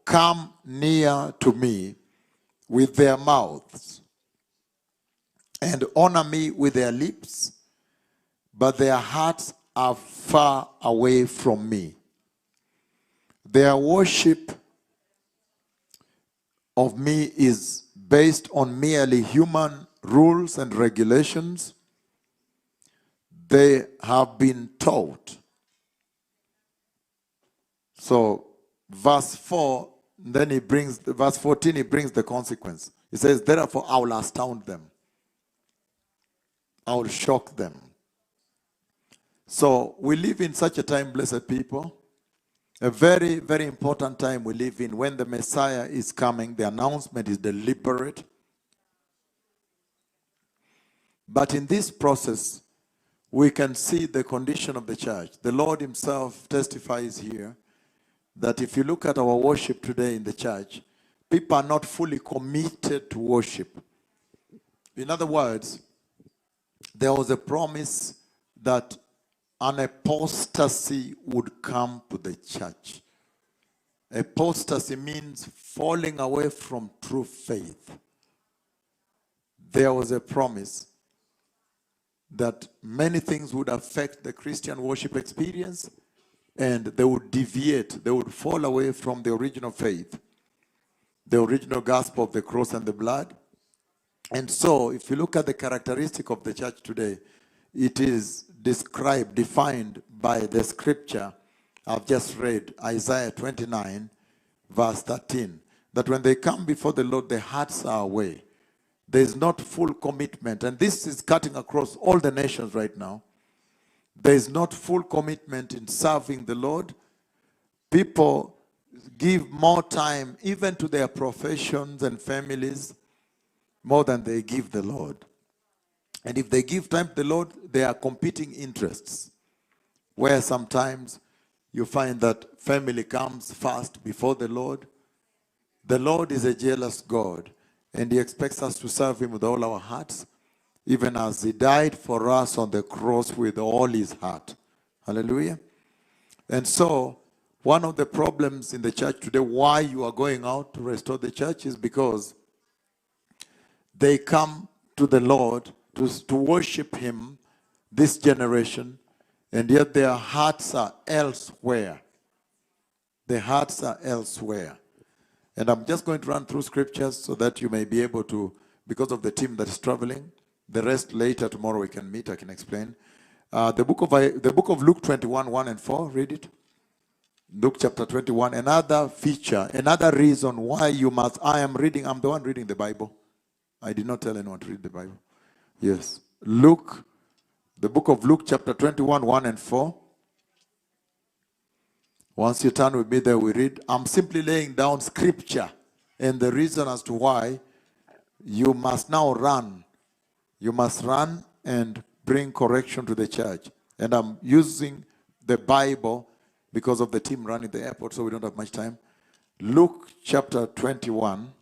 come near to me with their mouths and honor me with their lips, but their hearts are far away from me. Their worship of me is based on merely human rules and regulations they have been taught. So verse 4, then verse 14, he brings the consequence. He says, therefore I will astound them. I will shock them. So we live in such a time, blessed people, a very, very important time we live in. When the Messiah is coming, the announcement is deliberate. But in this process, we can see the condition of the church. The Lord himself testifies here that if you look at our worship today in the church, people are not fully committed to worship. In other words, there was a promise that an apostasy would come to the church. Apostasy means falling away from true faith. There was a promise that many things would affect the Christian worship experience, and they would deviate, they would fall away from the original faith, the original gospel of the cross and the blood. And so, if you look at the characteristic of the church today, it is described, defined by the scripture I've just read, Isaiah 29, verse 13, that when they come before the Lord, their hearts are away. There is not full commitment. And this is cutting across all the nations right now. There is not full commitment in serving the Lord. People give more time even to their professions and families more than they give the Lord. And if they give time to the Lord, they are competing interests, where sometimes you find that family comes first before the Lord. The Lord is a jealous God, and he expects us to serve him with all our hearts, even as he died for us on the cross with all his heart. Hallelujah. And so, one of the problems in the church today, why you are going out to restore the church, is because they come to the Lord to worship him, this generation, and yet their hearts are elsewhere. Their hearts are elsewhere. And I'm just going to run through scriptures so that you may be able to, because of the team that is traveling, the rest later, tomorrow we can meet, I can explain. The book of Luke 21, 1 and 4, read it. Luke chapter 21, another feature, another reason why you must, I'm the one reading the Bible. I did not tell anyone to read the Bible. Yes. Luke, the book of Luke chapter 21, 1 and 4. Once you turn with me there, we read. I'm simply laying down scripture and the reason as to why you must now run. You must run and bring correction to the church. And I'm using the Bible because of the team running the airport, so we don't have much time. Luke chapter 21,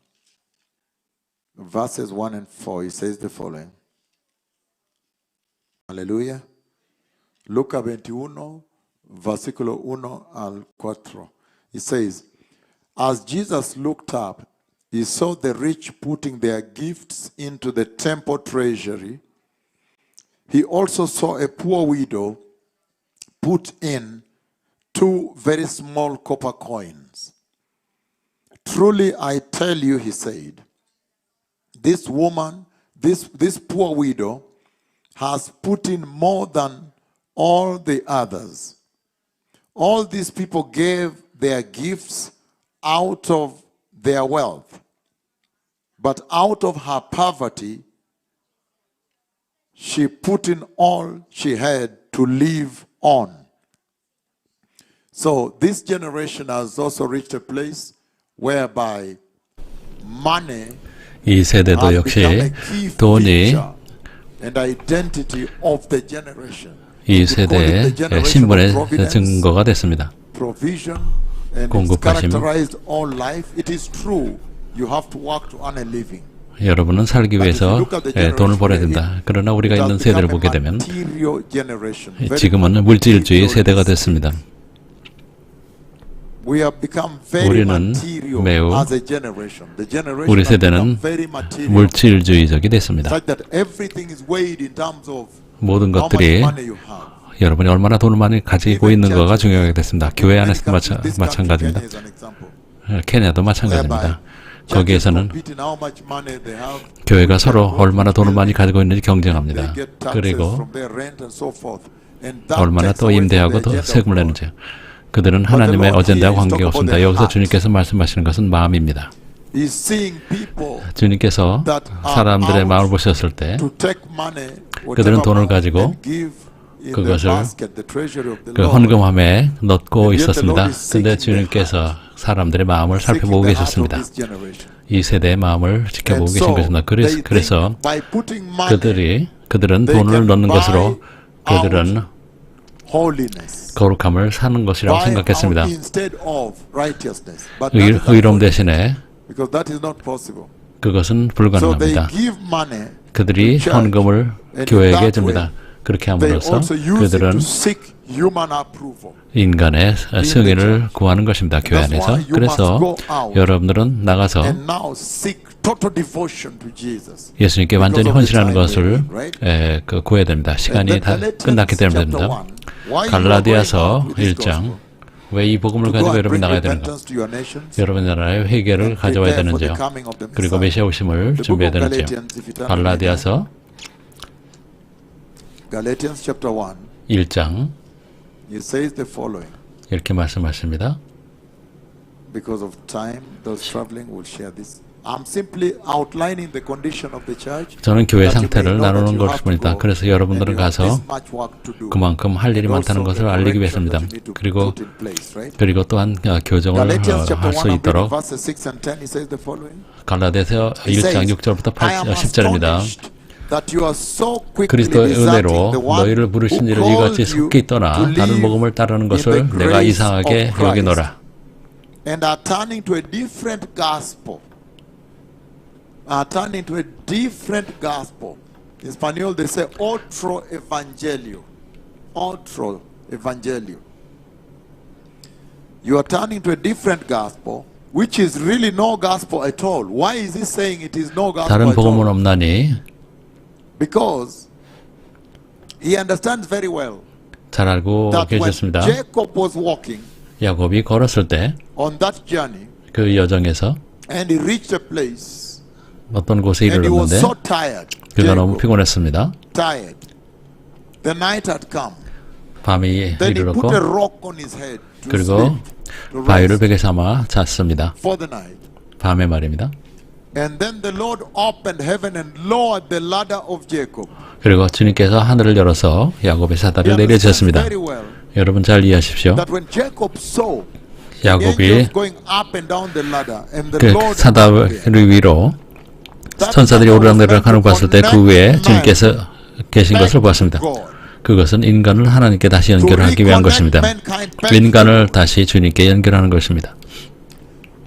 verses 1 and 4, it says the following. Hallelujah. Luca 21, versículo 1 al 4. It says, as Jesus looked up, he saw the rich putting their gifts into the temple treasury. He also saw a poor widow put in 2 very small copper coins. Truly I tell you, he said, this woman, this poor widow, has put in more than all the others. All these people gave their gifts out of their wealth. But out of her poverty, she put in all she had to live on. So this generation has also reached a place whereby money 이 세대도 역시 돈이 이 세대의 신분의 증거가 됐습니다. 공급하심. 여러분은 살기 위해서 돈을 벌어야 된다. 그러나 우리가 있는 세대를 보게 되면 지금은 물질주의 세대가 됐습니다. We have become very 우리는 material 매우 as a generation. The generation 우리 has become 세대는 very material. 물질주의적이 됐습니다. Such that everything is weighed in terms of 모든 how much 것들이 money you have. 여러분이 얼마나 돈을 많이 가지고 있는 거가 중요하게 됐습니다. 교회 안에서도 마찬가지입니다. 케냐도 마찬가지입니다. 거기에서는 교회가 서로 얼마나 돈을 많이 가지고 있는지 경쟁합니다. 그리고 얼마나 또 임대하고 또 세금을 내는지. 그들은 하나님의 어젠다와 관계가 없습니다. 여기서 주님께서 말씀하시는 것은 마음입니다. 주님께서 사람들의 마음을 보셨을 때 그들은 돈을 가지고 그것을 그 헌금함에 넣고 있었습니다. 그런데 주님께서 사람들의 마음을 살펴보고 계셨습니다. 이 세대의 마음을 지켜보고 계신 것입니다. 그래서 그들은 돈을 넣는 것으로 그들은 거룩함을 사는 것이라고 생각했습니다. 의로움 대신에 그것은 불가능합니다. 그들이 헌금을 교회에게 줍니다. 그렇게 함으로써 그들은 인간의 승인을 구하는 것입니다. 교회 안에서. 그래서 여러분들은 나가서 예수님께 완전히 헌신하는 것을 구해야 됩니다. 시간이 다 끝났기 때문입니다. 갈라디아서 1장 왜 이 복음을 가지고 여러분이 나가야 되는가? 여러분 나라의 회개를 가져와야 되는지요? 그리고 메시아 오심을 준비해야 되는지요? 갈라디아서 1장 이렇게 말씀하십니다. Because of time, those traveling will share this. I'm simply outlining the condition of the church. 저는 교회 상태를 나누는 것입니다. 그래서 여러분들은 가서 그만큼 할 일이 많다는 것을 알리기 위해서입니다. 그리고 또한 교정을 할 수 있도록 갈라디아서 1장 6절부터 10절입니다. 그리스도의 은혜로 너희를 부르신 이를 이같이 속히 떠나 다른 복음을 따르는 것을 내가 이상하게 여기노라. And are turning to a different gospel. Turning to a different gospel. In Spanish they say otro evangelio. Otro evangelio. You are turning to a different gospel, which is really no gospel at all. Why is he saying it is no gospel 다른 at 복음은 all? 없나니? Because he understands very well 잘 알고 that when 계셨습니다. Jacob was walking 야곱이 걸었을 때 on that journey, 그 여정에서 and he reached a place, 어떤 곳에 and he was 이르렀는데 so tired. 그가 너무 Jacob, 피곤했습니다. tired. The night had come. 밤이 Then he 이르렀고 put a rock on his head to 그리고 sleep, to 바위를 rest 베개 삼아 잤습니다. for the night. 밤에 말입니다. And then the Lord opened heaven and lowered the ladder of Jacob. 그리고 주님께서 하늘을 열어서 야곱의 사다리를 He 내려주셨습니다. understands very well 여러분 잘 이해하십시오. that when Jacob saw 야곱이 angels going up and down the ladder, and the 그 Lord 사다리 위로 천사들이 오르락내리락 하는 걸 봤을 때 그 위에 주님께서 계신 것을 보았습니다. 그것은 인간을 하나님께 다시 연결하기 위한 것입니다. 인간을 다시 주님께 연결하는 것입니다.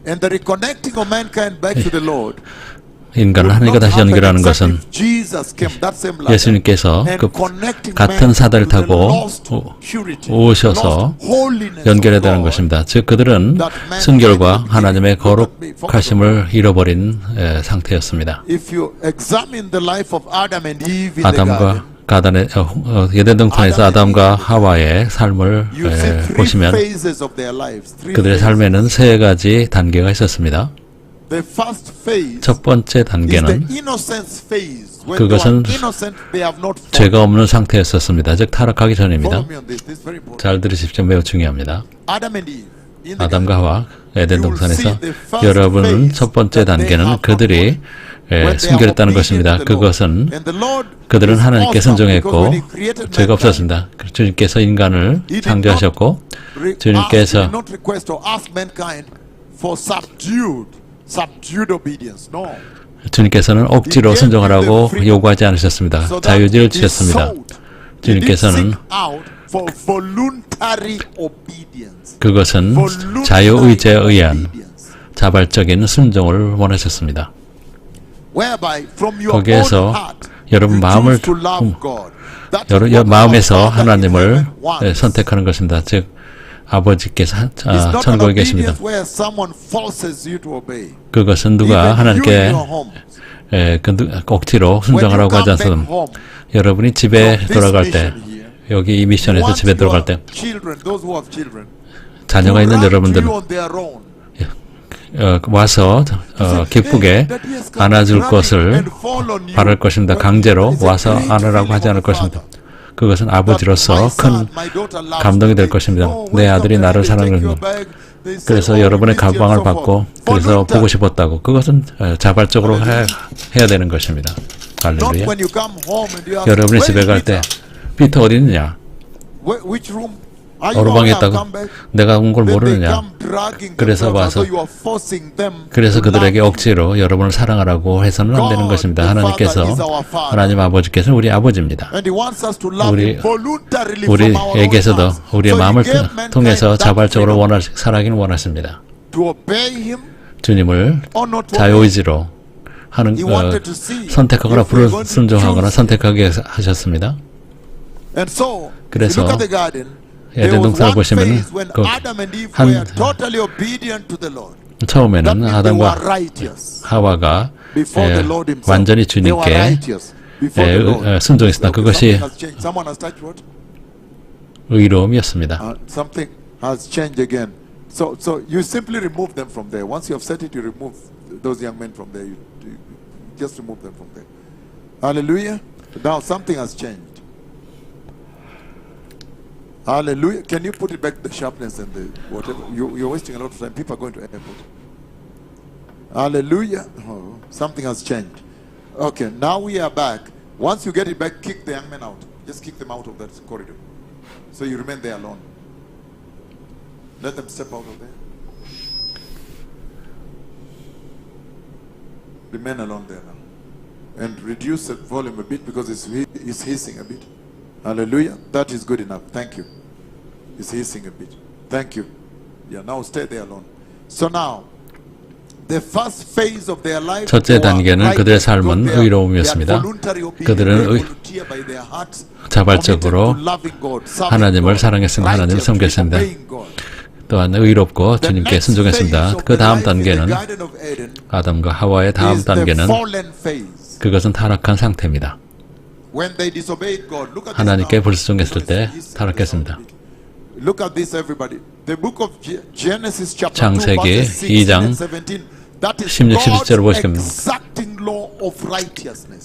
And the reconnecting of mankind back to the Lord. 인간을 하나님께 다시 연결하는 것은 예수님께서 그 같은 사다리를 타고 오셔서 연결해야 되는 것입니다. 즉 그들은 순결과 하나님의 거룩하심을 잃어버린 상태였습니다. 아담과 가단의 에덴 동산에서 아담과 하와의 삶을 보시면 그들의 삶에는 세 가지 단계가 있었습니다. 첫 번째 단계는 그것은 죄가 없는 상태였었습니다. 즉 타락하기 전입니다. 잘 들으십시오. 매우 중요합니다. 아담과 하와 에덴 동산에서 여러분은 첫 번째 단계는 그들이 순결했다는 것입니다. 그것은 그들은 하나님께 순종했고 죄가 없었습니다. 주님께서 인간을 창조하셨고 주님께서 주님께서는 억지로 순종하라고 요구하지 않으셨습니다. 자유지를 주셨습니다. 주님께서는 그것은 자유의지에 의한 자발적인 순종을 원하셨습니다. 거기에서 여러분 마음에서 하나님을 선택하는 것입니다. 즉 아버지께서 It's not an 천국에 계십니다. obedience where someone forces you to obey. 그것은 누가 Even you in 하나님께 your homes. 억지로 순종하라고 하지 않습니다. 여러분이 집에 돌아갈 때, 여기 이 미션에서 집에 들어갈 때, 자녀가 있는 여러분들은 와서 기쁘게 안아줄 것을 바랄 것입니다. 강제로 와서 안으라고 하지 않을 것입니다. 그것은 아버지로서 큰 감동이 될 것입니다. 내 아들이 나를 사랑하는 그래서 여러분의 가방을 받고 그래서 보고 싶었다고. 그것은 자발적으로 해야 되는 것입니다. 할렐루야. 여러분이 집에 갈 때 피터 어디 있느냐? 어느 방에 있다고? 내가 온 걸 모르느냐? 그래서 와서 그래서 그들에게 억지로 여러분을 사랑하라고 해서는 안 되는 것입니다. 하나님 아버지께서는 우리 아버지입니다. 우리에게서도 우리의 마음을 통해서 자발적으로 살아가기는 원하십니다. 주님을 자유의지로 하는 선택하거나 불순종하거나 선택하게 하셨습니다. 그래서 에덴 동산을 보시면 처음에는 아담과 하와가 완전히 주님께 순종했습니다. 그것이 의로움이었습니다. Something has changed again. So you simply remove them from there. Once you have set it, you remove those young men from there. You just remove them from there. Hallelujah. Now something has changed. Hallelujah. Can you put it back, the sharpness and the whatever? You're wasting a lot of time. People are going to airport. Hallelujah. Oh, something has changed. Okay, now we are back. Once you get it back, kick the young men out. Just kick them out of that corridor. So you remain there alone. Let them step out of there. Remain alone there now. And reduce the volume a bit because it's hissing a bit. Hallelujah. That is good enough. Thank you. It's hissing a bit. Thank you. Yeah, now stay there alone. So now, the first phase of their life, 첫째 단계는 그들의 삶은 의로움이었습니다. 그들은 자발적으로 하나님을 사랑했습니다. 하나님을 섬겼습니다. 또한 의롭고 주님께 순종했습니다. 그 다음 단계는 아담과 하와의 다음 단계는 그것은 타락한 상태입니다. 하나님께 불순종했을 때 타락했습니다. 창세기 2장 16, 17절을 보시면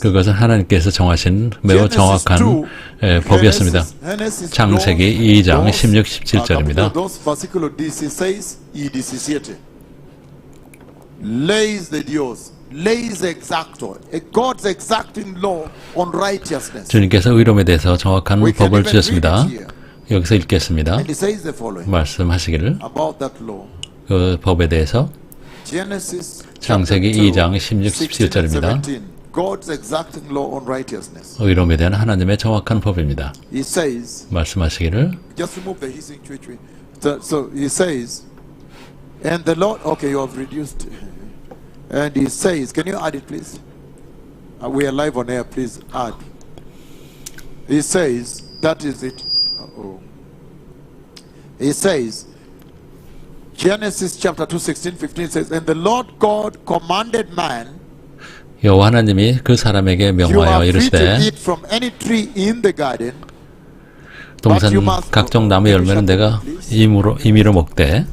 그것은 하나님께서 정하신 매우 정확한 법이었습니다. 창세기 2장 16, 17절입니다. 주님께서 의로움에 대해서 정확한 법을 주셨습니다. 여기서 읽겠습니다. 말씀하시기를 그 법에 대해서 창세기 2장 16, 17절입니다. 의로움에 대한 하나님의 정확한 법입니다. 말씀하시기를 So he says, and the Lord, okay, you have reduced. And he says, can you add it, please? We are live on air, please add. He says, that is it. Uh-oh. He says, Genesis chapter 2, 16, 15 says, and the Lord God commanded man, 여호와 하나님이 그 사람에게 명하여 이르시되 동산 각종 나무 열매는 내가 임의로 먹되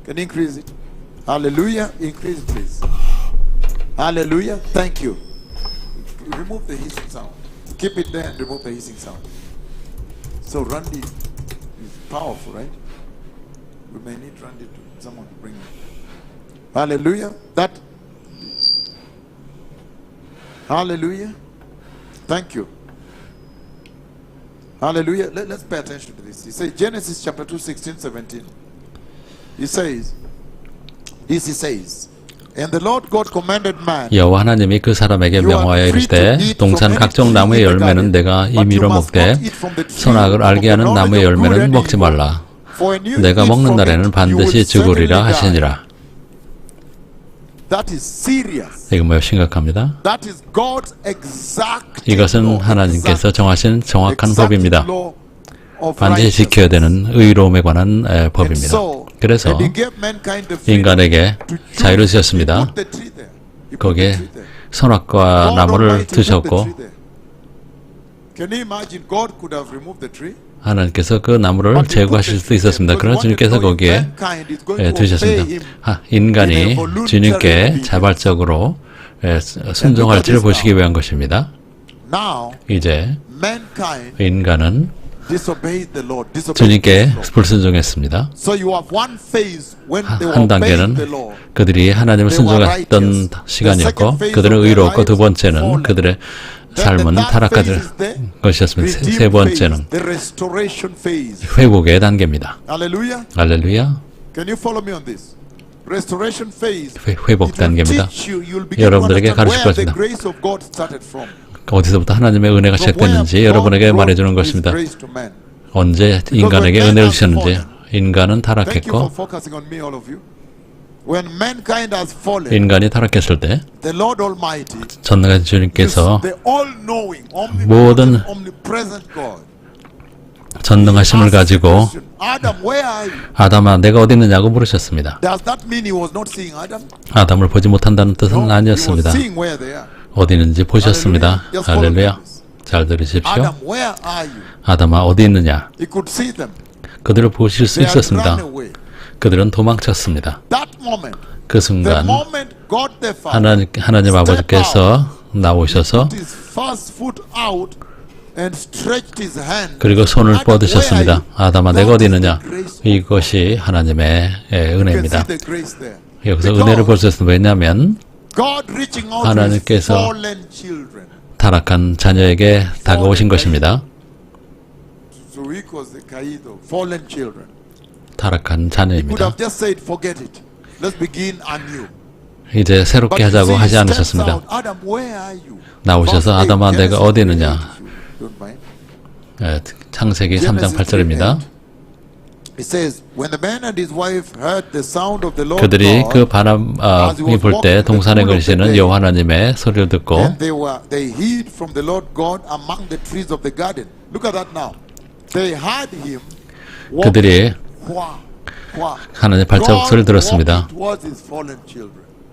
Can increase it? Hallelujah. Increase it, please. Hallelujah. Thank you. Remove the hissing sound. Keep it there and remove the hissing sound. So Randy is powerful, right? We may need Randy to someone to bring him. Hallelujah. Hallelujah. Thank you. Hallelujah. Let's pay attention to this. He says Genesis chapter 2, 16, 17. He says, and the Lord God commanded man, 여호와 하나님이 그 사람에게 명하여 이르시되 동산 각종 나무의 열매는 내가 임의로 먹되 선악을 알게 하는 나무의 열매는 먹지 말라. 내가 먹는 날에는 반드시 죽으리라 하시니라. 이건 매우 심각합니다. 이것은 하나님께서 정하신 정확한 법입니다. 반드시 지켜야 되는 의로움에 관한 법입니다. 그래서 인간에게 자유를 주셨습니다. 거기에 선악과 나무를 두셨고 하나님께서 그 나무를 제거하실 수도 있었습니다. 그러나 주님께서 거기에 두셨습니다. 인간이 주님께 자발적으로 순종할지를 보시기 위한 것입니다. 이제 인간은 주님께 불순종했습니다. 한 단계는 그들이 하나님을 순종했던 시간이었고 그들은 의로웠고 두 번째는 그들의 삶은 타락한 것이었습니다. 세 번째는 회복의 단계입니다. 할렐루야. 회복 단계입니다. 여러분들에게 가르칠 것입니다. 어디서부터 하나님의 은혜가 시작됐는지 여러분에게 말해주는 것입니다. 언제 인간에게 은혜를 주셨는지. 인간은 타락했고 인간이 타락했을 때 전능하신 주님께서 모든 전능하심을 가지고 아담아 내가 어디 있느냐고 물으셨습니다. 아담을 보지 못한다는 뜻은 아니었습니다. 어디 있는지 보셨습니다. 할렐루야. 잘 들으십시오. 아담아 어디 있느냐. 그들을 보실 수 있었습니다. 그들은 도망쳤습니다. 그 순간 하나님 아버지께서 나오셔서 그리고 손을 뻗으셨습니다. 아담아 내가 어디 있느냐. 이것이 하나님의 은혜입니다. 여기서 은혜를 볼 수 있습니다. 왜냐하면 하나님께서 타락한 자녀에게 다가오신 것입니다. 타락한 자녀입니다. 이제 새롭게 하자고 하지 않으셨습니다. 나오셔서 아담아 내가 어디 있느냐. 창세기 3장 8절입니다. 그들이 그 바람이 불 때 동산에 거리시는 여호와 하나님의 소리를 듣고 그들이 하나님의 발자국 소리를 들었습니다.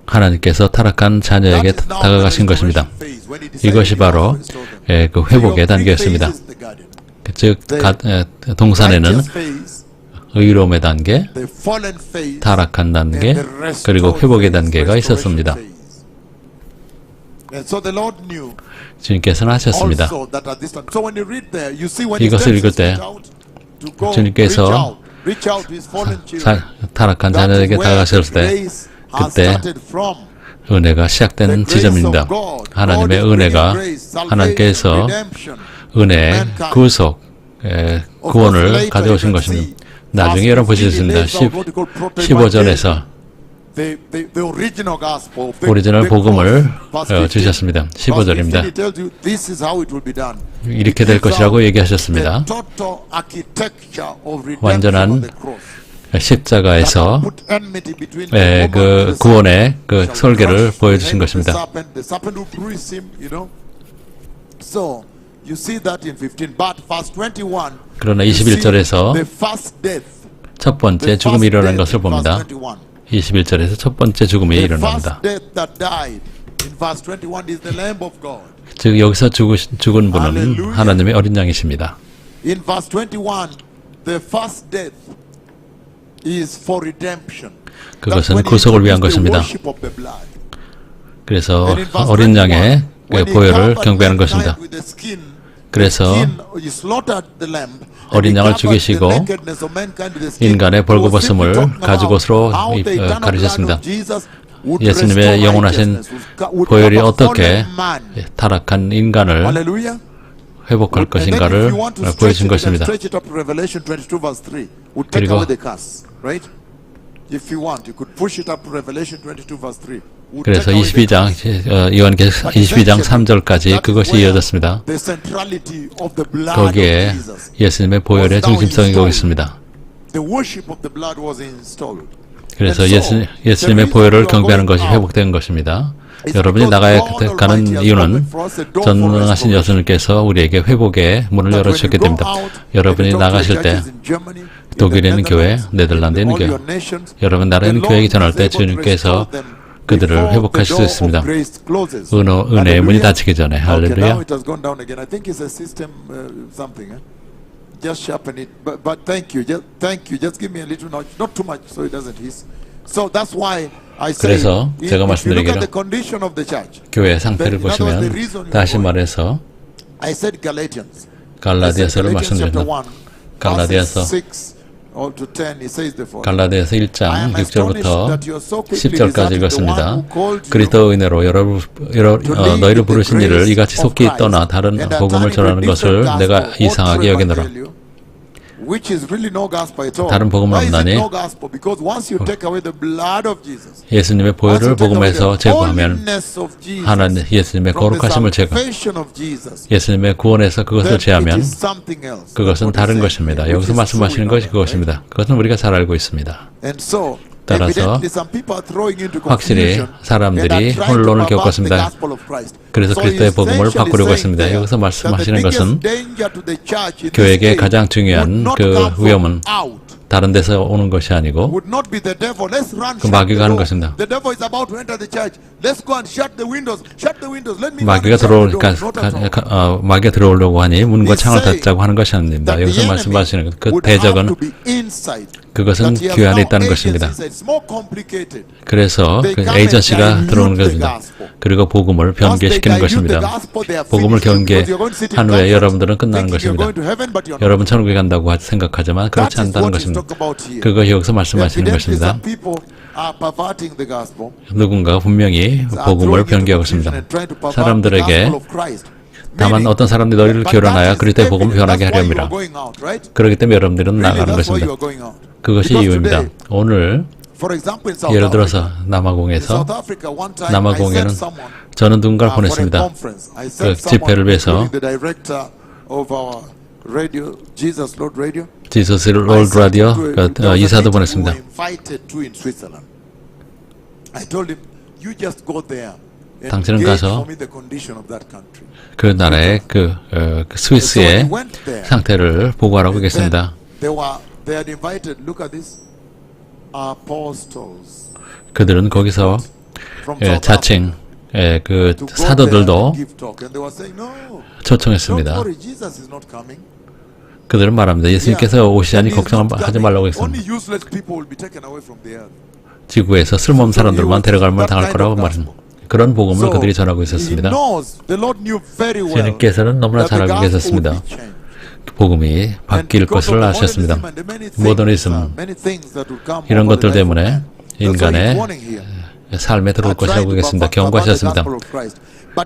하나님께서 타락한 자녀에게 다가가신 것입니다. 이것이 바로 그 회복의 단계였습니다. 즉 동산에는 의로움의 단계, 타락한 단계, 그리고 회복의 단계가 있었습니다. 주님께서는 하셨습니다. 이것을 읽을 때 주님께서 타락한 자녀에게 다가가셨을 때 그때 은혜가 시작되는 지점입니다. 하나님의 은혜가 하나님께서 은혜, 구속, 구원을 가져오신 것입니다. 나중에 여러분 보실 수 있습니다. 15절에서 오리지널 복음을 주셨습니다. 15절입니다. 이렇게 될 것이라고 얘기하셨습니다. 완전한 십자가에서 그 구원의 그 설계를 보여주신 것입니다. 그러나 21절에서 첫 번째 죽음이 일어난 것을 봅니다. 21절에서 첫 번째 죽음이 일어납니다. 즉 여기서 죽은 분은 하나님의 어린 양이십니다. 그것은 구속을 위한 것입니다. 그래서 어린 양의 보혈을 경배하는 것입니다. 그래서 어린 양을 죽이시고 인간의 벌거벗음을 가죽옷으로 가르셨습니다. 예수님의 영원하신 보혈이 어떻게 타락한 인간을 회복할 것인가를 보여준 것입니다. 그리고 그래서 22장 요한계시록 22장 3절까지 그것이 이어졌습니다. 거기에 예수님의 보혈의 중심성이 거기 있습니다. 그래서 예수님의 보혈을 경배하는 것이 회복된 것입니다. 여러분이 나가야 가는 이유는 전능하신 여수님께서 우리에게 회복의 문을 열어주셨기 때문입니다. 여러분이 나가실 때 독일에 있는 교회, 네덜란드에 있는 교회, 여러분 나라에 있는 교회에 전할 때 주님께서 그들을 회복하실 수 있습니다. 은혜의 문이 닫히기 전에. 할렐루야. Just sharpen it, but thank you. Just give me a little nudge, not too much, so it doesn't hiss. So that's why I say, 그래서 제가 if you look 말씀드리기를 at the condition of the church, 교회 상태를 보시면 다시 말해서 I said Galatians. 갈라디아서를 Galatians chapter 말씀드립니다. 1, 갈라디아서 verses 6 all to 10, it says the following. 갈라디아서 1장 6절부터 10절까지 읽었습니다. 그리스도 은혜로 너희를 부르신 이를 이같이 속히 떠나 다른 복음을 전하는 것을 내가 이상하게 여기노라. 다른 복음은 없나니 예수님의 보혈을 복음에서 제거하면 하나님 예수님의 거룩하심을 제거, 예수님의 구원에서 그것을 제하면 그것은 다른 것입니다. 여기서 말씀하시는 것이 그것입니다. 그것은 우리가 잘 알고 있습니다. 따라서 확실히 사람들이 혼돈을 겪었습니다. 그래서 그리스도의 복음을 바꾸려고 했습니다. 여기서 말씀하시는 것은 교회에게 가장 중요한 그 위험은 다른 데서 오는 것이 아니고 그 마귀가 하는 것입니다. 마귀가 들어오려고 하니 문과 창을 닫자고 하는 것이 아닙니다. 여기서 말씀하시는 것, 그 대적은 그것은 교회 안에 있다는 것입니다. 그래서 그 에이전시가 들어오는 것입니다. 그리고 복음을 변개시키는 것입니다. 복음을 변개한 후에 여러분들은 끝나는 것입니다. 여러분 천국에 간다고 생각하지만 그렇지 않다는 것입니다. 그것이 여기서 말씀하시는 것입니다. 누군가가 분명히 복음을 변개하고 있습니다. 사람들에게 다만 어떤 사람들이 너희를 교란하여 그리스도의 복음을 변하게 하렵니다. 그렇기 때문에 여러분들은 나가는 것입니다. 그것이 이유입니다. 오늘 예를 들어서 남아공에는 저는 누군가를 보냈습니다. 그 집회를 위해서 지저스 롤드 라디오 이사도 보냈습니다. 당신은 가서 그 나라의 그 스위스의 상태를 보고하라고 하겠습니다. 그들은 거기서 자칭 그 사도들도 초청했습니다. 그들은 말합니다. 예수님께서 오시자니 걱정하지 말라고 했습니다. 지구에서 쓸모없는 사람들만 데려갈만 당할 거라고 말합니다. 그런 복음을 그들이 전하고 있었습니다. 주님께서는 너무나 잘 알고 계셨습니다. 복음이 바뀔 것을 아셨습니다. 모더니즘 이런 것들 때문에 인간의 삶에 들어올 것이라고 하겠습니다. 경고하셨습니다.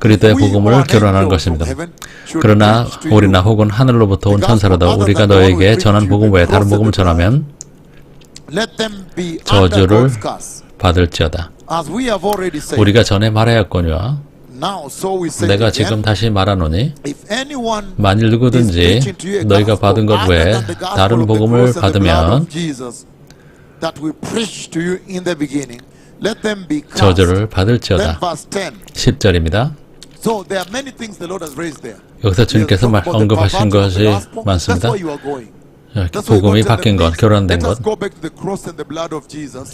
그리스도의 복음을 결혼하는 것입니다. 그러나 우리나 혹은 하늘로부터 온 천사라도 우리가 너에게 전한 복음 외에 다른 복음을 전하면 저주를 받을지어다. 우리가 전에 말하였거니와 내가 지금 다시 말하노니 만일 누구든지 너희가 받은 것 외에 다른 복음을 받으면 저주를 받을지어다. 10절입니다. 여기서 주님께서 언급하신 것이 많습니다. 복음이 바뀐 것, 교란된 것,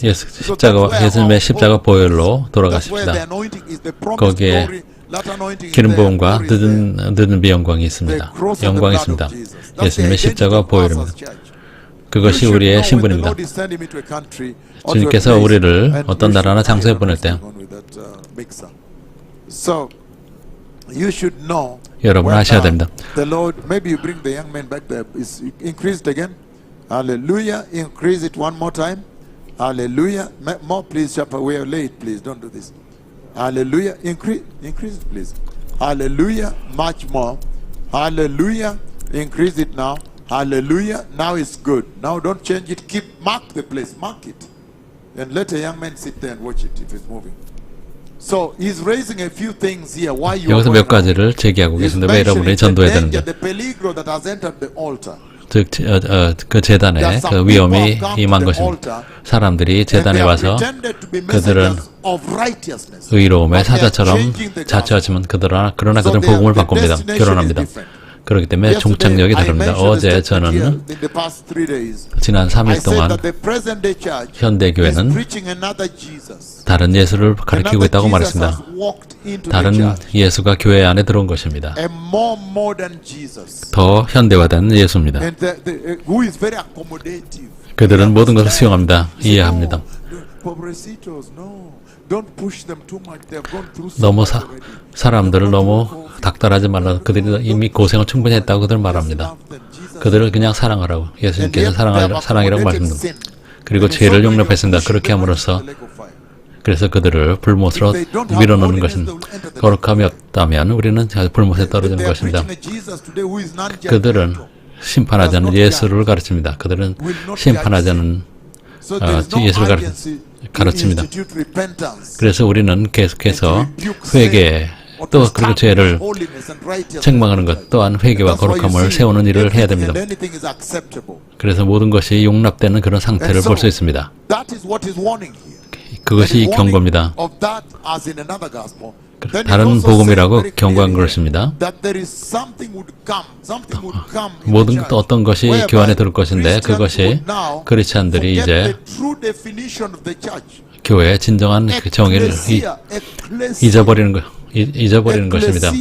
예수님의 십자가 보혈로 돌아가십시다. 거기에 기름 부음과 늦은 비영광이 있습니다. 영광이 있습니다. 예수님의 십자가 보혈입니다. 그것이 우리의 신분입니다. 주님께서 우리를 어떤 나라나 장소에 보낼 때 여러분 아셔야 됩니다. Hallelujah. Increase it one more time. Hallelujah. More please, Chapter. We are late, please. Don't do this. Hallelujah. Increase it, please. Hallelujah. Much more. Hallelujah. Increase it now. Hallelujah. Now it's good. Now don't change it. Mark the place. Mark it. And let a young man sit there and watch it if it's moving. So he's raising a few things here. Why you 여기서 몇 가지를 제기하고 계신데 왜 여러분이 전도해야 되는지. The peligro that has entered the altar. 즉 그 재단에 그 위험이 임한 것입니다. 사람들이 재단에 와서 그들은 의로움의 사자처럼 자처하지만 그러나 그들은 복음을 바꿉니다. 결혼합니다. 그렇기 때문에 종착역이 다릅니다. 어제 저는 지난 3일 동안 현대교회는 다른 예수를 가리키고 있다고 말했습니다. 다른 예수가 교회 안에 들어온 것입니다. 더 현대화된 예수입니다. 그들은 모든 것을 수용합니다. 이해합니다. 너무 사람들을 너무 닥달하지 말라. 그들이 이미 고생을 충분히 했다고 그들 말합니다. 그들을 그냥 사랑하라고. 예수님께서 사랑이라고 말씀합니다. 그리고 죄를 용납했습니다. 그렇게 함으로써 그래서 그들을 불못으로 밀어넣는 것입니다. 거룩함이 없다면 우리는 불못에 떨어지는 것입니다. 그들은 심판하지 않는 예수를 가르칩니다. 그들은 심판하지 않는 예수를 가르칩니다. 그래서 우리는 계속해서 회개 또 그리고 죄를 책망하는 것 또한 회개와 거룩함을 세우는 일을 해야 됩니다. 그래서 모든 것이 용납되는 그런 상태를 볼 수 있습니다. 그것이 경고입니다. 다른 복음이라고 경고한 것입니다. 모든 어떤 것이 교환에 들을 것인데 그것이 크리스찬들이 이제 교회의 진정한 그 정의를 잊어버리는 것입니다.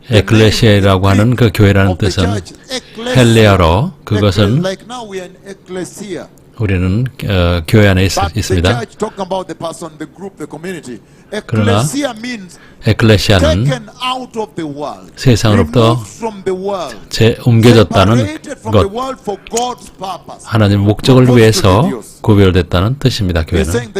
에클레시아라고 하는 그 교회라는 뜻은 헬레아로 그것은 우리는 교회 안에 있습니다. 그러나 에클레시아는 세상으로부터 옮겨졌다는 것, 하나님의 목적을 위해서 구별됐다는 뜻입니다. 교회는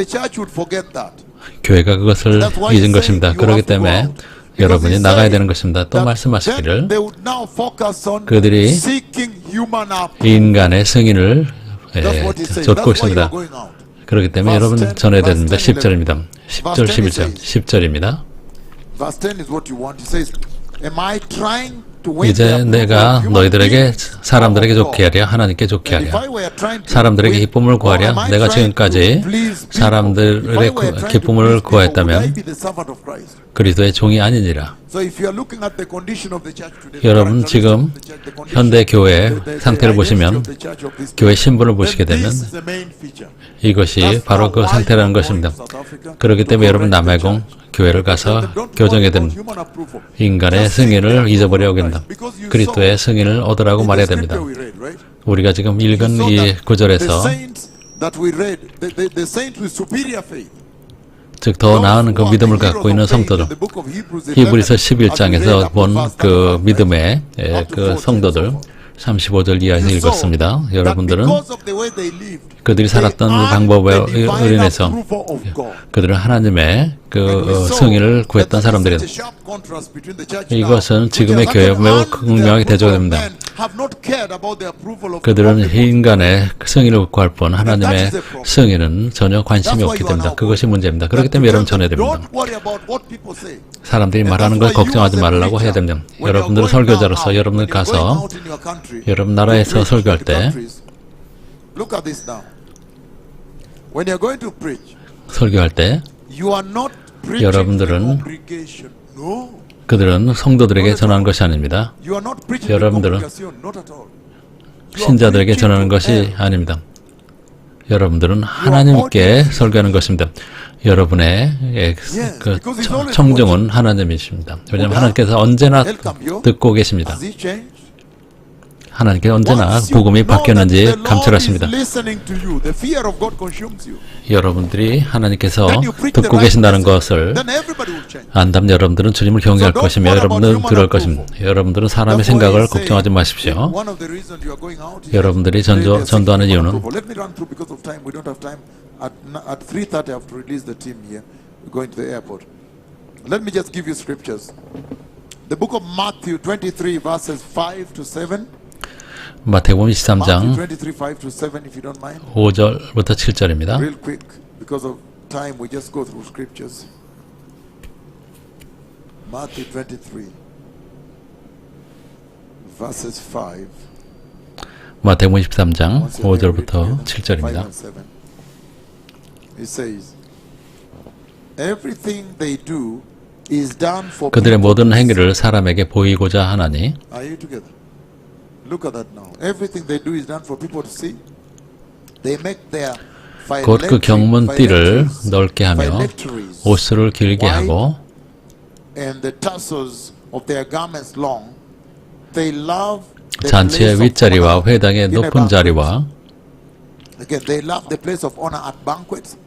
교회가 그것을 잊은 것입니다. 그렇기 때문에 여러분이 나가야 되는 것입니다. 또 말씀하시기를 그들이 인간의 승인을 좇고 있습니다. 그렇기 때문에 여러분 전해야 됩니다. 10절입니다. 10절, 11절, 10절입니다. 이제 내가 너희들에게 사람들에게 좋게 하랴 하나님께 좋게 하랴 사람들에게 기쁨을 구하랴 내가 지금까지 사람들의 기쁨을 구하였다면 그리스도의 종이 아니니라. 여러분 지금 현대 교회의 상태를 보시면 교회 신분을 보시게 되면 이것이 바로 그 상태라는 것입니다. 그렇기 때문에 여러분 남해공 교회를 가서 교정해야 됩니다. 인간의 승인을 잊어버려야 됩니다. 그리스도의 승인을 얻으라고 말해야 됩니다. 우리가 지금 읽은 이 구절에서 즉 더 나은 그 믿음을 갖고 있는 성도들, 히브리서 11장에서 본 그 믿음의 그 성도들 35절 이하에서 읽었습니다. 여러분들은 그들이 살았던 방법에 인해서 그들은 하나님의 그 승인을 구했던 사람들이다. 이것은 지금의 교회에 매우 극명하게 대조가 됩니다. 그들은 인간의 승인을 구할 뿐 하나님의 승인은 전혀 관심이 없기 때문에 그것이 문제입니다. 그렇기 때문에 여러분 전해야 됩니다. 사람들이 말하는 걸 걱정하지 말라고 해야 됩니다. 여러분들은 설교자로서 여러분들 가서 여러분 나라에서 설교할 때 여러분들은 그들은 성도들에게 전하는 것이 아닙니다. 여러분들은 신자들에게 전하는 것이 아닙니다. 여러분들은 하나님께 설교하는 것입니다. 여러분의 그 청중은 하나님이십니다. 왜냐하면 하나님께서 언제나 듣고 계십니다. 하나님께서 언제나 복음이 바뀌었는지 감찰하십니다. 여러분들이 하나님께서 듣고 계신다는 것을 안다면 여러분들은 주님을 경외할 것이며 여러분들은 그럴 것입니다. 여러분들은 사람의 생각을 걱정하지 마십시오. 여러분들이 전도하는 이유는 At 3:30 I have to release the team here. We're going to the airport. Let me just give you scriptures. The book of Matthew 23 verses 5 to 7. 마태복음 23장 5절부터 7절입니다. Real quick because of time we just go through scriptures. Matthew 23 verses 5 마태복음 13장 5절부터 7절입니다. It says, everything they do is done for 그들의 people 모든 to 행위를 사람에게 보이고자 하나니 see. Are you together? Look at that now. Everything they do is done for people to see. They make their 곧 그 경문띠를 넓게 하며 phylacteries 옷을 길게 하고 and the tassels of their garments long. They love the 잔치의 place of 윗자리와 honor 회당의 in a 높은 banquet. 자리와 Again, they love the place of honor at banquets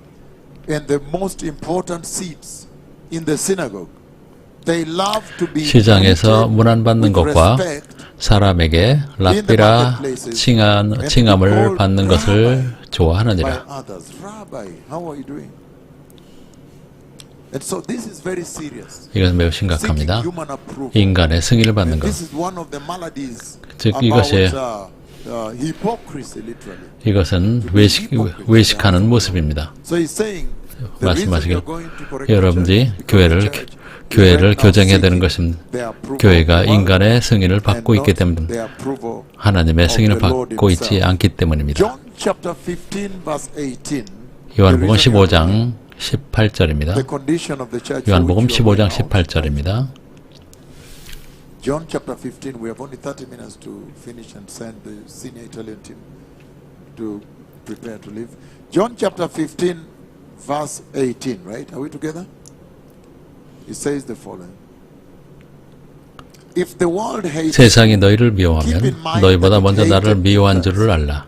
and the most important seats in the synagogue. They love to be 시장에서 treated 문안받는 with 것과 respect. 사람에게 랍비라 칭함을 받는 것을 좋아하느니라. By others. Rabbi, how are you doing? And so this is very serious. 이것은 매우 Seeking 심각합니다. human approval. 인간의 승인을 받는 것. This is one of the maladies 즉 about 이것이 hypocrisy, literally. 이것은 외식하는 모습입니다. So he's saying the reason 말씀하시길 you're going to correct the 여러분들이 church, because the 교회를 church 교정해야 되는 것입니다. their approval 교회가 of the world 인간의 승인을 받고 and 있기 not 때문입니다. their approval 하나님의 of 승인을 the Lord 받고 있지 himself. 않기 때문입니다. John chapter 15 verse 18. 요한복음 the reason you're 15장 18절입니다. the condition of the church for 요한복음 which you are 15장 going out. 18절입니다. John chapter 15, we have only 30 minutes to finish and send the senior Italian team to prepare to leave. John chapter 15 verse 18, right? Are we together? It says the following. If the world hates 세상이 너희를 미워하면 너희보다 먼저 나를 미워한 줄을 알라.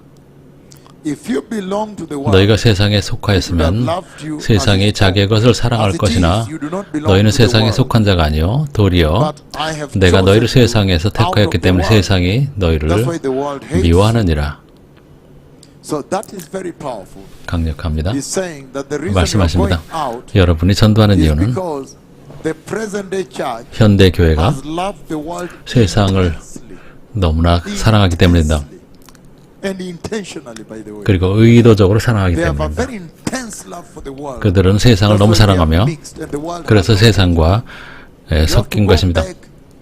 if you belong to the world, 너희가 세상에 속하였으면 세상이 자기의 것을 사랑할 것이나 너희는 세상에 속한 자가 아니요 도리어 내가 너희를 세상에서 택하였기 때문에 세상이 너희를 that's why the world hates. 미워하느니라. So that is very powerful. 강력합니다. He's saying that the reason you're going 말씀하십니다. out 여러분이 전도하는 is 이유는 because the present day church 현대 교회가 has loved the world 세상을 intensely, 너무나 사랑하기 때문이다. and intentionally, by the way. 그리고 의도적으로 사랑하기 They have a 때문입니다. very intense love for the world. 그들은 세상을 너무 That's why they are 사랑하며 mixed, and the world 그래서 has 세상과 You have 섞인 to go 것입니다. back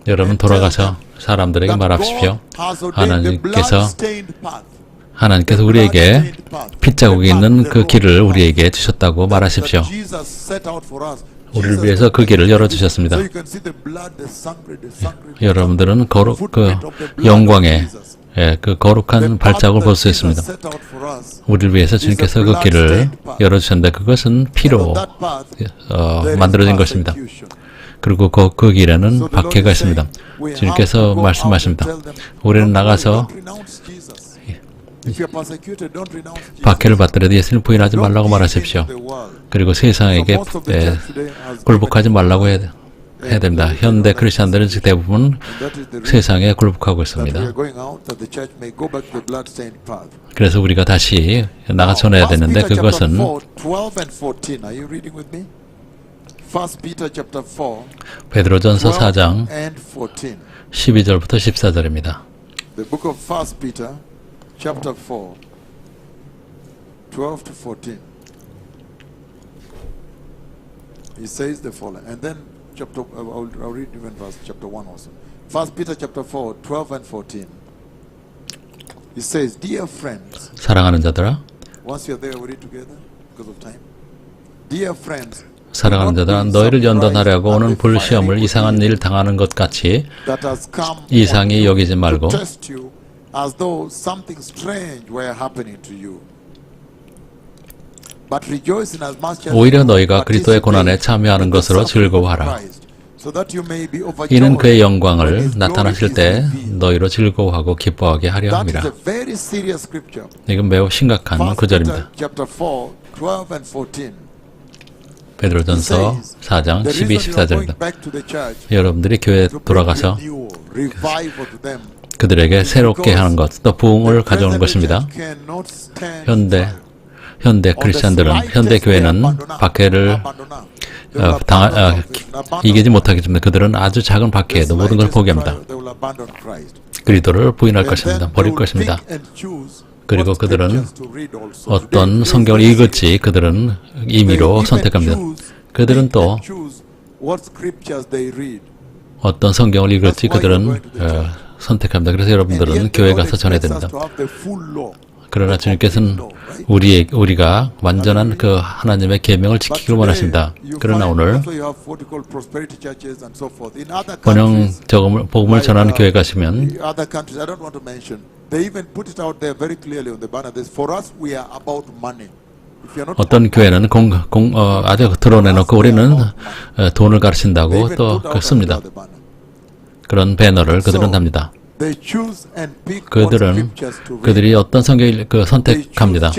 여러분 돌아가서 사람들에게 that 말하십시오. God has ordained the 하나님께서 blood-stained path. 하나님께서 우리에게 핏자국이 있는 그 길을 우리에게 주셨다고 말하십시오. That Jesus set out for us. 우리를 Jesus 위해서 그 길을 열어주셨습니다. So you can see the blood, the sacred, 여러분들은 그 영광의 그 거룩한 발자국을 볼 수 있습니다. 우리를 위해서 주님께서 그 길을 열어주셨는데 그것은 피로 만들어진 것입니다. 그리고 그 길에는 박해가 있습니다. 주님께서 말씀하십니다. 우리는 나가서 박해를 받더라도 예수님 부인하지 말라고 말하십시오. 그리고 세상에게 굴복하지 말라고 해야 됩니다. 현대 크리스천들은 대부분 세상에 굴복하고 있습니다. 그래서 우리가 다시 나가 전해야 되는데 그것은 베드로전서 4장 12절부터 14절입니다. The book of 1 Peter chapter 4 12 to 14. He says the following, and then chapter I'll read even verse chapter 1 also. 1 Peter chapter 4 12 and 14. He says, dear friends, 사랑하는 자들아, once you're there, we read together because of time. Dear friends, 사랑하는 자들아, 너희를 연단하려고 오는 불시험을 이상한 일 당하는 것 같이 that has come 이상히 여기지 to 말고 test you as though something strange were happening to you. But rejoice in as much as 오히려 you 너희가 그리스도의 participate 고난에 참여하는 in the 것으로 suffering of 즐거워하라. Christ, so that you may be overjoyed 이는 그의 when 영광을 his glory 나타나실 is 때 revealed. 너희로 즐거워하고 기뻐하게 하려 That is 함이라. a very serious scripture. 이건 매우 심각한 1 Peter 구절입니다. chapter 4, 12 and 14. 베드로전서 4장 The 12, reason you are going 14절입니다. back to the church 여러분들이 교회에 to bring 돌아가서 renewal, revival to them. 그들에게 새롭게 하는 것, 또 부흥을 가져오는 것입니다. 현대 크리스천들은, 현대 교회는 박해를 이기지 못하기 때문에 그들은 아주 작은 박해에도 모든 걸 포기합니다. 그리스도를 부인할 것입니다. 버릴 것입니다. 그리고 그들은 어떤 성경을 읽을지 그들은 임의로 선택합니다. 그들은 또 어떤 성경을 읽을지 그들은 선택합니다. 그래서 여러분들은 교회 가서 전해야 됩니다. 그러나 주님께서는 우리가 완전한 그 하나님의 계명을 지키길 원하십니다. 그러나 오늘 번영 복음을 전하는 교회 가시면 어떤 교회는 아주 드러내놓고 우리는 돈을 가르친다고 또 씁니다. 그런 배너를 그들은 답니다. 그들이 어떤 성경을 선택합니다.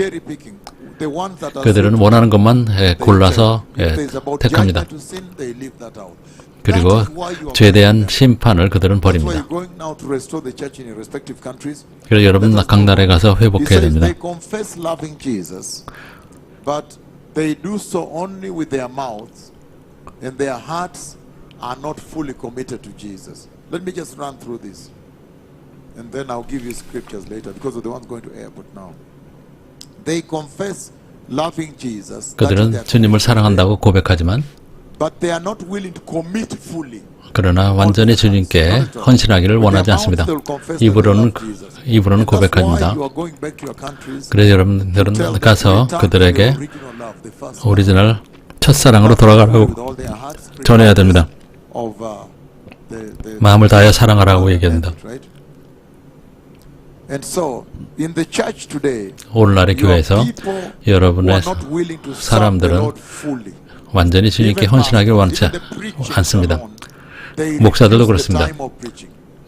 그들은 원하는 것만 골라서 택합니다. 그리고 죄에 대한 심판을 그들은 버립니다. 그래서 여러분 각 나라에 가서 회복해야 됩니다. But they do so only with their mouths, and their hearts are not fully committed to Jesus. Let me just run through this, and then I'll give you scriptures later because of the ones going to air. But now, they confess loving Jesus. 그들은 주님을 사랑한다고 고백하지만, but they are not willing to commit fully. 그러나 완전히 주님께 헌신하기를 원하지 않습니다. 입으로는 고백합니다. 그래서 여러분들은 가서 그들에게 오리지널 첫사랑으로 돌아가라고 전해야 됩니다. 마음을 다하여 사랑하라고 얘기합니다. 오늘날의 교회에서 여러분의 사람들은 완전히 주님께 헌신하기를 원하지 않습니다. 목사들도 그렇습니다.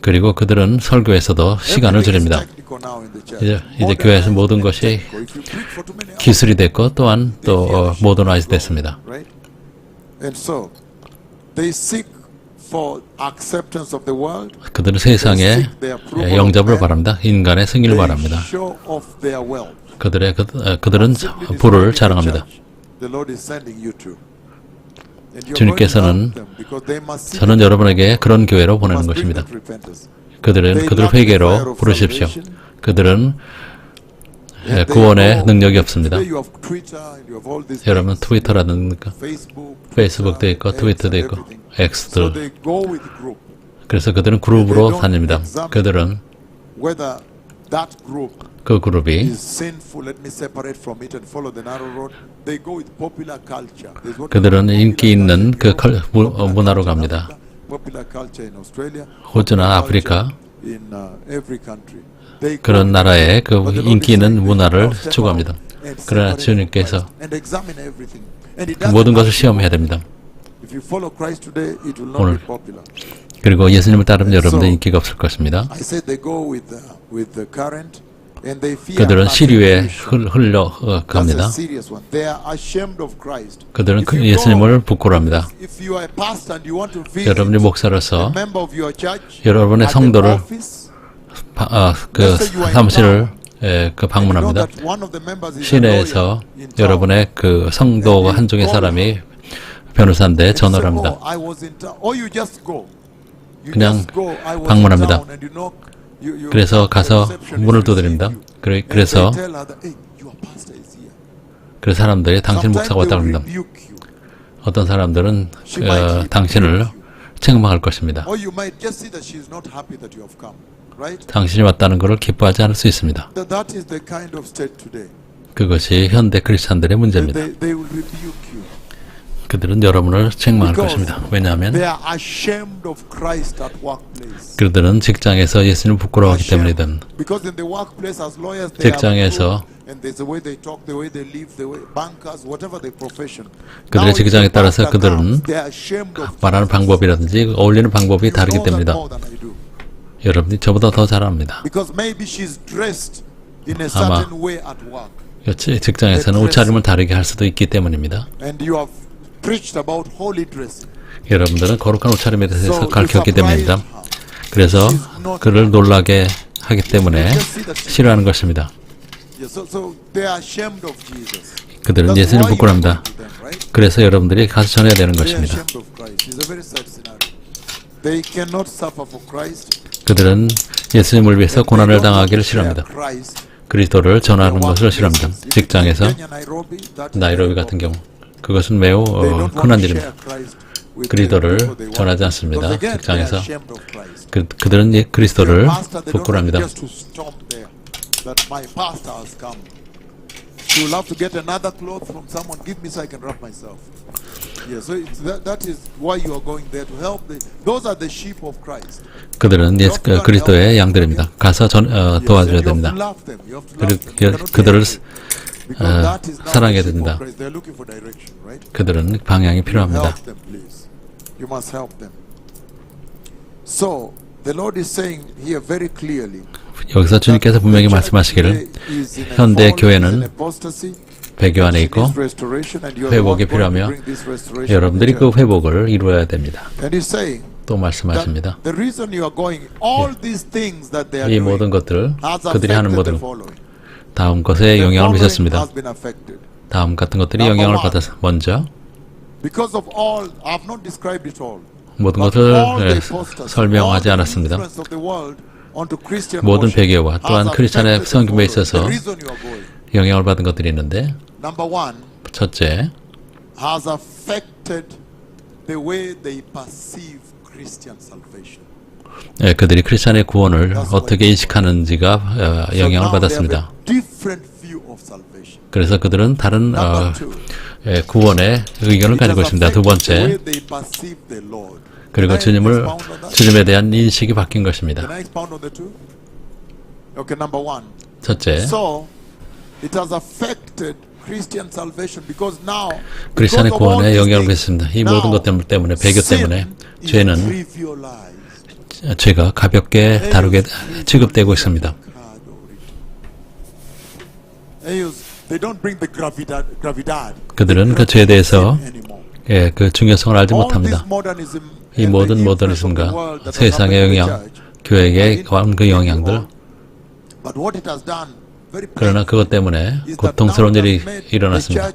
그리고 그들은 설교에서도 시간을 줄입니다. 이제 교회에서 모든 것이 기술이 됐고 또한 또 모더나이즈 됐습니다. 그들은 세상의 영접을 바랍니다. 인간의 승리를 바랍니다. 그들은 부를 자랑합니다. 주님께서는 저는 여러분에게 그런 교회로 보내는 것입니다. 그들을 회개로 부르십시오. 그들은 구원의 능력이 없습니다. 여러분 트위터라든가 페이스북도 있고 트위터도 있고 X도. 그래서 그들은 그룹으로 다닙니다. 그들은 그 그룹이 그들은 인기 있는 그 문화로 갑니다. 호주나 아프리카 그런 나라의 그 인기 있는 문화를 추구합니다. 그러나 주님께서 그 모든 것을 시험해야 됩니다. 오늘 그리고 예수님을 따르면 여러분들 인기가 없을 것입니다. 그들은 시류에 흘러갑니다. 그들은 예수님을 부끄러워합니다. 여러분이 목사로서 여러분의 성도를 그 사무실을 방문합니다. 시내에서 여러분의 그 성도 한쪽의 사람이 변호사인데 전화를 합니다. 그냥 방문합니다. 그래서 가서 문을 두드립니다. 그래서 사람들이 당신 목사가 왔다고 합니다. 어떤 사람들은 당신을 책망할 것입니다. 당신이 왔다는 것을 기뻐하지 않을 수 있습니다. 그것이 현대 크리스찬들의 문제입니다. 그들은 여러분을 책망할 것입니다. 왜냐하면 그들은 직장에서 예수님을 부끄러워하기 때문이든 직장에서 그들의 직장에 따라서 그들은 말하는 방법이라든지 어울리는 방법이 다르기 때문이다. 여러분이 저보다 더 잘합니다. 아마 직장에서는 옷차림을 다르게 할 수도 있기 때문입니다. 여러분들은 거룩한 옷차림에 대해서 가르쳤기 때문입니다. 그래서 그를 놀라게 하기 때문에 싫어하는 것입니다. 그들은 예수님을 부끄러워합니다. 그래서 여러분들이 가서 전해야 되는 것입니다. 그들은 예수님을 위해서 고난을 당하기를 싫어합니다. 그리스도를 전하는 것을 싫어합니다. 직장에서 나이로비 같은 경우 그것은 매우 흔한 일입니다. 그리스도를 전하지 않습니다. 직장에서 그들은 그리스도를 부끄러워합니다. You will have to get another cloth from someone. Give me so I can wrap myself. Yeah, so that is why you are going there to help. Those are the sheep of Christ. 그들은 그리스도의 양들입니다. 가서 도와줘야 됩니다. 그들을 사랑해야 됩니다. 그들은 방향이 필요합니다. You must help them. So the Lord is saying here very clearly. 여기서 주님께서 분명히 말씀하시기를 현대 교회는 배교 안에 있고 회복이 필요하며 여러분들이 그 회복을 이루어야 됩니다. 또 말씀하십니다. 이 모든 것들, 그들이 하는 모든 다음 것에 영향을 미쳤습니다. 다음 같은 것들이 영향을 받아서 먼저 모든 것을 설명하지 않았습니다. 모든 배교와 또한 크리스찬의 성김에 있어서 영향을 받은 것들이 있는데 첫째, 그들이 크리스찬의 구원을 어떻게 인식하는지가 영향을 받았습니다. 그래서 그들은 다른 구원의 의견을 가지고 있습니다. 두 번째, 그리고 주님에 대한 인식이 바뀐 것입니다. 첫째, 크리스찬의 구원에 영향을 미쳤습니다. 이 모든 것 때문에 배교 때문에 죄가 가볍게 다루게 취급되고 있습니다. 그들은 그 죄에 대해서 그 중요성을 알지 못합니다. 이 모든 모더니즘과 세상의 영향, 교회에 관한 그 영향들, 그러나 그것 때문에 고통스러운 일이 일어났습니다.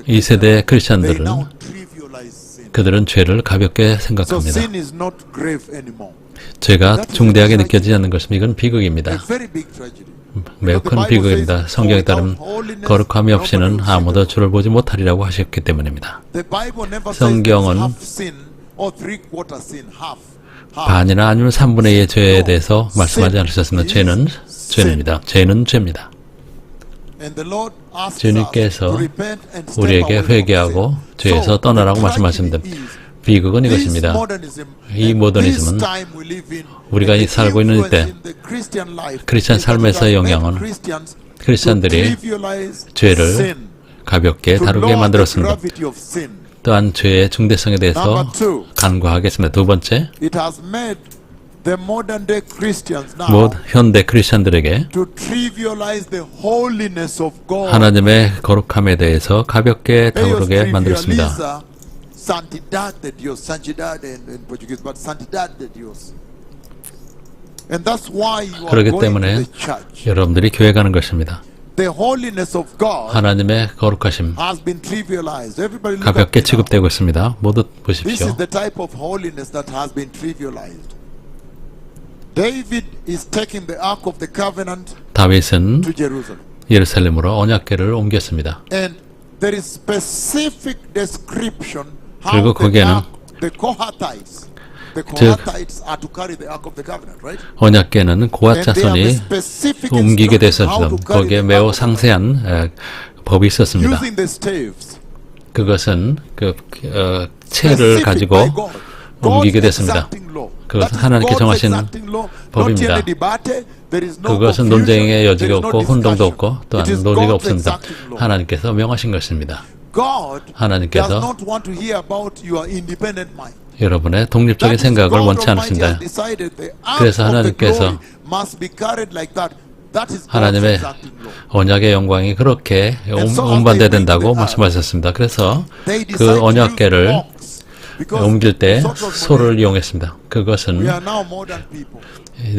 이 세대의 크리스찬들은 그들은 죄를 가볍게 생각합니다. 죄가 중대하게 느껴지지 않는 것입니다. 이건 비극입니다. 매우 큰 비극입니다. 성경에 따르면 거룩함이 없이는 아무도 주를 보지 못하리라고 하셨기 때문입니다. 성경은 반이나 아니면 3분의 2의 죄에 대해서 말씀하지 않으셨으면 죄는 죄입니다. 죄는 죄입니다. 주님께서 우리에게 회개하고 죄에서 떠나라고 말씀하십니다. 비극은 이것입니다. 이 모더니즘은 우리가 살고 있는 이때 크리스찬 삶에서의 영향은 크리스찬들이 죄를 가볍게 다루게 만들었습니다. 또한 죄의 중대성에 대해서 간과하겠습니다. 두 번째, 현대 크리스찬들에게 하나님의 거룩함에 대해서 가볍게 다루게 만들었습니다. 그렇기 때문에 여러분들이 교회 가는 것입니다. 하나님의 거룩하심 가볍게 취급되고 있습니다. 모두 보십시오. 다윗은 예루살렘으로 언약궤를 옮겼습니다. 그리고 거기에는 즉 언약궤는 고앗 자손이 옮기게 됐었죠. 거기에 매우 상세한 법이 있었습니다. 그것은 채를 가지고 옮기게 됐습니다. 그것은 하나님께 정하신 법입니다. 그것은 논쟁의 여지가 없고 혼동도 없고 또한 논의가 없습니다. 하나님께서 명하신 것입니다. 하나님께서 여러분의 독립적인 생각을 원치 않으신다. 그래서 하나님께서 하나님의 언약의 영광이 그렇게 운반돼야 된다고 말씀하셨습니다. 그래서 그 언약궤를 옮길 때 소를 이용했습니다. 그것은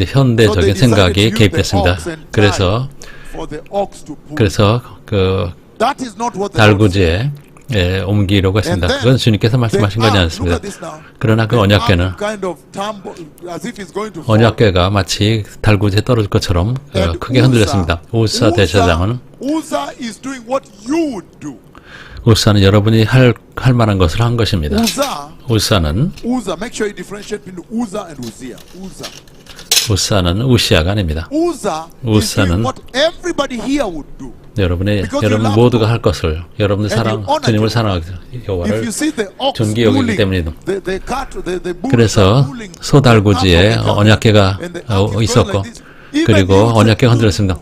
현대적인 생각이 개입됐습니다. 그래서 그 달구지에 옮기려고 했습니다. 그건 주님께서 말씀하신 거지 않습니다. 그러나 그 언약궤는 언약궤가 마치 달구지에 떨어질 것처럼 크게 흔들렸습니다. 우사 대제사장은 우사는 여러분이 할 만한 것을 한 것입니다. 우사는 Make sure you differentiate between Uzzah and Uzziah. 우사는 우시아가 아닙니다. 우사는 what everybody here would do. 여러분 모두가 할 것을 여러분의 주님을 사랑하기 여호와를 존귀 여기기 때문이다. 그래서 소달구지에 언약궤가 있었고 그리고 언약궤가 흔들렸습니다.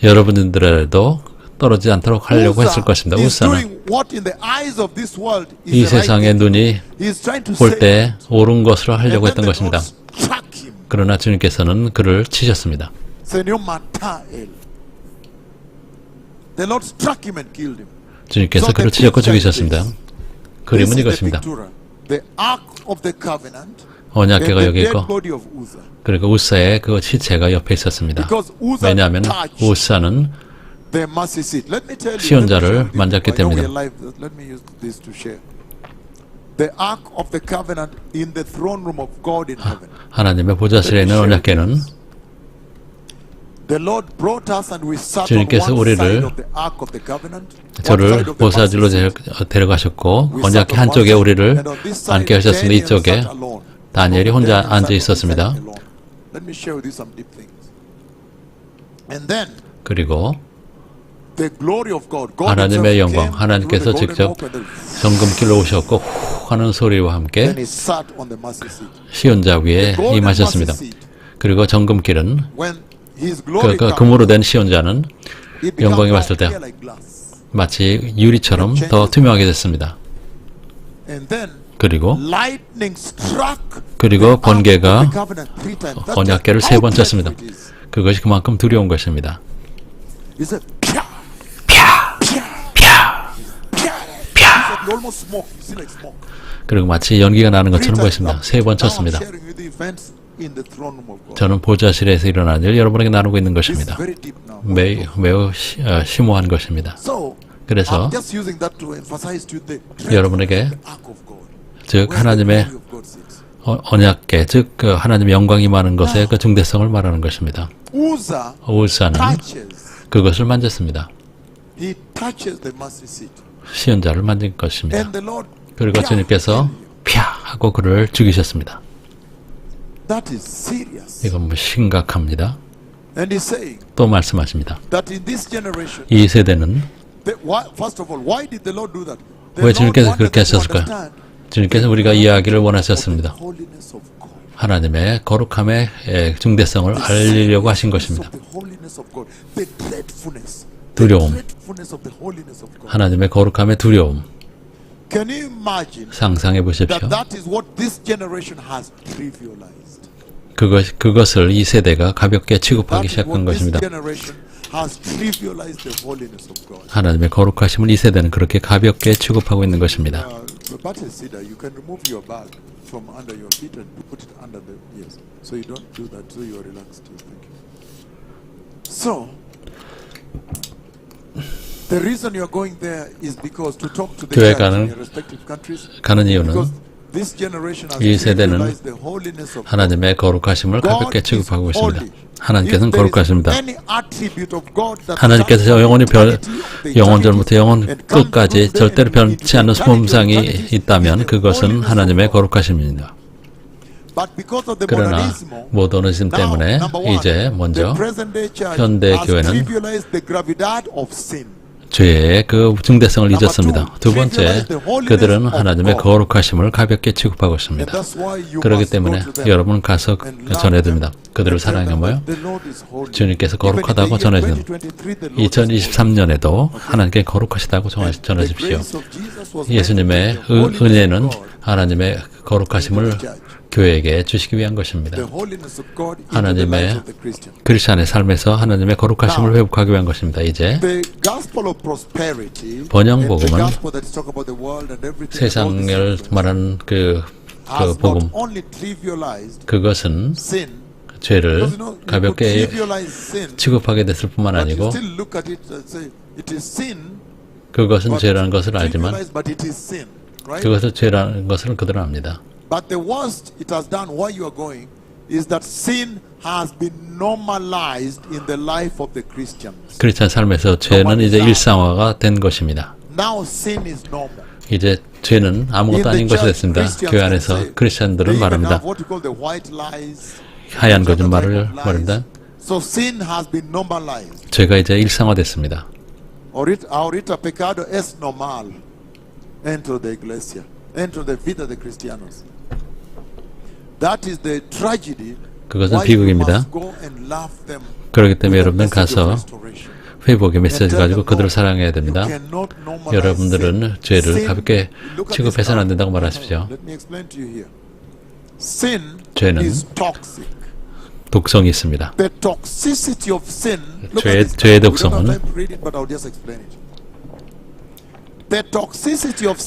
여러분들에도 떨어지지 않도록 하려고 했을 것입니다. 우사는 이 세상의 눈이 볼 때 옳은 것을 하려고 했던 것입니다. 그러나 주님께서는 그를 치셨습니다. 주님께서 그를 치셨고 죽이셨습니다. 그림은 이것입니다. 언약궤가 여기 있고 그리고 우사의 그 시체가 옆에 있었습니다. 왜냐하면 우사는 시온자를 만졌기 때문입니다. 하나님의 보좌실에 있는 언약궤는 주님께서 저를 보좌실로 데려가셨고 언약궤 한쪽에 우리를 앉게 하셨습니다. 이쪽에 다니엘이 혼자 앉아 있었습니다. 그리고 하나님의 영광, 하나님께서 직접 정금길로 오셨고 후 하는 소리와 함께 시온자 위에 임하셨습니다. 그리고 정금길은 금으로 된 시온자는 영광이 왔을 때 마치 유리처럼 더 투명하게 됐습니다. 그리고 번개가 언약궤를 3번 쳤습니다. 그것이 그만큼 두려운 것입니다. 그리고 마치 연기가 나는 것처럼 보였습니다. 3번 쳤습니다. 저는 보좌실에서 일어난 일 여러분에게 나누고 있는 것입니다. 매우 심오한 것입니다. 그래서 여러분에게 즉 하나님의 언약궤 즉 하나님의 영광이 임하는 것의 그 중대성을 말하는 것입니다. 우사는 그것을 만졌습니다. 시온자를 만진 것입니다. 그리고 주님께서 펴 하고 그를 죽이셨습니다. 이건 심각합니다. 또 말씀하십니다. 이 세대는 왜 주님께서 그렇게 하셨을까요? 주님께서 우리가 이해하기를 원하셨습니다. 하나님의 거룩함의 중대성을 알리려고 하신 것입니다. 두려움, 하나님의 거룩함의 두려움. 상상해 보십시오. 그것을 이 세대가 가볍게 취급하기 시작한 것입니다. 하나님의 거룩하심을 이 세대는 그렇게 가볍게 취급하고 있는 것입니다. 교회 가는 이유는 이 세대는 하나님의 거룩하심을 가볍게 취급하고 있습니다. 하나님께서는 거룩하십니다. 하나님께서 영원전부터 영원 끝까지 절대로 변치 않는 품성이 있다면 그것은 하나님의 거룩하심입니다. 그러나 모더니즘 때문에 이제 먼저 현대 교회는 죄의 그 중대성을 잊었습니다. 두 번째, 그들은 하나님의 거룩하심을 가볍게 취급하고 있습니다. 그렇기 때문에 여러분 가서 전해드립니다. 그들을 사랑하며요. 주님께서 거룩하다고 전해드립니다. 2023년에도 하나님께 거룩하시다고 전하십시오. 예수님의 은혜는 하나님의 거룩하심을 교회에게 주시기 위한 것입니다. 하나님의 크리스찬의 삶에서 하나님의 거룩하심을 회복하기 위한 것입니다. 이제 번영복음은 세상을 말하는 그 복음, 그것은 죄를 가볍게 취급하게 됐을 뿐만 아니고 그것은 죄라는 것을 알지만 그것을 죄라는 것을 그들은 압니다. is that sin has been normalized in the life of the Christians. 크리스찬 삶에서 죄는 이제 일상화가 된 것입니다. Now sin is normal. 이제 죄는 아무것도 아닌 것이 됐습니다. 교회 안에서 크리스찬들은 말합니다. 하얀 거짓말을 말합니다. So sin has been normalized. 죄가 이제 일상화됐습니다. Ahorita pecado es normal dentro de iglesia, dentro de vida de cristianos. That is the tragedy. 그것은 비극입니다. 그렇기 때문에 여러분들 가서 회복의 메시지 가지고 그들을 사랑해야 됩니다. 여러분들은 죄를 가볍게 취급해서는 안 된다고 말하십시오. 죄는 독성이 있습니다. 죄의 독성은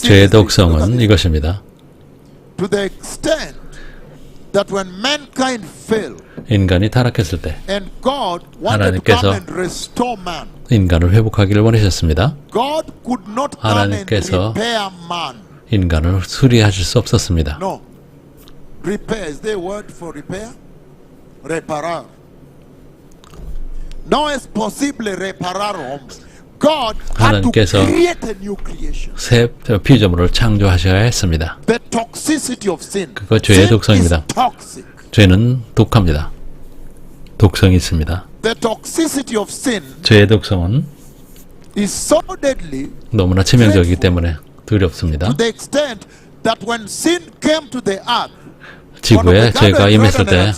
죄의 독성은 이것입니다. That when mankind fell, 인간이 타락했을 때 and God wanted to come and restore man, 인간을 회복하기를 원하셨습니다. God could not come and 하나님께서 repair man. 인간을 수리하실 수 없었습니다. No. Repair, is there a word for repair? Reparar. No es posible reparar homes. God had to create a new creation. 새 피조물을 창조하셔야 했습니다. The toxicity of sin. 그거 죄의 독성입니다. 죄는 독합니다. 독성이 있습니다. The toxicity of sin 죄의 독성은 is so deadly, 너무나 치명적이기 때문에 두렵습니다. to the extent that when sin came to the earth, 지구에 죄가 임했을 때,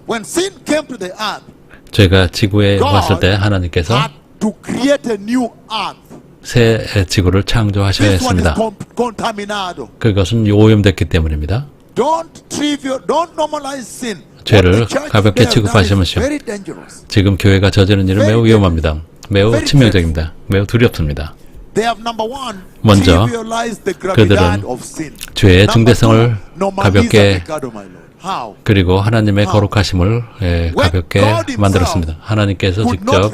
when sin came to the earth, 죄가 지구에 왔을 때 하나님께서 to create a new earth. 새 지구를 창조하셔야 했습니다. 그것은 오염됐기 때문입니다. Don't normalize sin. 죄를 가볍게 취급하시면서 지금 교회가 저지르는 일은 매우 위험합니다. 매우 치명적입니다. 매우 두렵습니다. 먼저 그들은 죄의 중대성을 가볍게 그리고 하나님의 거룩하심을 거볍게 만들었습니다. 하나님께서 직접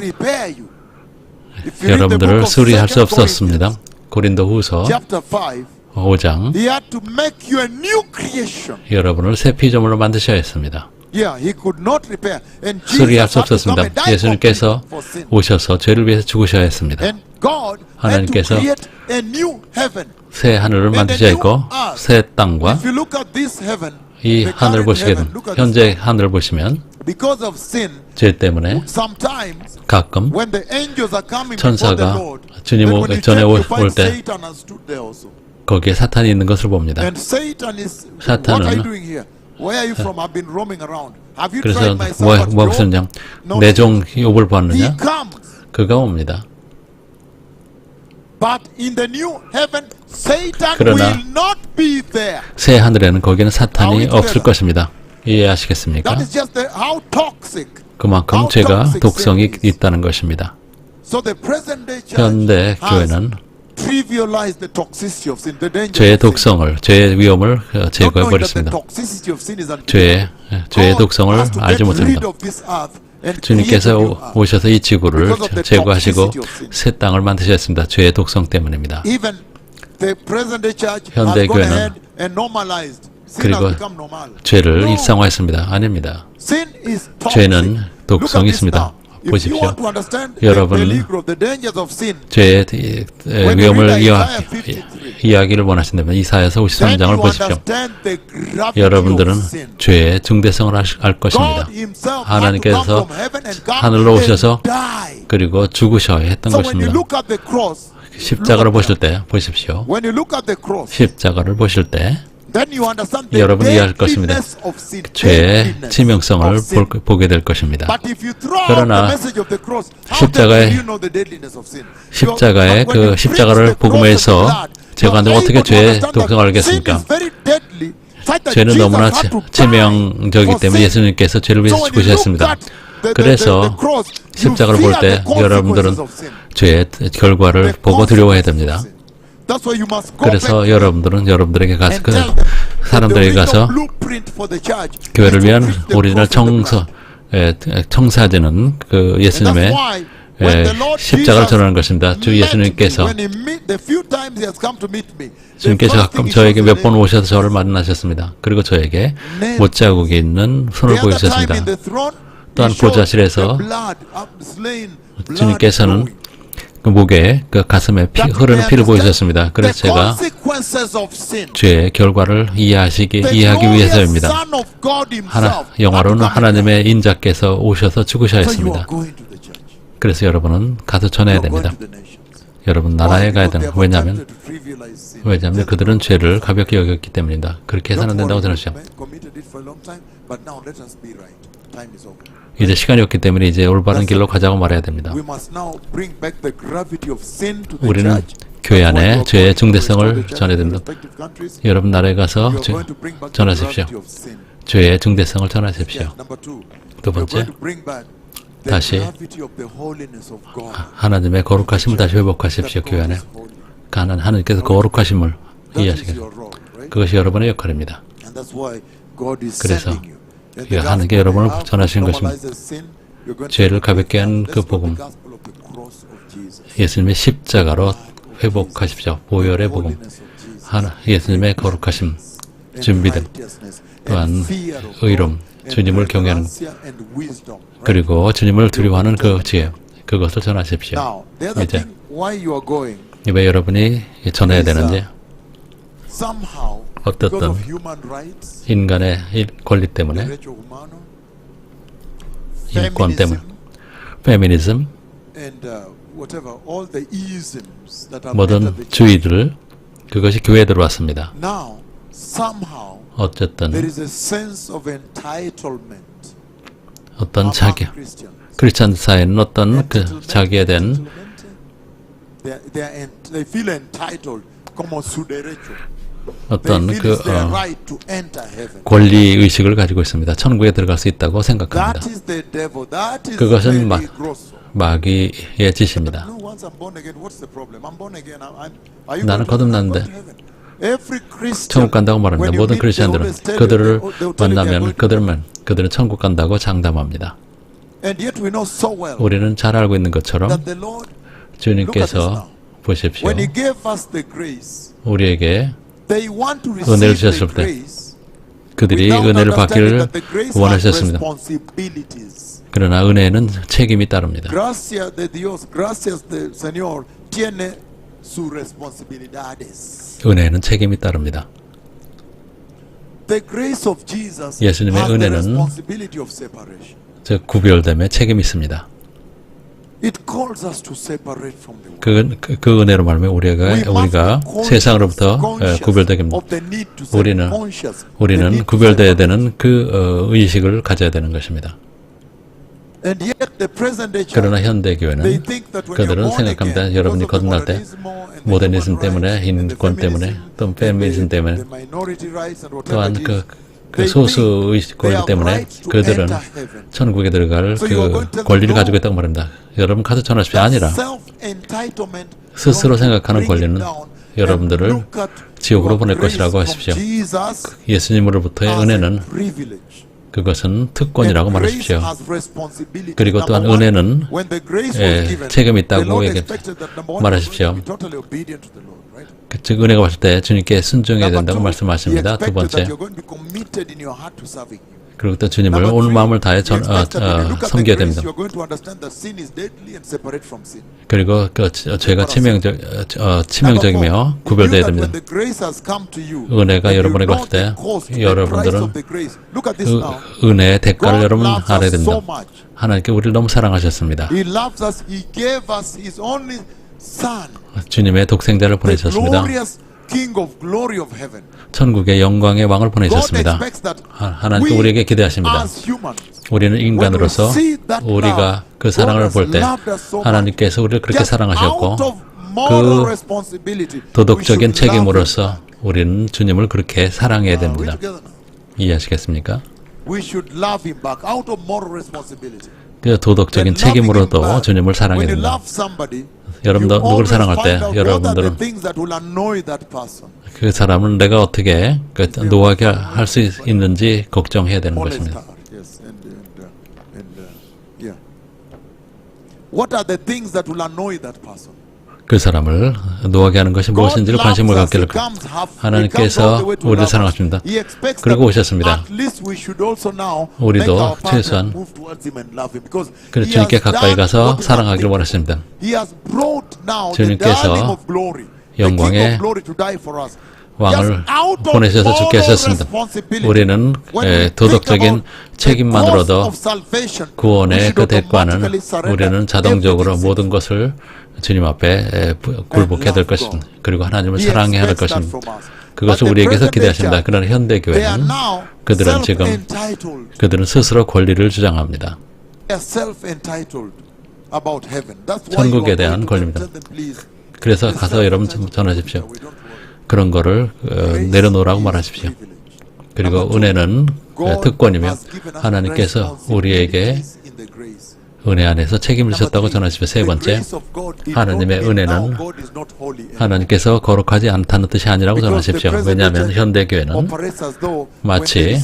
여러분들을 수리할 수 없었습니다. 고린도후서 5장 여러분을 새 피조물로 만드셔야 했습니다. 수리할 수 없었습니다. 예수님께서 오셔서 죄를 위해서 죽으셔야 했습니다. 하나님께서 새 하늘을 만드셔야 했고 새 땅과 이 하늘을 보시게 되면 현재 하늘을 보시면 죄 때문에 가끔 천사가 주님 전에 올 때 거기에 사탄이 있는 것을 봅니다. 사탄은 그래서 뭐 하셨냐? 내 종 욥을 보았느냐? 그가 옵니다. 그러나 새 하늘에는 거기는 사탄이 없을 것입니다. 이해하시겠습니까? 그만큼 죄가 독성이 있다는 것입니다. 현대 교회는 죄의 독성을, 죄의 위험을 제거해버렸습니다. 죄의 독성을 알지 못합니다. 주님께서 오셔서 이 지구를 제거하시고 새 땅을 만드셨습니다. 죄의 독성 때문입니다. 현대 교회는 그리고 죄를 일상화했습니다. 아닙니다. 죄는 독성이 있습니다. 보십시오. 여러분 죄의 위험을 이야기를 원하신다면 이사야서 53장을 보십시오. 여러분들은 죄의 중대성을 알 것입니다. 하나님께서 하늘로 오셔서 그리고 죽으셔야 했던 것입니다. 십자가를 보실 때 보십시오. 십자가를 보실 때 여러분이 이해할 것입니다. 죄의 치명성을 보게 될 것입니다. 그러나 십자가의 그 십자가를 복음에서 제가 어떻게 죄의 독성을 알겠습니까? 죄는 너무나 치명적이기 때문에 예수님께서 죄를 위해서 죽으셨습니다. 그래서 십자가를 볼 때 여러분들은 죄의 결과를 보고 두려워해야 됩니다. 그래서 여러분들은 여러분들에게 가서 그 사람들에게 가서 교회를 위한 오리지널 청사진은 그 예수님의 십자가를 전하는 것입니다. 주 예수님께서 주님께서 가끔 저에게 몇 번 오셔서 저를 만나셨습니다. 그리고 저에게 못자국이 있는 손을 보여주셨습니다. 또한 보좌실에서 주님께서는 그 목에 그 가슴에 흐르는 피를 보여주셨습니다. 그래서 제가 죄의 결과를 이해하기 위해서입니다. 영화로는 하나님의 인자께서 오셔서 죽으셔야 했습니다. 그래서 여러분은 가서 전해야 됩니다. 여러분 나라에 가야 되는 왜냐하면 그들은 죄를 가볍게 여겼기 때문입니다. 그렇게 해서는 안 된다고 생각하시죠. 이제 시간이 없기 때문에 이제 올바른 길로 가자고 말해야 됩니다. 우리는 교회 안에 죄의 중대성을 전해야 됩니다. 여러분 나라에 가서 전하십시오. 죄의 중대성을 전하십시오. 두 번째, 다시 하나님의 거룩하심을 다시 회복하십시오. 교회 안에 하나님께서 거룩하심을 이해하시겠습니다. 그것이 여러분의 역할입니다. 그래서 하나님께 여러분을 전하시는 것입니다. 죄를 가볍게 한 그 복음, 예수님의 십자가로 회복하십시오. 보혈의 복음, 예수님의 거룩하심, 준비됨, 또한 의로움, 주님을 경외하는, 그리고 주님을 두려워하는 그 지혜, 그것을 전하십시오. 이제 왜 여러분이 전해야 되는지, 어떻든 인간의 권리 때문에, 인권 때문에, 페미니즘, 모든 주의들, 그것이 교회에 들어왔습니다. 어쨌든 어떤 자기, 크리스찬 사회는 어떤 그 자기에 대한 어떤 그 권리 의식을 가지고 있습니다. 천국에 들어갈 수 있다고 생각합니다. 그것은 마귀의 짓입니다. 나는 거듭났는데 천국 간다고 말합니다. 모든 크리스천들은 그들을 만나면 그들은 천국 간다고 장담합니다. 우리는 잘 알고 있는 것처럼 주님께서 보십시오. 우리에게 은혜를 주셨을 때 그들이 은혜를 받기를 원하셨습니다. 그러나 은혜에는 책임이 따릅니다. 은혜는 책임이 따릅니다. 예수님의 은혜는 즉 구별됨에 책임이 있습니다. 그 은혜로 말하면 우리가 세상으로부터 구별되게 합니다. 우리는 구별되어야 되는 그 의식을 가져야 되는 것입니다. 그러나 현대 교회는 그들은 생각합니다. 여러분이 거듭날 때 모더니즘 때문에, 인권 때문에, 또 페미니즘 때문에, 또한 그 소수 의식 권리 때문에 그들은 천국에 들어갈 그 권리를 가지고 있다고 말합니다. 여러분 가서 전하십시오. 아니라 스스로 생각하는 권리는 여러분들을 지옥으로 보낼 것이라고 하십시오. 예수님으로부터의 은혜는 그것은 특권이라고 말하십시오. 그리고 또한 은혜는 책임이 있다고 말하십시오. 즉 은혜가 왔을 때 주님께 순종해야 된다고 말씀하십니다. 두 번째, 그리고 또 주님을 온 마음을 다해 섬겨야 됩니다. 그리고 죄가 치명적이며 구별되어야 됩니다. 은혜가 여러분에게 왔을 때 여러분들은 그 은혜의 대가를 여러분 알아야 됩니다. 하나님께 우리를 너무 사랑하셨습니다. 주님의 독생자를 보내셨습니다. 천국의 영광의 왕을 보내셨습니다. 하나님께 우리에게 기대하십니다. 우리는 인간으로서 우리가 그 사랑을 볼 때 하나님께서 우리를 그렇게 사랑하셨고 그 도덕적인 책임으로서 우리는 주님을 그렇게 사랑해야 됩니다. 이해하시겠습니까? 그 도덕적인 책임으로도 주님을 사랑해야 됩니다. 여러분들 누구를 사랑할 때 여러분들은 그 사람은 내가 어떻게 노하게 할 수 있는지 걱정해야 되는 것입니다. What are the things that will annoy that person? 그 사람을 노하게 하는 것이 무엇인지를 관심을 갖게 될 것입니다. 하나님께서 우리를 사랑하십니다. 그리고 오셨습니다. 우리도 최소한 주님께 가까이 가서 사랑하기를 원하십니다. 주님께서 영광의 왕을 보내셔서 죽게 하셨습니다. 우리는 도덕적인 책임만으로도 구원의 그 대가는 우리는 자동적으로 모든 것을 주님 앞에 굴복해야 될 것입니다. 그리고 하나님을 사랑해야 할 것입니다. 그것을 우리에게서 기대하십니다. 그러나 현대교회는 그들은 스스로 권리를 주장합니다. 천국에 대한 권리입니다. 그래서 가서 여러분 전하십시오. 그런 거를 내려놓으라고 말하십시오. 그리고 은혜는 특권이며 하나님께서 우리에게 은혜 안에서 책임을 지셨다고 전하십시오. 세 번째, 하나님의 은혜는 하나님께서 거룩하지 않다는 뜻이 아니라고 전하십시오. 왜냐하면 현대교회는 마치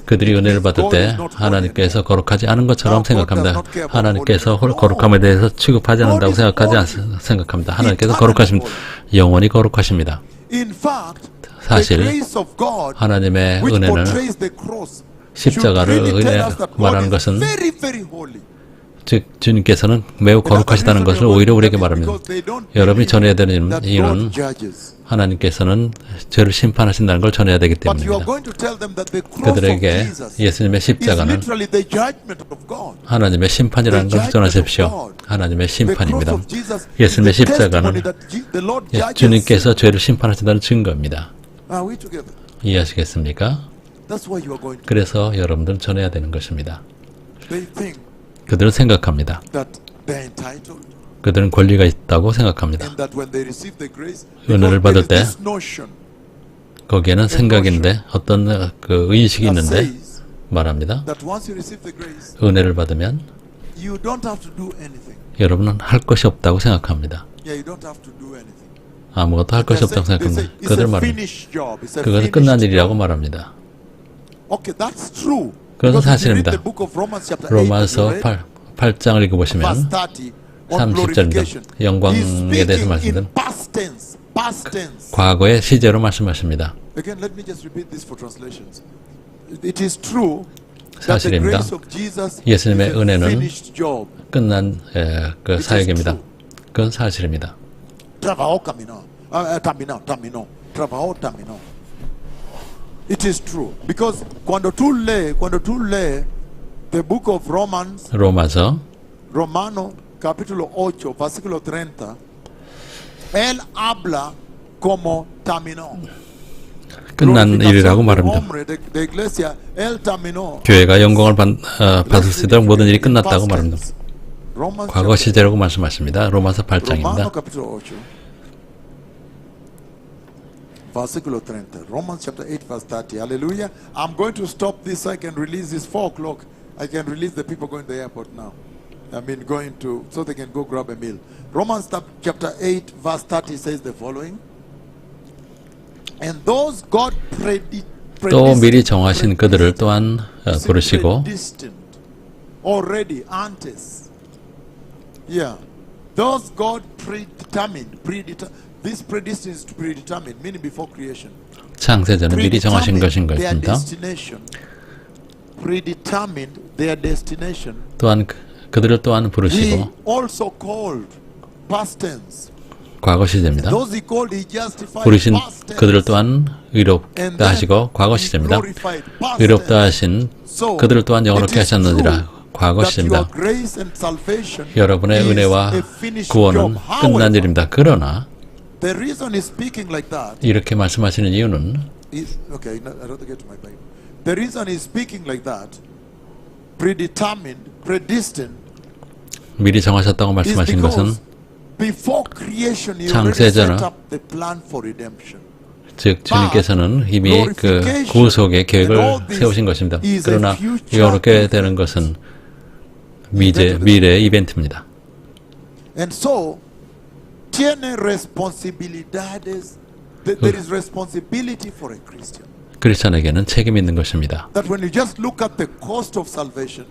그들이 은혜를 받을 때 하나님께서 거룩하지 않은 것처럼 생각합니다. 하나님께서 거룩함에 대해서 취급하지 않는다고 생각합니다. 하나님께서 거룩하십니다. 영원히 거룩하십니다. 사실 하나님의 은혜는 십자가를 말하는 것은 즉 주님께서는 매우 거룩하시다는 것을 오히려 우리에게 말합니다. 여러분이 전해야 되는 이유는 하나님께서는 죄를 심판하신다는 걸 전해야 되기 때문입니다. 그들에게 예수님의 십자가는 하나님의 심판이라는 것을 전하십시오. 하나님의 심판입니다. 예수님의 십자가는 주님께서 죄를 심판하신다는 증거입니다. 이해하시겠습니까? 그래서 여러분들은 전해야 되는 것입니다. 그들은 생각합니다. 그들은 권리가 있다고 생각합니다. 은혜를 받을 때 거기에는 생각인데 어떤 그 의식이 있는데 말합니다. 은혜를 받으면 여러분은 할 것이 없다고 생각합니다. 아무것도 할 것이 없다고 생각합니다. 그들 말합니다. 그것은 끝난 일이라고 말합니다. 그것은 사실입니다. 로마서 8장을 읽어보시면 30절입니다. 영광에 대해서 말씀드립니다. 과거의 시제로 말씀하십니다. 사실입니다. 예수님의 은혜는 끝난 그 사역입니다. 그건 사실입니다. It is true because cuando tú lees the book of Romans, Romano capítulo 8 versículo 30, él habla como terminó. 끝난 일이라고 말합니다. 교회가 영광을 받을 수 있도록 모든 일이 끝났다고 말합니다. 과거 시제라고 말씀하십니다. 로마서 8장입니다. Versículo 30. Romans chapter 8 verse 30. Hallelujah. I'm going to stop this so I can release this 4 o'clock. I can release the people going to the airport now. Going to, so they can go grab a meal. Romans chapter 8 verse 30 says the following. And those God 또 미리 정하신 그들을 또한 부르시고 already antes. Yeah. Those God predetermined. This predestined is predetermined, meaning before creation. 창세전은 미리 정하신 것인 것입니다. Predetermined their destination. 또한 그들을 또한 부르시고. He also called past tense. 과거 시제입니다. 부르신 그들을 또한 의롭다 하시고 과거 시제입니다. 의롭다 하신 그들을 또한 영원롭게 하셨느니라. 과거 시제입니다. 여러분의 은혜와 구원은 끝난 일입니다. 그러나 이렇게 말씀하시는 이유는 미리 정하셨다고 말씀하신 것은 창세전은 즉 주님께서는 이미 그 구속의 계획을 세우신 것입니다. 그러나 영원롭게 되는 것은 미래의 이벤트입니다. Tiene responsabilidades. There is responsibility for a Christian. 크리스천에게는 책임이 있는 것입니다. That when you just look at the cost of salvation,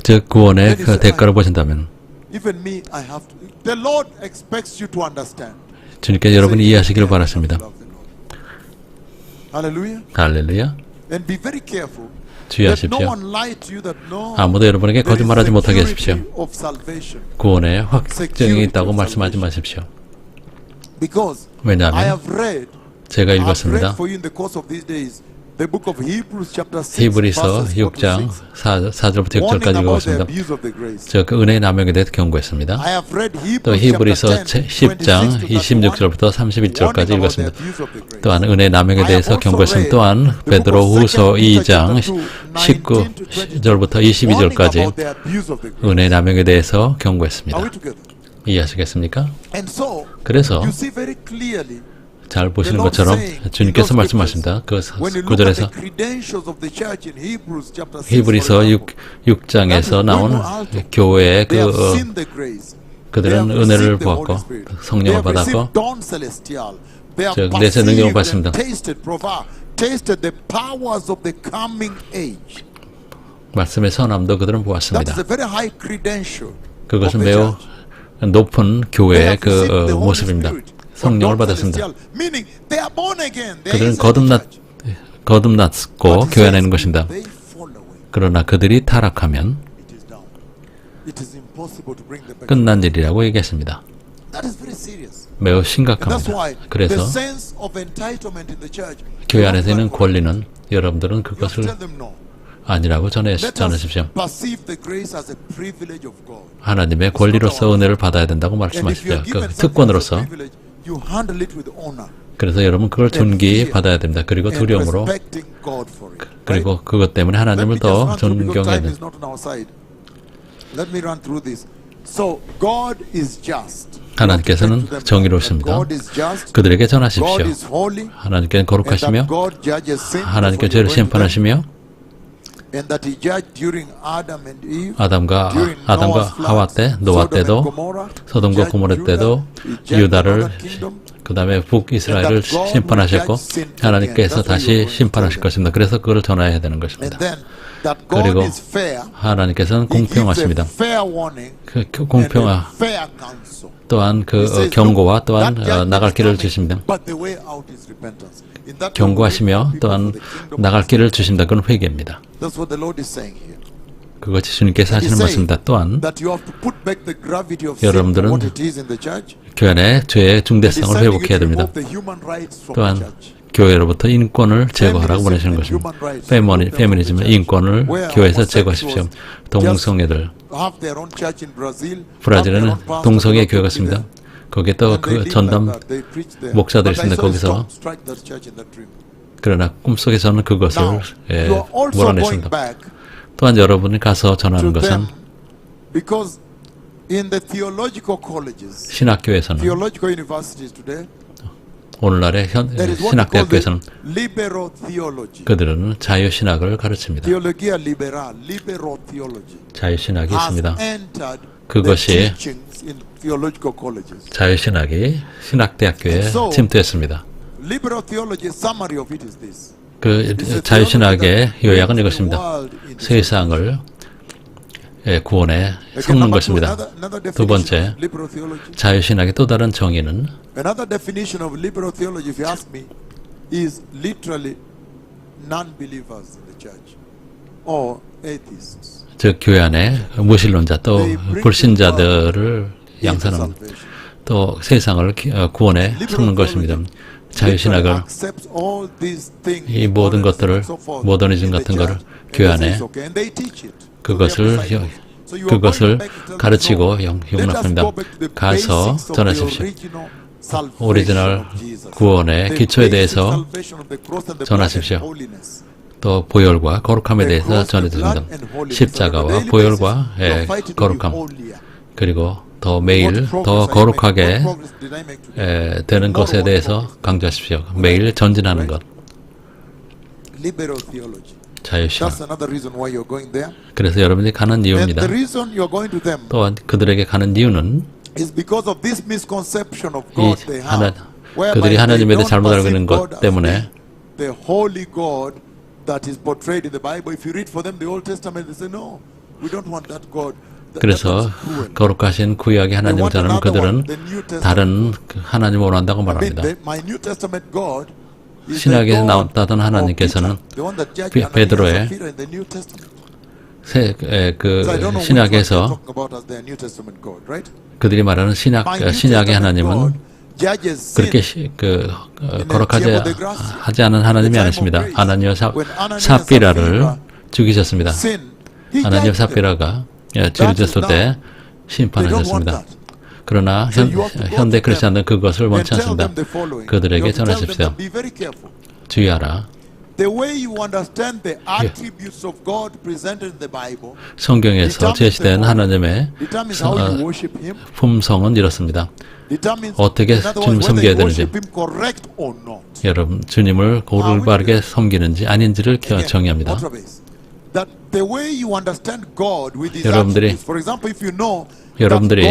즉 구원의 그 대가를 보신다면 Even me, I have to. The Lord expects you to understand. 주님께 여러분이 이해하시기를 바랍니다. Hallelujah. 할렐루야. And be very careful. 주의하십시오. 아무도 여러분에게 거짓말하지 못하게 하십시오. 구원에 확증이 있다고 말씀하지 마십시오. 왜냐하면 제가 읽었습니다. 히브리서 6장 4절부터 6절까지 읽었습니다. 저 그 은혜의 남용에 대해서 경고했습니다. 또 히브리서 10장 26절부터 31절까지 읽었습니다. 또한 은혜의 남용에 대해서 경고했습니다. 또한 베드로후서 2장 19절부터 22절까지 은혜의 남용에 대해서 경고했습니다. 이해하시겠습니까? 그래서 잘 보시는 것처럼 주님께서 말씀하십니다. 그 9절에서 히브리서 6장에서 나온 교회의 그들은 은혜를 보았고 성령을 받았고 내세 능력을 받습니다. 말씀의 선함도 그들은 보았습니다. 그것은 매우 높은 교회의 그 모습입니다. 성령을 받았습니다. 그들은 거듭났고 교회 안에 있는 것입니다. 그러나 그들이 타락하면 끝난 일이라고 얘기했습니다. 매우 심각합니다. 그래서 교회 안에서 있는 권리는 여러분들은 그것을 아니라고 전하십시오. 하나님의 권리로서 은혜를 받아야 된다고 말씀하십시오. 그 특권으로서. 그래서 여러분 그걸 존귀 받아야 됩니다. 그리고 두려움으로 그리고 그것 때문에 하나님을 더 존경해야 됩니다. 하나님께서는 정의로우십니다. 그들에게 전하십시오. 하나님께는 거룩하시며 하나님께 죄를 심판하시며 아담과 하와 때, 노아 때도, 소돔과 고모라 때도 유다를 그 다음에 북이스라엘을 심판하셨고 하나님께서 다시 심판하실 것입니다. 그래서 그걸 전해야 되는 것입니다. 그리고 하나님께서는 공평하십니다. 공평하 또한 그 경고와 또한 나갈 길을 주십니다. 경고하시며 또한 나갈 길을 주신다. 그건 회개입니다. 그것이 주님께서 하시는 말씀입니다. 또한 여러분들은 교회 안에 죄의 중대성을 회복해야 됩니다. 또한 교회로부터 인권을 제거하라고 보내시는 것입니다. 페미니즘의 인권을 교회에서 제거하십시오. 동성애들 브라질에는 동성애 교회가 있습니다. 거기에 또 그 전담 목사들이 있습니다. 거기서 그러나 꿈속에서는 그것을 몰아냈습니다. 또한 여러분이 가서 전하는 것은 신학교에서는 오늘날의 신학대학교에서는 그들은 자유신학을 가르칩니다. 자유신학이 있습니다. 그것이 자유신학이 신학대학교에 침투했습니다. 그 자유신학의 요약은 이것입니다. 세상을 구원에 섞는 것입니다. 두 번째, 자유신학의 또 다른 정의는 즉 교회 안에 무신론자 또 불신자들을 양산하는 또 세상을 구원에 섞는 것입니다. 자유신학을 이 모든 것들을 모더니즘 같은 것을 교회 안에 그것을 가르치고 용납합니다. 가서 전하십시오. 오리지널 구원의 기초에 대해서 전하십시오. 또 보혈과 거룩함에 대해서 전해드립니다. 십자가와 보혈과 거룩함 그리고 더 매일 더 거룩하게 되는 것에 대해서 강조하십시오. 매일 전진하는 것. 자유신학. 그래서 여러분이 가는 이유입니다. 또한 그들에게 가는 이유는 그들이 하나님에 대해 잘못 알고 있는 것 때문에 그래서 거룩하신 구약의 하나님을 전하는 그들은 다른 하나님을 원한다고 말합니다. 신약에서 나왔다던 하나님께서는 베드로의 신약에서 그들이 말하는 신약의 하나님은 그렇게 거룩하지 않은 하나님이 아니십니다. 아나니와 삽비라를 죽이셨습니다. 아나니와 삽비라가 죄를 졌을 때 심판하셨습니다. 그러나 현대 크리스천들은 그것을 원치 않습니다. 그들에게 전하십시오. 주의하라. 성경에서 제시된 하나님의 품성은 이렇습니다. 어떻게 주님을 섬겨야 되는지, 여러분 주님을 올바르게 섬기는지 아닌지를 정의합니다. 여러분들이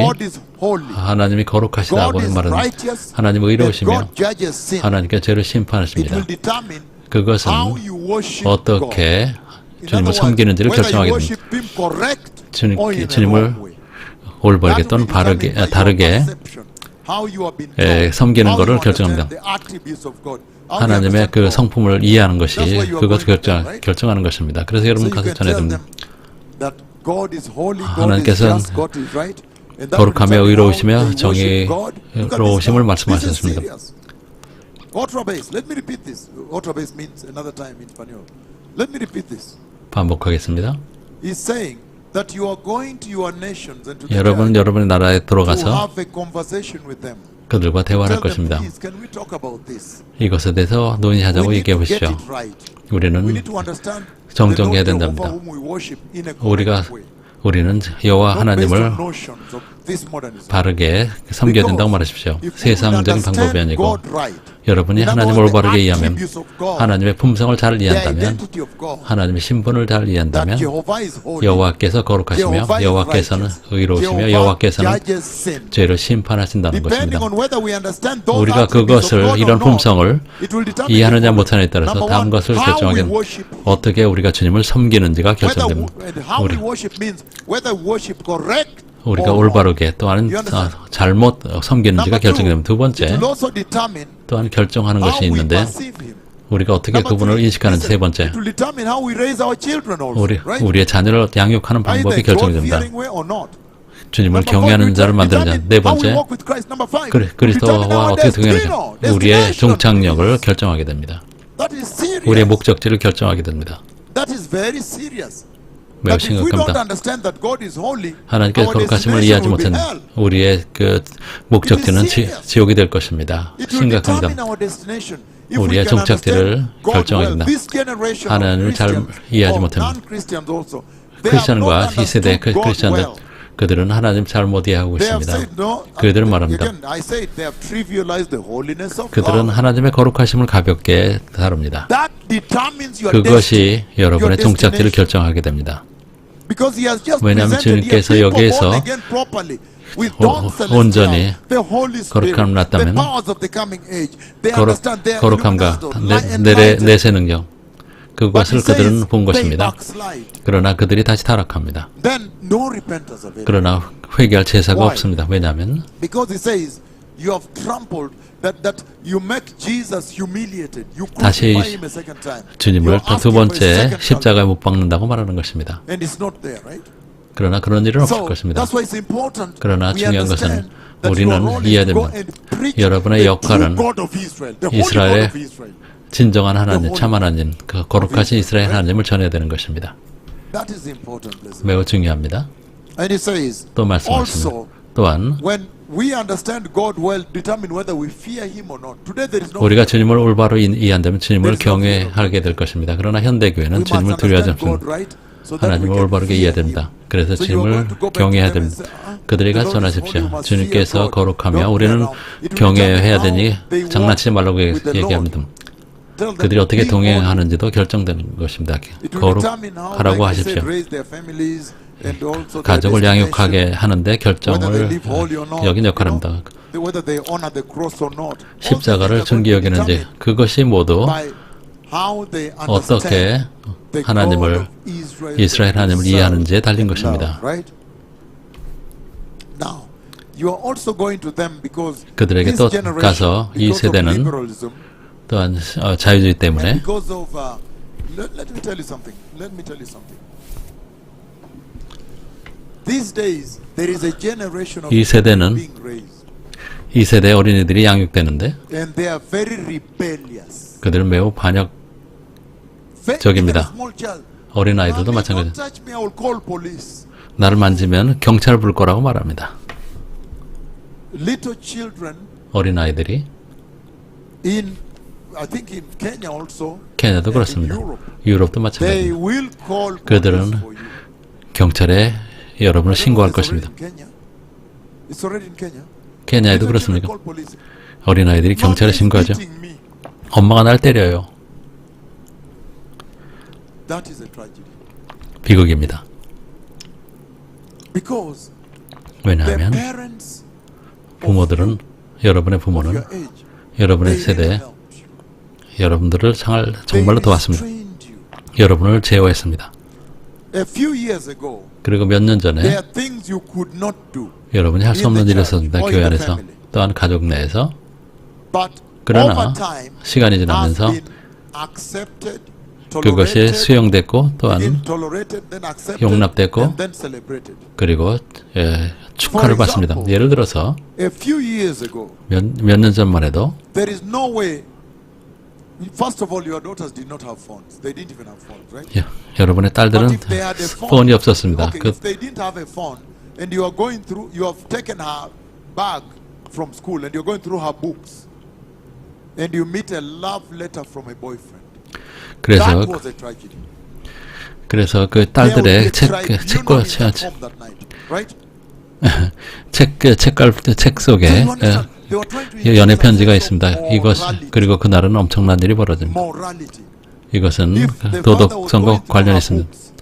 하나님이 거룩하시다고 말하는 하나님은 의로우시며 하나님께 죄를 심판하십니다. 그것은 어떻게 주님을 섬기는지를 결정하게 됩니다. 주님을 올바르게 또는 다르게 섬기는 것을 결정합니다. 하나님의 그 성품을 이해하는 것이 그것을 결정하는 것입니다. 그래서 여러분 가서 전해야 됩니다. 하나님께서는 거룩하며 의로우시며 정의로우심을 말씀하셨습니다. 반복하겠습니다. 여러분의 나라에 들어가서 그들과 대화할 것입니다. 이것에 대해서 논의하자고 얘기해 보시죠. 우리는 정정해야 된답니다. 우리는 여호와 하나님을 바르게 섬겨야 된다고 말하십시오. 세상적인 방법이 아니고 여러분이 하나님을 올바르게 이해하면, 하나님의 품성을 잘 이해한다면, 하나님의 신분을 잘 이해한다면 여호와께서 거룩하시며 여호와께서는 의로우시며 여호와께서는 죄를 심판하신다는 것입니다. 우리가 그것을, 이런 품성을 이해하느냐 못하느냐에 따라서 다음 것을 결정하게 됩니다. 어떻게 우리가 주님을 섬기는지가 결정됩니다. 우리가 올바르게 또한 잘못 섬기는지가 결정됩니다. 두 번째, 또한 결정하는 것이 있는데 우리가 어떻게 그분을 인식하는지. 세 번째, 우리의 자녀를 양육하는 방법이 결정됩니다. 주님을 경외하는 자를 만드는 자. 네 번째, 그리스도와 어떻게 동행하는지. 우리의 종착역을 결정하게 됩니다. 우리의 목적지를 결정하게 됩니다. 매우 심각합니다. 하나님께서 거룩하심을 이해하지 못한 우리의 그 목적지는 지옥이 될 것입니다. 심각합니다. 우리의 종착지를 결정하게 된다. 하나님을 잘 이해하지 못합니다. 크리스천과 이 세대의 크리스천들, 그들은 하나님 잘못 이해하고 있습니다. 그들은 말합니다. 그들은 하나님의 거룩하심을 가볍게 다룹니다. 그것이 여러분의 종착지를 결정하게 됩니다. 왜냐하면 주님께서 여기에서 온전히 거룩함을 낳았다면 거룩함과 내세 능력, 그것을 그들은 본 것입니다. 그러나 그들이 다시 타락합니다. 그러나 회개할 제사가 없습니다. 왜냐하면 다시 주님을 두 번째 십자가에 못 박는다고 말하는 것입니다. 그러나 그런 일은 없을 것입니다. 그러나 중요한 것은 우리는 이해해야 됩니다. 여러분의 역할은 이스라엘의 진정한 하나님, 참 하나님, 그 거룩하신 이스라엘 하나님을 전해야 되는 것입니다. 매우 중요합니다. 또 말씀하십니다. 또한 우리가 주님을 올바로 이해한다면 주님을 경외하게 될 것입니다. 그러나 현대교회는 주님을 두려워하지 않습니다. 하나님을 올바르게 이해해야 됩니다. 그래서 주님을 경외해야 됩니다. 그들에게 전하십시오. 주님께서 거룩하며 우리는 경외해야 되니 장난치지 말라고 얘기합니다. 그들이 어떻게 동행하는지도 결정되는 것입니다. 거룩하라고 하십시오. 가족을 양육하게 하는데 결정을 여긴 역할입니다. 십자가를 존귀 여기는지, 그것이 모두 어떻게 하나님을, 이스라엘 하나님을 이해하는지에 달린 것입니다. you are also going to them because 그들에게 this 또 generation, 가서 이 because of 세대는 liberalism, 또한 자유주의 때문에 and because of let me tell you something. Let me tell you something. These days there is a generation of 이 세대는 being raised, 이 세대 어린이들이 양육되는데 and they are very rebellious. 그들은 매우 반역 Even 적입니다. a small child. 어린 아이들도 Mommy, 마찬가지. don't touch me, I will call police. 나를 만지면 경찰 부를 거라고 말합니다. Little children 어린 아이들이 in, I think in Kenya also, 케냐도 and in 그렇습니다. Europe, 유럽도 they 마찬가지입니다. will call 그들은 police for you. 경찰에 여러분을 신고할 It's already 것입니다. in Kenya. It's already in Kenya. 케냐에도 Little 그렇습니까? children call police. 어린 아이들이 경찰에 Mommy is 신고하죠. beating me. 엄마가 날 때려요. That is a tragedy. 비극입니다. Because the 왜냐하면 parents 부모들은 여러분의 of 부모는 your age, 여러분의 they really 세대에 helped you. 여러분들을 정말로 They 도왔습니다. restrained you. 여러분을 제어했습니다. A few years ago, 그리고 몇 년 there 전에 are things you could not do. 여러분이 할 수 in 없는 the 일이 church 있었습니다. or in 교회 the 안에서 family. 또한 가족 내에서. But 그러나 over time, 시간이 has 지나면서 been accepted, 그것이 tolerated, 수용됐고 또한 again tolerated, then accepted, 용납됐고 and then celebrated. 그리고 축하를 For 받습니다. example, 예를 들어서 A few years ago, 몇 년 전만 해도 there is no way. First of all, your daughters did not have phones. They didn't even have phones, right? 여러분의 But 딸들은 if they had a phone, 폰이 없었습니다. okay, if they didn't have a phone, and you are going through, you have taken her bag from school, and you're going through her books, and you meet a love letter from a boyfriend. 그래서 That was a tragedy. 그 There would be 딸들의 a tribunal 책 in that home that night, right? 책 속에 So you understand? They were trying to 연애 instill a 편지가 sense of 있습니다. 이것 morality. 그리고 그날은 엄청난 일이 벌어집니다. Morality. 이것은 If the father was 도덕성과 going through 관련이 her 있습니다. books,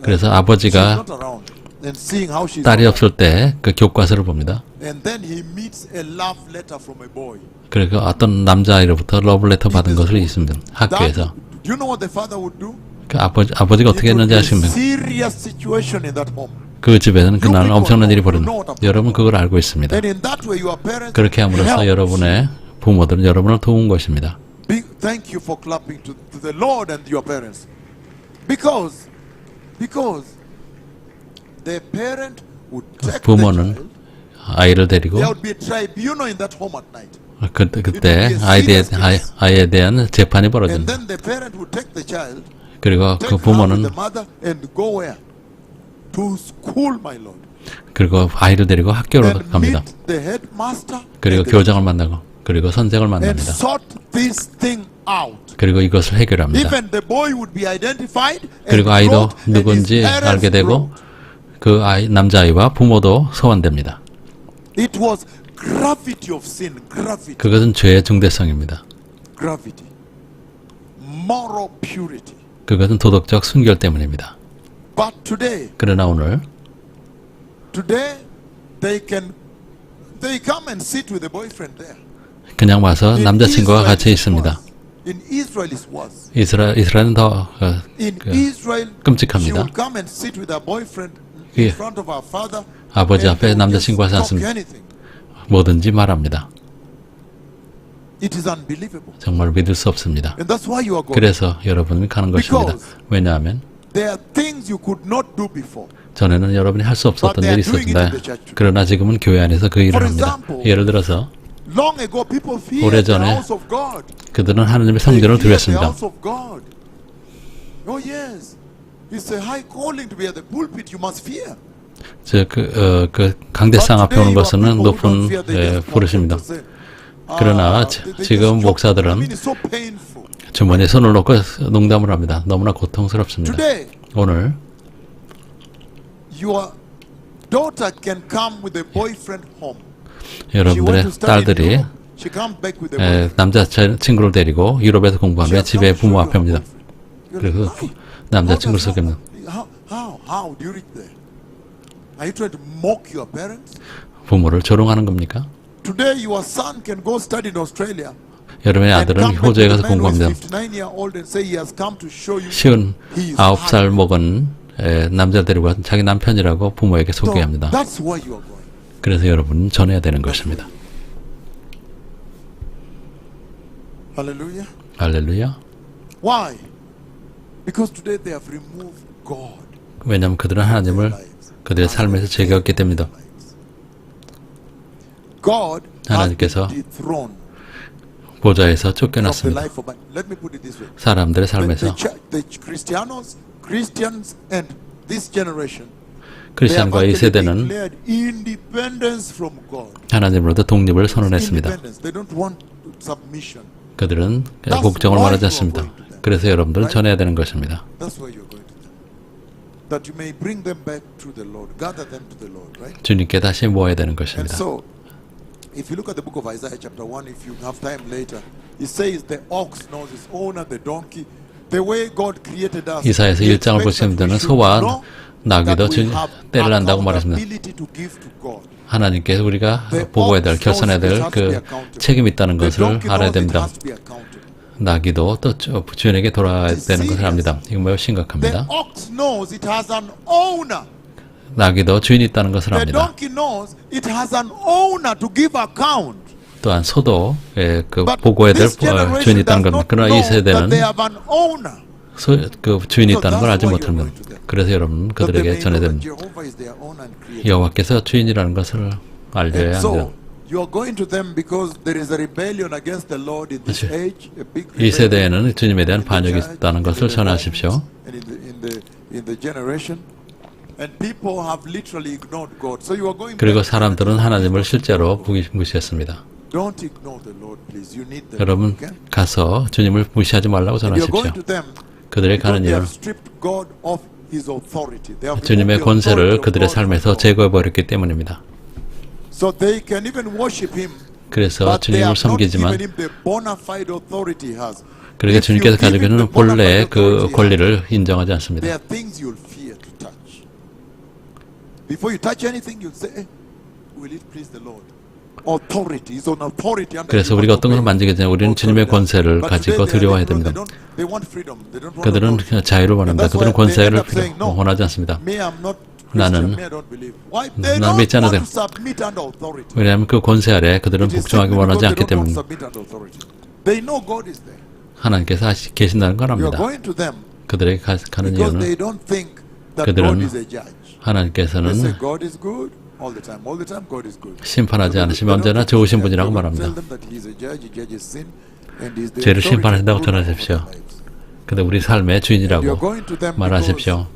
그래서 she's 아버지가 not around, and seeing how she's 딸이 not 없을 때 그 교과서를 봅니다. and then he meets a love letter from a boy. 그리고 어떤 남자아이로부터 러브레터 받은 것을 읽습니다. That, 학교에서. do you know what the father would do? 그 아버지가 어떻게 It would 했는지 be a 아십니까? serious situation in that home. 그 집에는 그날 엄청난 일이 벌어집니다. 여러분 그걸 알고 있습니다. And in that way, your parents 그렇게 함으로써 helped. 여러분의 부모들은 여러분을 도운 것입니다. Thank you for clapping to the Lord and your parents, because the parent would take the 부모는 child. 아이를 데리고 There would be a tribunal in that home at night, 그때 아이에 대한 재판이 and 벌어집니다. then the parent would take the child, 그리고 take 그 her with 부모는 the mother, and go where? To school, my Lord. 그리고 아이를 데리고 학교로 And 갑니다. meet the headmaster 그리고 and the 교장을 만나고 그리고 선생을 and 만납니다. sort this thing out. 그리고 이것을 해결합니다. Even the boy would be identified and 그리고 아이도 brought, and his 누군지 parents 알게 되고 brought. 그 남자아이와 부모도 소환됩니다. It was gravity of sin, gravity, 그것은 죄의 중대성입니다. gravity, moral purity. 그것은 도덕적 순결 때문입니다. But today, 그러나 오늘 they come and sit with the boyfriend there. 그냥 와서 In 남자친구와 Israel 같이 it 있습니다. was. In Israel it was. 이스라엘은 더 In Israel, she 끔찍합니다. would come and sit with her boyfriend 예. in front of her father. 아버지 and 앞에 they would just 남자친구와 talk 앉습니다. anything. 뭐든지 말합니다. It is unbelievable. 정말 믿을 수 없습니다. And that's why you are going. 그래서 여러분이 가는 것입니다. Because 왜냐하면 there are things you could not do before. 전에는 여러분이 할 수 없었던 But they 일이 are doing it 있었습니다. in the church today. 그러나 지금은 교회 안에서 그 일을 For 합니다. example, 예를 들어서 Long ago, people feared the 오래전에 house of God. 그들은 하나님의 They 성전을 feared the 두렸습니다. house of God. Oh yes, it's a high calling to be at the pulpit. You must fear. 그 강대상 앞에 오는 것은 높은 부르십니다. 그러나 지금 목사들은 주머니에 손을 놓고 농담을 합니다. 너무나 고통스럽습니다. 오늘 Your daughter can come with a boyfriend home. 여러분들의 딸들이 남자친구를 데리고 유럽에서 공부하며 집에 부모 앞에 옵니다. 그래서 남자친구를 속입니다. How do you reach there? Are you trying to mock your parents? 부모를 조롱하는 겁니까? Today your son can go study in Australia. 여러분의 아들은 호주에 가서 공부합니다. 59살 먹은 남자를 데리고 자기 남편이라고 부모에게 소개합니다. 그래서 여러분은 전해야 되는 것입니다. Hallelujah. 할렐루야. Why? Because today they have removed God. 왜냐하면 그들은 하나님을 그들의 삶에서 제거했기 때문이다. God 하나님께서 has been dethroned 보좌에서 from the 쫓겨났습니다. life of man. Let me put it this way. 사람들의 삶에서 The Christians and this generation, they have 크리스천과 이 actually 세대는 declared independence from God. 하나님으로부터 독립을 선언했습니다. Independence. They don't want submission. 그들은 복종을 원하지 않습니다. 그래서 여러분들은 전해야 되는 것입니다. That's why you're going to them. That you may bring them back to the Lord, gather them to the Lord, right? 주님께 다시 모아야 되는 And 것입니다. so, if you look at the book of Isaiah chapter 1, if you have time later, it says the ox knows its owner, the donkey. The way God created us. 이사야서 He 1장을 expects that 보시면 we should 소와 know 나귀도 that we have 때를 난다고 말했습니다. accountability to give to God. 하나님께서 우리가 보고해야 될, 결산해야 될 그 책임이 있다는 The 것을 donkey 알아야 knows it 됩니다. has to be accountable. 나귀도 또 주인에게 돌아야 되는 것을 압니다. 이거 매우 The 심각합니다. ox knows it has an owner. 나귀도 주인이 있다는 것을 The 압니다. donkey knows it has an owner to give account. 또한 소도 그 But 보고해야 될 this generation 주인이 있다는 does 겁니다. not 그러나 이 know that 세대는 they have an owner. 그 주인이 So 있다는 걸 that's 알지 why you're 못합니다. going to them. 그래서 여러분 That they 그들에게 may 전해야 know that 됩니다. Jehovah is their owner and creator. 여호와께서 주인이라는 것을 알려야 And 합니다. so you are going to them because there is a rebellion against the Lord in this age. A big 이 rebellion 세대에는 주님에 대한 in the 반역이 church, 있다는 것을 in the 전하십시오. homes, and in the generation. And people have literally ignored God. So you are going 그리고 back to 사람들은 하나님을 실제로 무시했습니다. Don't ignore the Lord, please. You need them. 여러분 Okay? 가서 주님을 무시하지 말라고 And you're 전하십시오. going to them 그들의 because 가는 they 이유는 have stripped God of His authority. They have 주님의 removed the authority 권세를 of 그들의 God 삶에서 from God. 제거해버렸기 때문입니다. So they can even worship Him, 그래서 but they 주님을 have not given 섬기지만 Him the bona fide authority He has. 그러니까 If you 주님께서 give Him 가지고 있는 the bona fide 본래의 그 authority He has, 권리를 인정하지 않습니다. there are things you'll fear to touch. Before you touch anything, you'll say, will it please the Lord? Authority is on authority. 그래서 우리가 어떤 것을 만지게 되면 우리는 주님의 권세를 가지고 두려워해야 됩니다. 그들은 그냥 자유를 원합니다. 그들은 권세를 원하지 않습니다. 나는 믿지 않아도 돼요. 왜냐하면 그 권세 아래 그들은 복종하기 원하지 않기 때문입니다. 하나님께서 계신다는 걸 압니다. 그들에게 가는 이유는 그들은 하나님께서는 심판하지 않으시면 언제나 좋으신 분이라고 말합니다. 죄를 심판하신다고 전하십시오. 근데 우리 삶의 주인이라고 말하십시오.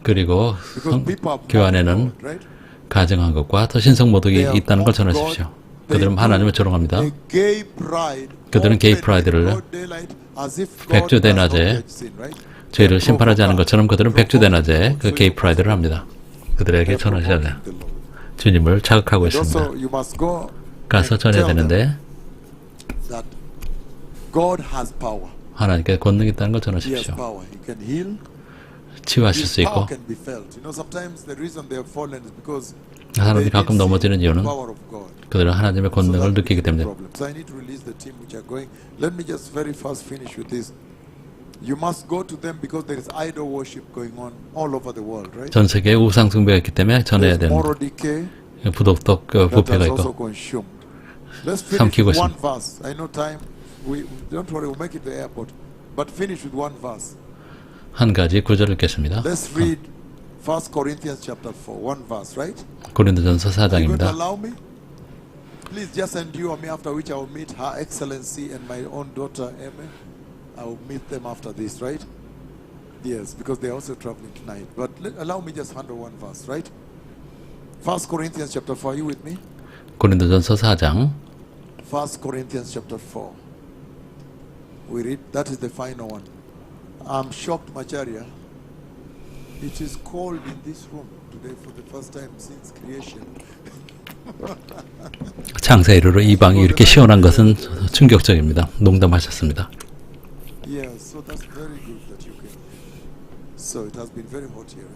그리고 교회 안에는 가증한 것과 더 신성모독이 있다는 걸 전하십시오. 그들은 하나님을 조롱합니다. 그들은 게이 프라이드를 백주 대낮에 죄를 심판하지 않은 것처럼 그들은 백주 대낮에 그 게이 프라이드를 합니다. 그들에게 전하셔야 돼요. 주님을 자극하고 있습니다. 가서 전해야 되는데 하나님께 권능이 있다는 걸 전하십시오. 치유하실 수 있고 사람들이 가끔 넘어지는 이유는 그들은 하나님의 권능을 느끼기 때문에 전 세계에 우상 숭배가 있기 때문에 전해야 됩니다. 부독 부패가 있고 삼키고 있습니다. 한 가지 구절을 읽겠습니다. 고린도전서 4장입니다. Please just endure me, after which I will meet Her Excellency and my own daughter Emma. I will meet them after this, right? Yes, because they are also traveling tonight. But allow me just handle one verse, right? 1 Corinthians chapter 4, are you with me? 고린도전서 4장 1 Corinthians chapter 4. We read, that is the final one. I'm shocked, Macharia. It is cold in this room today for the first time since creation. 창세 이후로 이 방이 이렇게 시원한 것은 충격적입니다. 농담하셨습니다. Yeah, so that's very good that you came. So it has been very hot here.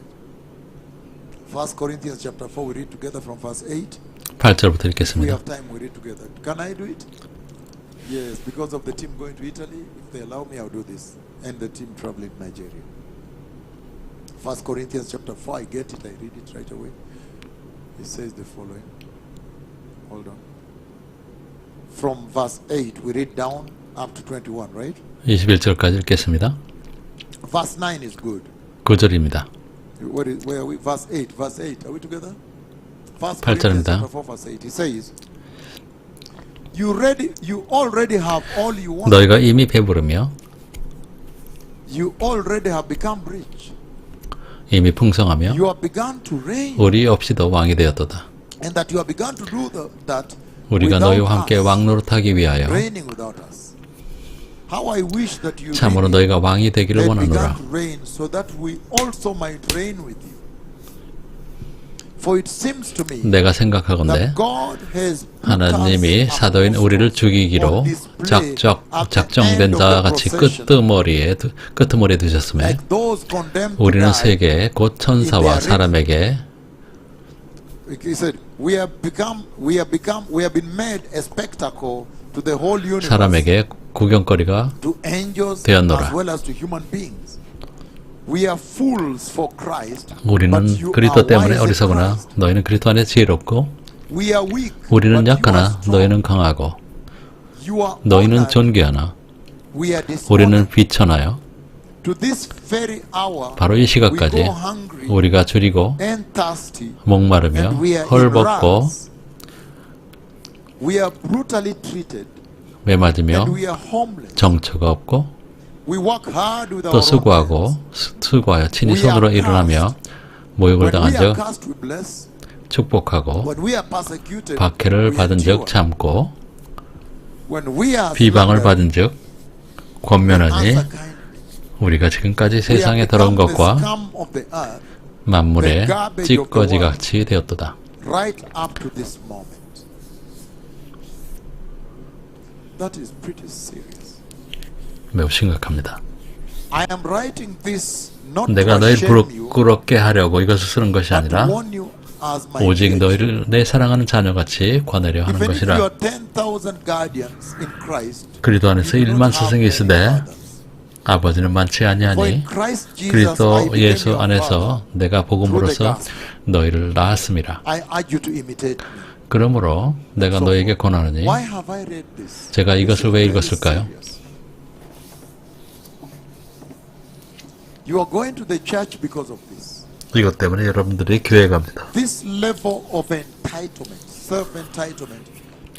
1 Corinthians chapter 4, we read together from verse 8. 8절부터 We 읽겠습니다. have time, we read together. Can I do it? Yes, because of the team going to Italy. If they allow me, I'll do this. And the team traveling to Nigeria. 1 Corinthians chapter 4, I get it, I read it right away. It says the following. Hold on. From verse 8, we read down up to 21, right? 21절까지 읽겠습니다. Verse 9 is good. 9절입니다. Where are we? Verse 8. Verse 8. Are we together? 1 Corinthians 8절입니다. chapter 4, verse 8. He says, You already have all you want. 너희가 이미 배부르며 You already have become rich. 이미 풍성하며 You have begun to reign. 우리 없이도 왕이 되었도다. And that you have begun to do that 우리가 without 너희와 함께 us, 왕노릇하기 위하여 reigning without us. How I wish that you 참으로 really 너희가 왕이 되기를 had 원하노라. begun to reign so that we also might reign with you. For it seems to me 내가 생각하건대 that God has put 하나님이 us 사도인 우리를 on 죽이기로 display 작정된 at the 자와 end of 같이 the procession, 끄트머리에 두셨음에 like those condemned to 우리는 die. 세계에 곧 천사와 사람에게 He said, we have been made a spectacle to the whole universe, 사람에게 구경거리가 to angels 되었노라. as well as to human beings. We are fools for Christ, but 우리는 you 그리스도 are 때문에 wise in 어리석으나 Christ. 너희는 그리스도 안에 지혜롭고 We are weak, 우리는 but you are 약하나 strong. 너희는 강하고 You are 너희는 honored, 존귀하나 we are dishonored. 우리는 비천하여 To this very hour, 바로 이 시각까지 we go hungry 우리가 줄이고 and thirsty, 목마르며 and we are in 헐벗고 rags. We are brutally treated, 매맞으며 and we are homeless. 정처가 없고 We work hard with 또 our own 수고하고 hands. 수고하여 친히 We are 손으로 일어나며 모욕을 When 당한 we are 적 cursed, we bless. 축복하고 When we are persecuted, 박해를 we 받은 적 endure. 참고 When we are 비방을 slandered, 받은 적 we 권면하니 answer kindly. 우리가 지금까지 We 세상에 have 더러운 become the 것과 scum of the earth 만물의 찌꺼기같이 되었도다. right up to this moment. That is pretty serious. 매우 심각합니다. I am writing this not 내가 to 너희를 shame you, 부끄럽게 하려고 이것을 쓰는 것이 but to 아니라 warn you as my 오직 children. 너희를 내 사랑하는 자녀같이 관하려 하는 Even if you 것이라. are 10,000 guardians in Christ, 그리스도 안에서 you do 1만 not have 스승이 many 있으되 fathers. 아버지는 많지 For in 아니하니 Christ Jesus I 그리스도 became 예수 your 안에서 father. 내가 복음으로써 through the 너희를 낳았음이라. I urge you to imitate me. 그러므로 내가 너에게 권하노니 Why have I read this? 제가 This 이것을 is 왜 very 읽었을까요? serious. You are going to the church because of this. 이것 때문에 여러분들이 교회 갑니다. This level of entitlement, self-entitlement,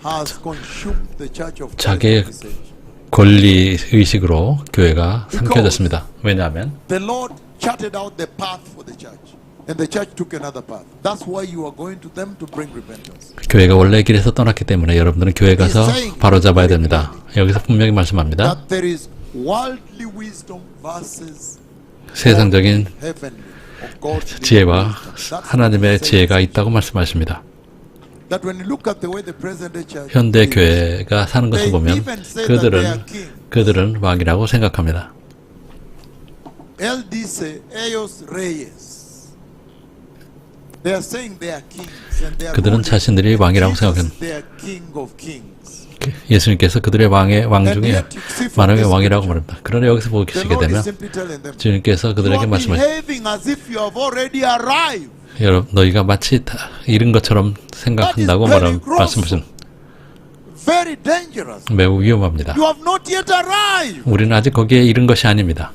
has consumed the church of Christ 자기의 in this age. 권리 의식으로 교회가 삼켜졌습니다. 왜냐하면 The Lord charted out the path for the church, and the church took another path. That's why you are going to them to bring repentance. 교회가 원래 길에서 떠났기 때문에 여러분들은 교회 가서 바로 잡아야 됩니다. 여기서 분명히 말씀합니다. That there is worldly wisdom versus 세상적인 heavenly or godly 지혜와 wisdom. That's 하나님의 what it 지혜가 says. 있다고 말씀하십니다. That when you look at the way the present day church 현대 lives, 교회가 사는 것을 보면 그들은 왕이라고 생각합니다. El dice ellos reyes. They are saying they are kings and they are 그들은 ruling. 자신들이 왕이라고 Jesus, 생각합니다. they are king of kings. 예수님께서 그들의 왕 중에 만왕의 왕이라고 말합니다. 그러나 여기서 The 보시게 Lord 되면 is simply telling them, 주님께서 you 그들에게 are 말씀하십니다. behaving as if you have already arrived. 여러분, 너희가 마치 다 잃은 것처럼 생각한다고 말씀하십니다. Very dangerous. 매우 위험합니다. You have not yet arrived. 우리는 아직 거기에 이른 것이 아닙니다.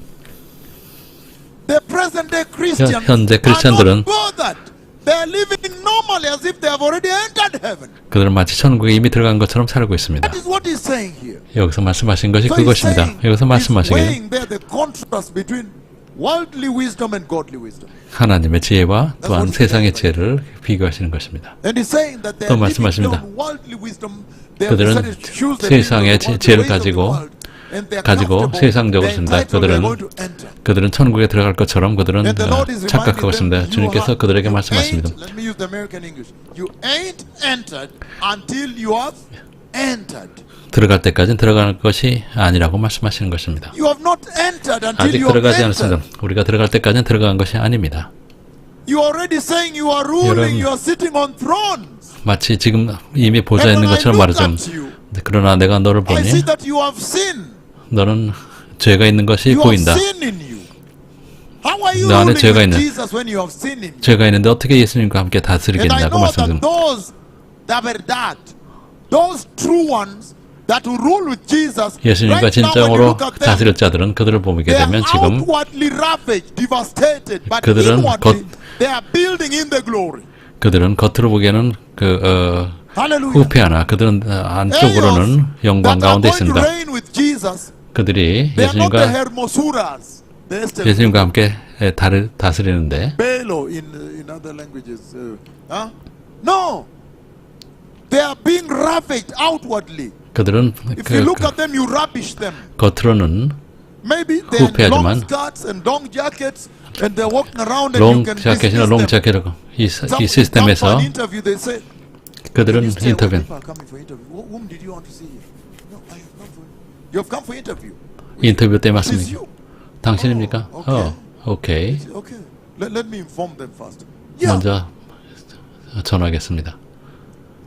The present day Christians 현재 are 크리스천들은 not bothered. They are living normally as if they have already entered heaven. 그들은 마치 천국에 이미 들어간 것처럼 살고 있습니다. That is what he's saying here. 여기서 말씀하신 것이 So he's 그것입니다. saying, 여기서 he's 말씀하시기를 weighing there the contrast between worldly wisdom and godly wisdom. 하나님의 지혜와 또한 what 세상의 he's 지혜를 비교하시는 것입니다. And he's saying that they 또 are living 말씀하십니다. on worldly wisdom. They have 그들은 decided to choose the 세상의 wisdom of 지혜를 the ways of the 가지고 world, and they are 가지고 comfortable, 세상적으로 they're 씁니다. entitled, they're 그들은 going to enter. 그들은 천국에 들어갈 것처럼 그들은 And the Lord is 착각하고 reminding them, 있습니다. 주님께서 그들에게 말씀하십니다. let me use the American English. You ain't entered until you have entered. 들어갈 때까지는 들어갈 것이 아니라고 말씀하시는 것입니다. You have not entered until 아직 you have 들어가지 entered. 않습니다. 우리가 들어갈 때까지는 들어간 것이 아닙니다. You are already saying you are ruling, 여러분, you are sitting on thrones. 마치 지금 이미 보좌에 있는 것처럼 말하죠. 그러나 내가 너를 I see 보니 that you have sinned. 너는 죄가 있는 것이 You have 보인다. sin in you. How are you 너 안에 ruling 죄가 with 있는 Jesus when you have seen him? 죄가 있는데 어떻게 예수님과 함께 And I 다스리겠냐고 know that 말씀드립니다. those that were that, those true ones that will rule with Jesus, 예수님과 right now when you 진정으로 look at them, 다스릴 자들은 그들을 보게 they are 되면 지금 outwardly ravaged, devastated, but 그들은 inwardly they are building in the glory. 그들은 겉으로 보기에는 Hallelujah. 후패하나 그들은 안쪽으로는 영광 That are 가운데 going to 있습니다. reign with Jesus, 그들이 they are not the 예수님과 hermosuras. 예수님과 함께 다스리는데 Belo in other languages. No, they are being ravaged outwardly. 그들은 If you look at them, you rubbish them. 겉으로는 Maybe they're in 후패하지만 long skirts and long jackets, and they're walking around, and 롱 you can 자켓이나 dismiss 롱 them. 자켓이라고 이 Some come for 시스템에서 an interview, they say, 그들은 "You say, 인터뷰 people are coming for interview. Whom did you want to see here?" No, I have come for. You have come for interview. 인터뷰 때 It is 맞습니다. you. 당신입니까? okay. 오케이. Okay. Let me inform them first. Yeah. 먼저 전하겠습니다.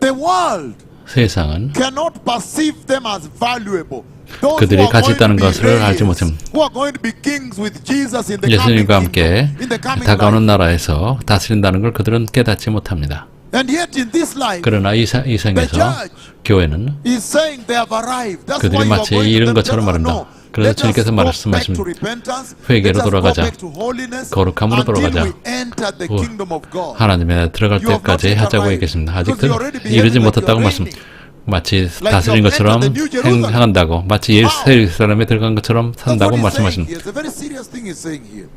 The world 세상은 cannot perceive them as valuable. Those 그들이 who are 가치 going to 있다는 be 것을 알지 reyes, 못합니다. who are going to be kings with Jesus in the coming 예수님과 kingdom, 함께 in the coming 다가오는 life. 나라에서 다스린다는 걸 그들은 깨닫지 못합니다. And yet in this life, 그러나 이 the 생에서 church 교회는 is saying they have arrived. That's 그들이 why you are 마치 going to 이른 them. 것처럼 말한다. No. 그래서 Let us 주님께서 go back to 말씀하십니다. repentance. 회개로 Let us go 돌아가자. back to holiness 거룩함으로 until 돌아가자. we enter the kingdom of God. 하나님에 들어갈 You have not 때까지 yet 하자고 arrived. 얘기했습니다. Because 아직도 you already behaving 이르지 like 못했다고 you are 말씀. reigning. 마치 Like 다스린 you have 것처럼 entered the New Jerusalem. 행한다고 마치 예루살렘에 들어간 것처럼 That's 산다고 what he's saying 말씀하십니다. here. It's a very serious thing he's saying here.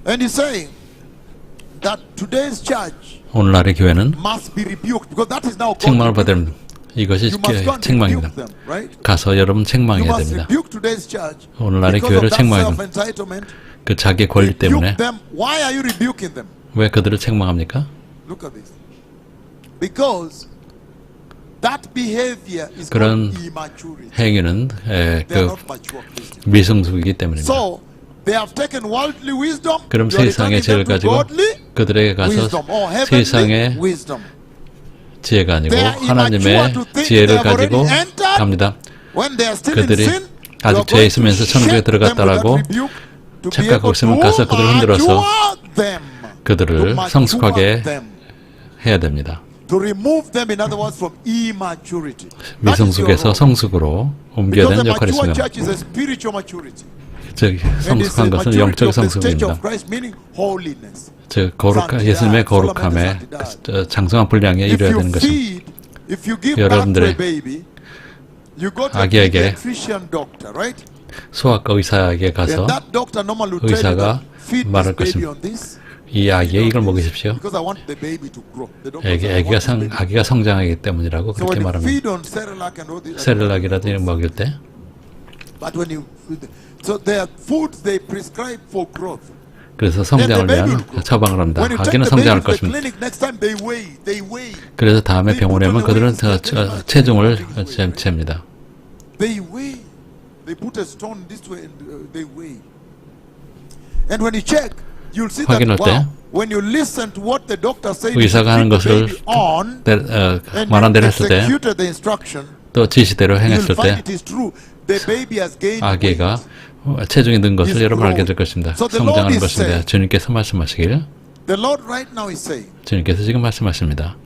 And he's saying that today's church 오늘날의 교회는 must be rebuked because that is now 책망을 God. 받아야 됩니다. 이것이 You must go and 책망입니다. rebuke them, right? 가서 여러분 You 책망해야 must 됩니다. rebuke today's church 오늘날의 because 교회를 of that 책망해야 self-entitlement. 그 자기의 권리 때문에 Rebuke them. Why are you rebuking them? 왜 그들을 책망합니까? Look at this. Because that behavior is 그런 called immaturity. 행위는 They are 그 not mature Christians. 미성숙이기 때문입니다. So they have taken worldly wisdom. 그럼 You are 세상의 returning 지혜를 them to 가지고 godly 그들에게 가서 wisdom or heavenly 세상의 wisdom. 지혜가 아니고 They are 하나님의 immature to think 지혜를 they have 가지고 already entered. 갑니다. When they are still in 그들이 sin, you 아직 are 죄에 going 있으면서 to 천국에 shake them with that 들어갔다라고 rebuke to be 착각하고 able 있으면 to 가서 그들을 흔들어서 mature them. 그들을 To mature 성숙하게 them. 해야 됩니다. To remove them, in other words, from immaturity. That is your 미성숙에서 role. 성숙으로 옮겨야 Because 되는 a 역할이 mature 있습니다. church is a spiritual maturity. 즉 And it's 성숙한 a 것은 maturity 영적 of the stage of 성숙입니다. Christ, meaning holiness. 즉 예수님의 거룩함에 장성한 분량에 If 이르야 you 되는 것입니다. feed, if you give birth to a 여러분들의 baby, you go to a 아기에게 pediatrician doctor, right? 소아과 의사에게 가서 And that doctor normally will tell you 의사가 that feed 말할 this baby 것입니다. on this. 이 아기에 이걸 먹이십시오. Because I want the baby to grow. The doctor says, I 아기가 want the baby. 아기가 성장하기 때문이라고 So 그렇게 when you 말합니다. feed on Cerelac and all this, 세렐락이라도 이런 거 먹일 때 but when you feed them, so there are foods they prescribe for growth. 그래서 Then the 성장을 baby 위한 will grow. 처방을 합니다. When you take 아기는 the baby 성장할 to the 것입니다. clinic, next time they weigh. 그래서 다음에 They 병원에 put 오면 on the 그들은 weights, 체중을 they 잽니다. They weigh. They put a stone this way and they weigh. And when you check, you'll see that 확인할 때 wow, when you listen to what the doctor said, 의사가 하는 것을 on and 말한 대로 you 했을 때 executed the instruction, 또 지시대로 you'll 행했을 find 때 it is true. The baby has gained 아기가 weight. 체중이 는 것을 is 여러분 알게 growing. 될 것입니다. So the Lord 성장하는 is 것입니다. saying- 주님께서 말씀하시길 The Lord right now is saying 주님께서 지금 말씀하십니다.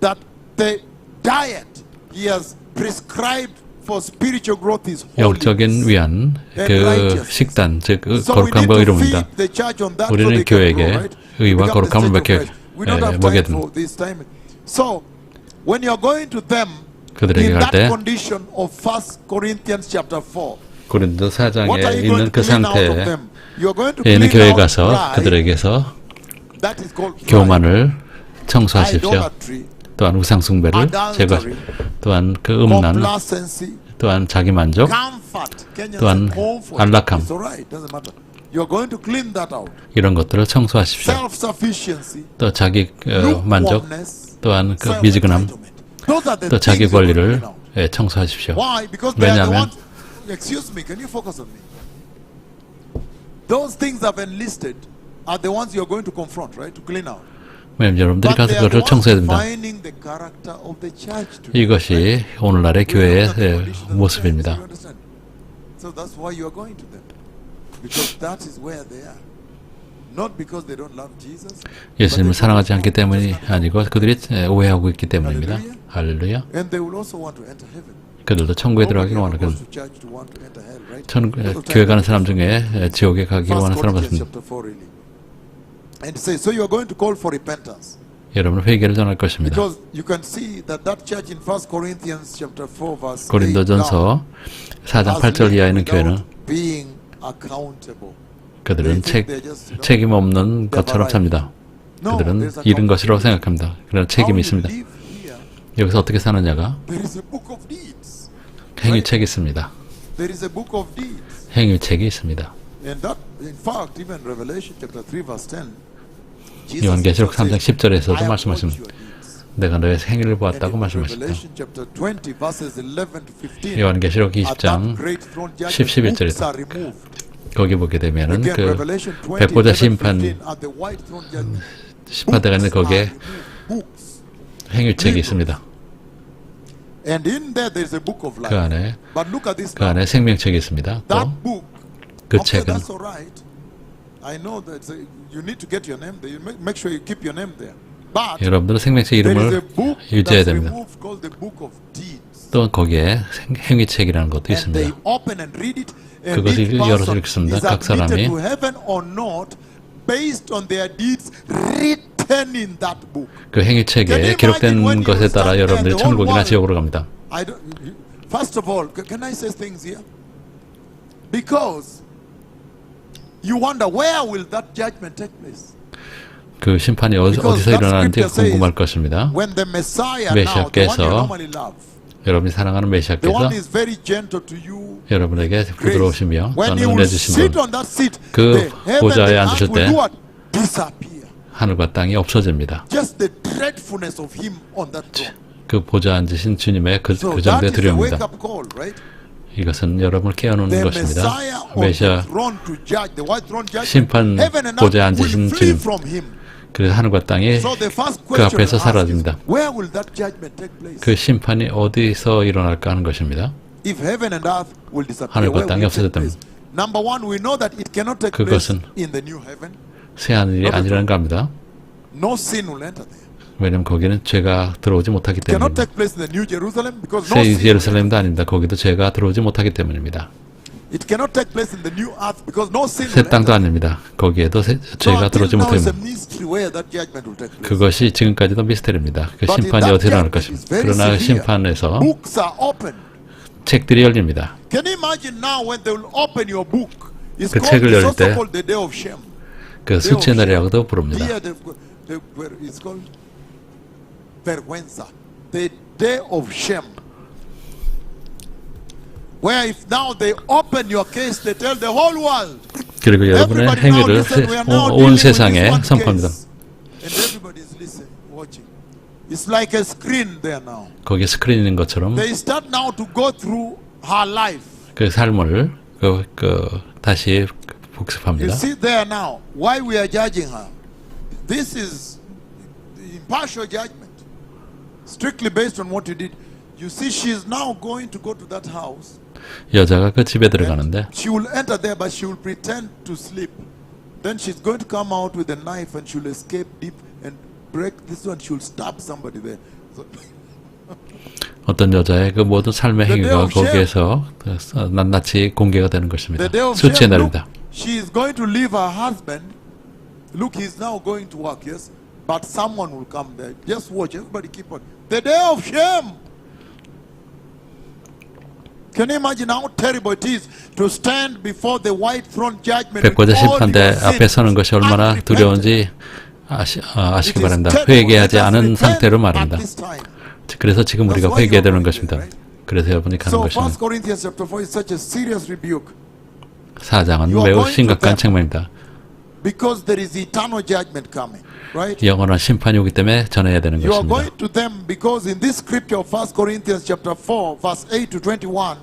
that the diet He has prescribed for spiritual growth is 영적인 holiness. 위안 and 그 righteousness. 식단 즉 So we need 거룩함과 to 이루입니다. feed the church on that so 우리는 they can 교회에게 grow, right? 의와 Become 거룩함을 the state of 먹여 Christ. We don't have 먹여야 time for 됩니다. this time. So when you are going to them 그들에게 in 갈 that 때 condition of 1 Corinthians chapter 4, 고린도 what are 4장에 you going 있는 to 그 clean out of 상태에 them? You are going to 있는 clean 교회에 out 가서 pride. 그들에게서 That is called pride. 교만을 청소하십시오. Idolatry, 또한 우상숭배를 제거, 또한 그 음란, complacency, 또한 자기 만족, comfort. Kenyans 또한 say comfort. 안락함. It's all right. Doesn't matter. You are going to clean that out. 이런 것들을 청소하십시오. Self-sufficiency, 또 자기 만족, lukewarmness, 또한 그 미지근함, self-entitlement. Those are the 또 자기 things you're going to 권리를 clean out. 청소하십시오. Why? Because they are the 왜냐하면 ones. Excuse me. Can you focus on me? Those things I've enlisted are the ones you are going to confront, right? To clean out. 왜냐면 여러분들이 But 가서 they are the 그것을 ones 청소해야 됩니다. defining the character of the church today. 이것이 오늘날의 교회의 모습입니다. You understand? So that's why you are going to them, because that is where they are. Not because they don't love Jesus, 예수님을 사랑하지 않기 때문이 아니고 그들이 오해하고 있기 때문입니다. 할렐루야. and they will also want to enter heaven. 그들도 천국에 들어가기를 Nobody 원하는 goes to church to want to enter hell, right? 교회 가는 사람 중에 지옥에 가기를 First 원하는 사람 Corinthians 같습니다. chapter 4 really. And it says, so you are going to call for repentance. 여러분은 회개를 전할 것입니다. Because you can see that that church in First Corinthians chapter 4 verse 8 고린도전서 4장 8절 이하에 있는 교회는 being accountable. 그들은 책임 없는 것처럼 삽니다. 그들은 잃은 것이라고 생각합니다. 그러나 책임이 있습니다. 여기서 어떻게 사느냐가 There is a book of deeds. 행위책이 있습니다. There is a book of deeds. 행위책이 있습니다. And that, in fact, even Revelation chapter 3 verse 10, Jesus 요한계시록 3장 himself said, 10절에서도 I have 말씀하십니다. watched your deeds. 내가 너의 행위를 And 보았다고 in 말씀하십니다. Revelation chapter 20 verses 11 to 15, 요한계시록 at that 20장 great throne 10, judgment, 11절에서 books are removed. 거기 보게 되면은 Again, 그 Revelation 20, 백보자 11, 심판 15, at the white throne judgment, 심판대가 있는 books 거기에 are removed. Books. 행위책이 있습니다. And in there is a book of 그 life. 안에 But look at this 그 now. 안에 생명책이 있습니다. 또 That book. 그 Okay, 책은 that's all right. I know that you need to get your name there. You make sure you keep your name there. But 여러분들은 생명책 there is a 이름을 book 유지해야 that's 됩니다. removed called the book of deeds. 또 거기에 행위책이라는 것도 And they 있습니다. open and read it. And 그것을 each 열어서 person 읽습니다. is 각 사람이 admitted to heaven or not based on their deeds written in that book. 그 행위책에 기록된 것에 따라 여러분들이 천국이나 지옥으로 갑니다. I don't. First of all, can I say things here? Because you wonder where will that judgment take place? 그 심판이 어디서 일어나는지 궁금할 것입니다. When the Messiah now, the one you normally love, 여러분이 사랑하는 the 메시아께서 one is very gentle to you, 여러분에게 부드러우시며 when 또는 he will 은혜 주신 sit 분, on that seat, 그 the heaven 보좌에 and 앉으실 earth will 때 do what? Disappear. 하늘과 땅이 없어집니다. Just the dreadfulness of him on that throne. 그 보좌 앉으신 주님의 그 So that 정도의 is a 두려움입니다. wake-up call, right? 이것은 여러분을 깨워놓는 The 것입니다. Messiah on the 메시아 throne to judge, the white throne judgment, 심판 heaven and 보좌에 earth will 앉으신 flee 주님. from him. 그래서 하늘과 땅이 So the first 그 question 앞에서 I ask is, 사라집니다. where will that judgment take place? 그 심판이 어디서 일어날까 하는 것입니다. If heaven and earth will disappear, 하늘과 where 땅이 will it take 없어졌다면 place? Number one, we know that it cannot take place 그것은 in the new heaven. 새 하늘이 아니라는 겁니다. No sin will enter there. 왜냐하면 거기는 죄가 들어오지 못하기 It cannot 때문입니다. take place in the new Jerusalem because no 새 sin will 예루살렘도 아닙니다. 거기도 죄가 들어오지 못하기 때문입니다. It cannot take place in the new earth because no sin 새 will 땅도 enter. 아닙니다. 거기에도 So 죄가 until 들어오지 now it's a 못합니다. mystery where that judgment will take place. 그것이 지금까지도 미스테리입니다. 그 But in 심판이 that 어디서 일어날 judgment 것입니다. is very 그러나 severe. 심판에서 Books are open. 책들이 열립니다. Can you imagine now when they will open your book? It's 그 called, 책을 it's 열릴 also 때 called the day of shame. 그 수치의 날이라고도 부릅니다. Here it's called vergüenza. The day of shame. Where if now they open your case, they tell the whole world. 그리고 여러분의 Everybody now 행위를 listen, we are now 온 dealing with 세상에 this one 선포합니다. case. And everybody is listening, watching. It's like a screen there now. 거기에 스크린 있는 것처럼 They start now to go through her life. 그 삶을 다시 You 복습합니다. see there now why we are judging her. This is impartial judgment, strictly based on what you did. You see, she is now going to go to that house. 여자가 그 집에 들어가는데 She will enter there, but she will pretend to sleep. Then she's going to come out with a knife, and she will escape deep and break this one. She will stab somebody there. So, 어떤 여자의 그 모든 삶의 The day 행위가 of shame. 거기에서 낱낱이 공개가 되는 것입니다. the day of 수치의 shame. Look, 날입니다. she is going to leave her husband. Look, he's now going to work. Yes, but someone will come there. Just watch. Everybody keep on. The day of shame. Can you imagine how terrible it is to stand before the white throne judgment? 백보자 with all 심판대 your 앞에 sins 서는 것이 얼마나 unrepented? 두려운지 아시기 바랍니다. 회개하지 않은 상태로 말합니다. 그래서 지금 우리가 회개해야 되는 것입니다. 그래서 여러분이 가는 So 것입니다. 1 Corinthians chapter 4 is such a serious rebuke 4장은 You are 매우 going to 심각한 them. 책망입니다. because there is eternal judgment coming, right? 영원한 심판이 오기 때문에 전해야 되는 You are 것입니다. going to them because in this scripture of 1 Corinthians chapter 4 verse 8 to 21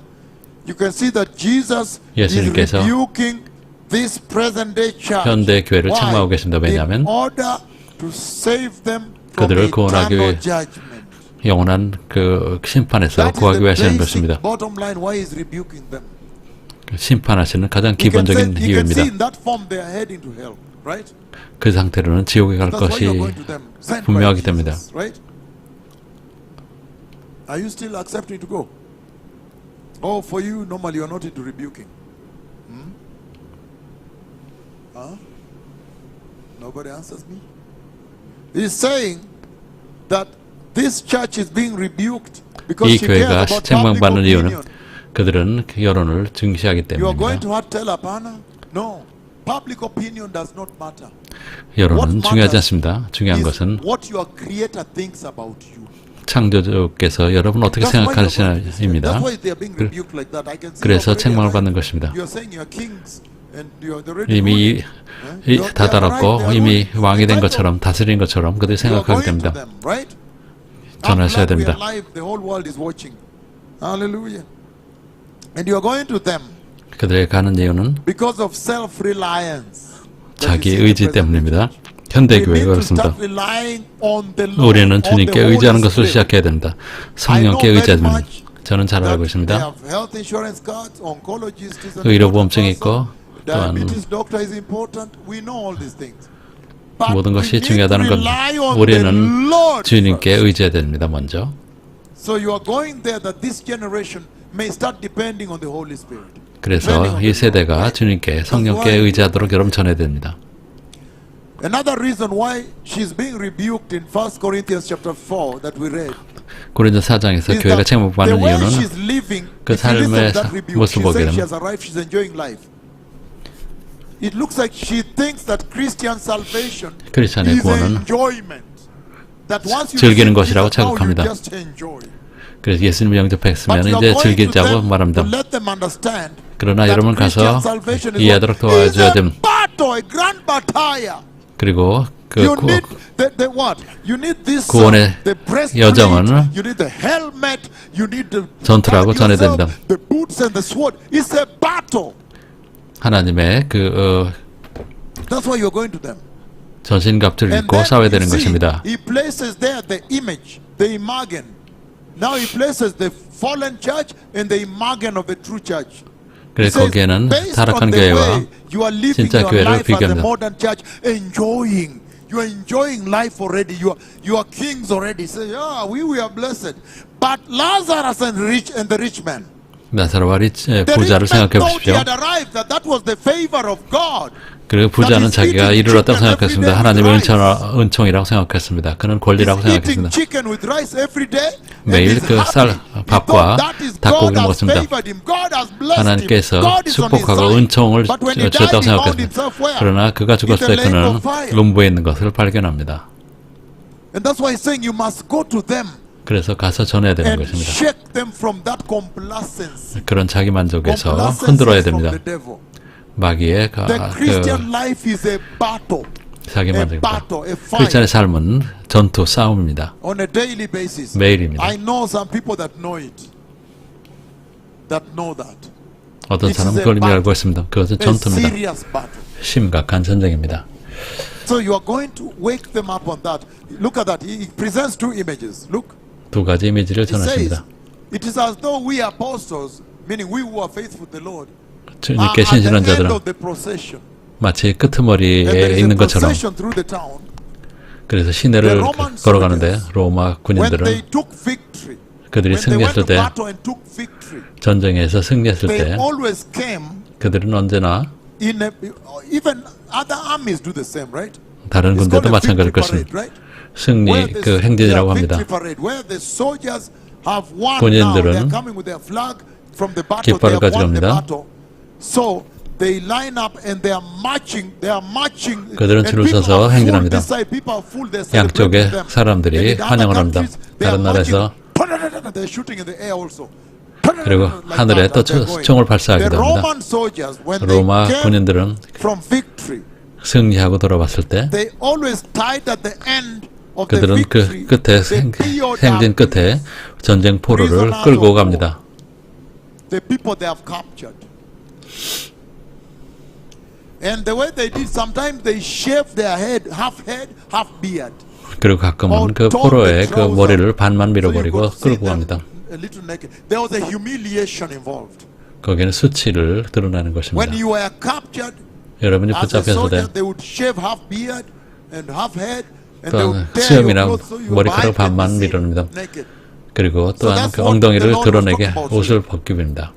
you can see that Jesus is 예수님께서 rebuking this present day church. 현대 교회를 Why? 책망하고 계십니다. 왜냐하면 In order to save them from 그들을 구원하기 eternal 위해 judgment. 영원한 그 심판에서 That is 구하기 the 위해 하시는 basic 것입니다. bottom line why he's rebuking them. 심판하시는 가장 You can 기본적인 see 이유입니다. in that form they are heading to hell. right? 그 상태로는 지옥에 갈 That's why 것이 you're going to them, sent by 분명하기 때문이다. Jesus, right? Are you still accepting to go? Oh, for you, normally you're not into rebuking. Huh? Nobody answers me. He's saying that this church is being rebuked because 이 she cares 교회가 about public 책망받는 이유는 opinion. 그들은 여론을 중시하기 You are going 때문입니다. to have tell Apana? No. Public opinion does not matter. 여론은 중요하지 않습니다. 중요한 Is 것은 what your creator thinks about you. 창조주께서 여러분 어떻게 That's why you're going to this. 생각하시나입니다. That's why they are being rebuked like that. I can see 그래서 already 책망을 받는 arrived. 것입니다. You are saying you are kings and you are already 이미 ruling. 다다랐고 이미 왕이 된 것처럼 다스린 것처럼 그들이 You are 생각하기 going to 됩니다. them, right? 전하셔야 I'm glad we 됩니다. are live. The whole world is watching. Hallelujah. And you are going to them 그들에게 가는 이유는 because of self-reliance. 자기 의지 때문입니다. 현대교회가 그렇습니다. 우리는 우리는 주님께 의지하는 것을 시작해야 됩니다. 성령께 의지해야 됩니다. 저는 잘 알고 있습니다. 의료보험증이 있고 또한 모든 것이 중요하다는 것. 우리는 주님께 의지해야 됩니다. 먼저. 그래서 이 세대가 주님께 성령께 의지하도록 여러분 전해야 됩니다. Another reason why she's being rebuked in 1 Corinthians chapter 4 that we read 고린도 4장에서 is 교회가 that the 책망받는 way 이유는 she's living, 그 if you listen 삶의 to that rebuke, 모습을 she 보게 says she 됩니다. has arrived, she's enjoying life. It looks like she thinks that Christian salvation 크리스찬의 is 구원은 enjoyment. That once you 즐기는 receive 것이라고 Jesus, now you 착각합니다. just enjoy. 그래서 예수님을 영접했으면 But you are 이제 going to 즐기자고 them 말합니다. to let them understand 그러나 that 여러분 Christian 가서 salvation is 이해하도록 what? It is 도와줘야 a 됩니다. battle, a grand battalion. 그리고 그 You need the what? You need this 구원의 the breastplate, 여정은 you need the helmet, you need the 전투라고 guard 전해야 yourself, 됩니다. the boots and the sword. It's a battle. 하나님의 그 That's why you're going to them. 전신갑주를 And 입고 then 싸워야 you 되는 see, 것입니다. he places there the image, the imagen. Now he places the fallen church and the imagen of the true church. 그래서 거기에는 타락한 교회와 you are living 진짜 your 교회를 life as a 비교합니다. modern church, enjoying. You are enjoying life already. You are kings already. Say, yeah, we are blessed. But Lazarus and the rich man. 나사로와 The 부자를 rich man 생각해 thought he 보십시오. had arrived. That was the favor of God. 그리고 부자는 자기가 이르렀다고 생각했습니다. 하나님의 은총이라고 생각했습니다. 그는 권리라고 생각했습니다. 매일 그 밥과 닭고기를 먹었습니다. 하나님께서 축복하고 은총을 주셨다고 생각했습니다. 그러나 그가 죽었을 때 그는 음부에 있는 것을 발견합니다. 그래서 가서 전해야 되는 것입니다. 그런 자기 만족에서 흔들어야 됩니다. 마귀의 자기 만족입니다. 크리스찬의 삶은 전투, 싸움입니다. 매일입니다. 어떤 사람은 그걸 이미 알고 있습니다. 그것은 전투입니다. 심각한 전쟁입니다. So you are going to wake them up on that. Look at that. He presents two images. Look. 두 가지 이미지를 He says, 전하십니다. it is as though we apostles, meaning we who are faithful to the Lord, are 주님께 at the 신실한 end 자들은 of the procession. 마치 And there 끄트머리에 is a 있는 것처럼 procession through the town. 그래서 시내를 걸어가는데 로마 When 군인들은 they took victory, 그들이 when they went 승리했을 to 때 battle and took victory, 전쟁에서 승리했을 they 때 always came 그들은 언제나 in a, even other armies do the same, right? 다른 It's called 군대도 a victory 마찬가지일 parade, 것입니다. right? 승리 Where 그 행진이라고 합니다. victory parade, where the soldiers have won now, 군인들은 they are coming with their flag from the battle, they 깃발을 have won the 가져갑니다. battle. So they line up and they are marching. 그들은 줄을 서서 행진합니다. People are full, they're 양쪽에 celebrating them. 사람들이 And in other 환영을 합니다. countries, they are 다른 나라에서 marching. They're shooting in the air also. 그리고 하늘에 또 총을 발사하기도 합니다. 로마 군인들은 승리하고 돌아왔을 때 그들은 그 끝에 행진 끝에 전쟁 포로를 끌고 갑니다. 그리고 가끔은 그 포로의 그 머리를 반만 밀어버리고 끌고 갑니다. 거기는 수치를 드러나는 것입니다. 여러분이 As a 붙잡혔을 soldier, 때 they would shave half beard and half head, and they 또한 would tear your 수염이나 clothes so you 머리카락 might 반만 be 밀어냅니다. naked. 그리고 So 또한 that's 그 what 엉덩이를 the Lord was 드러내게 talking about 옷을 벗깁니다.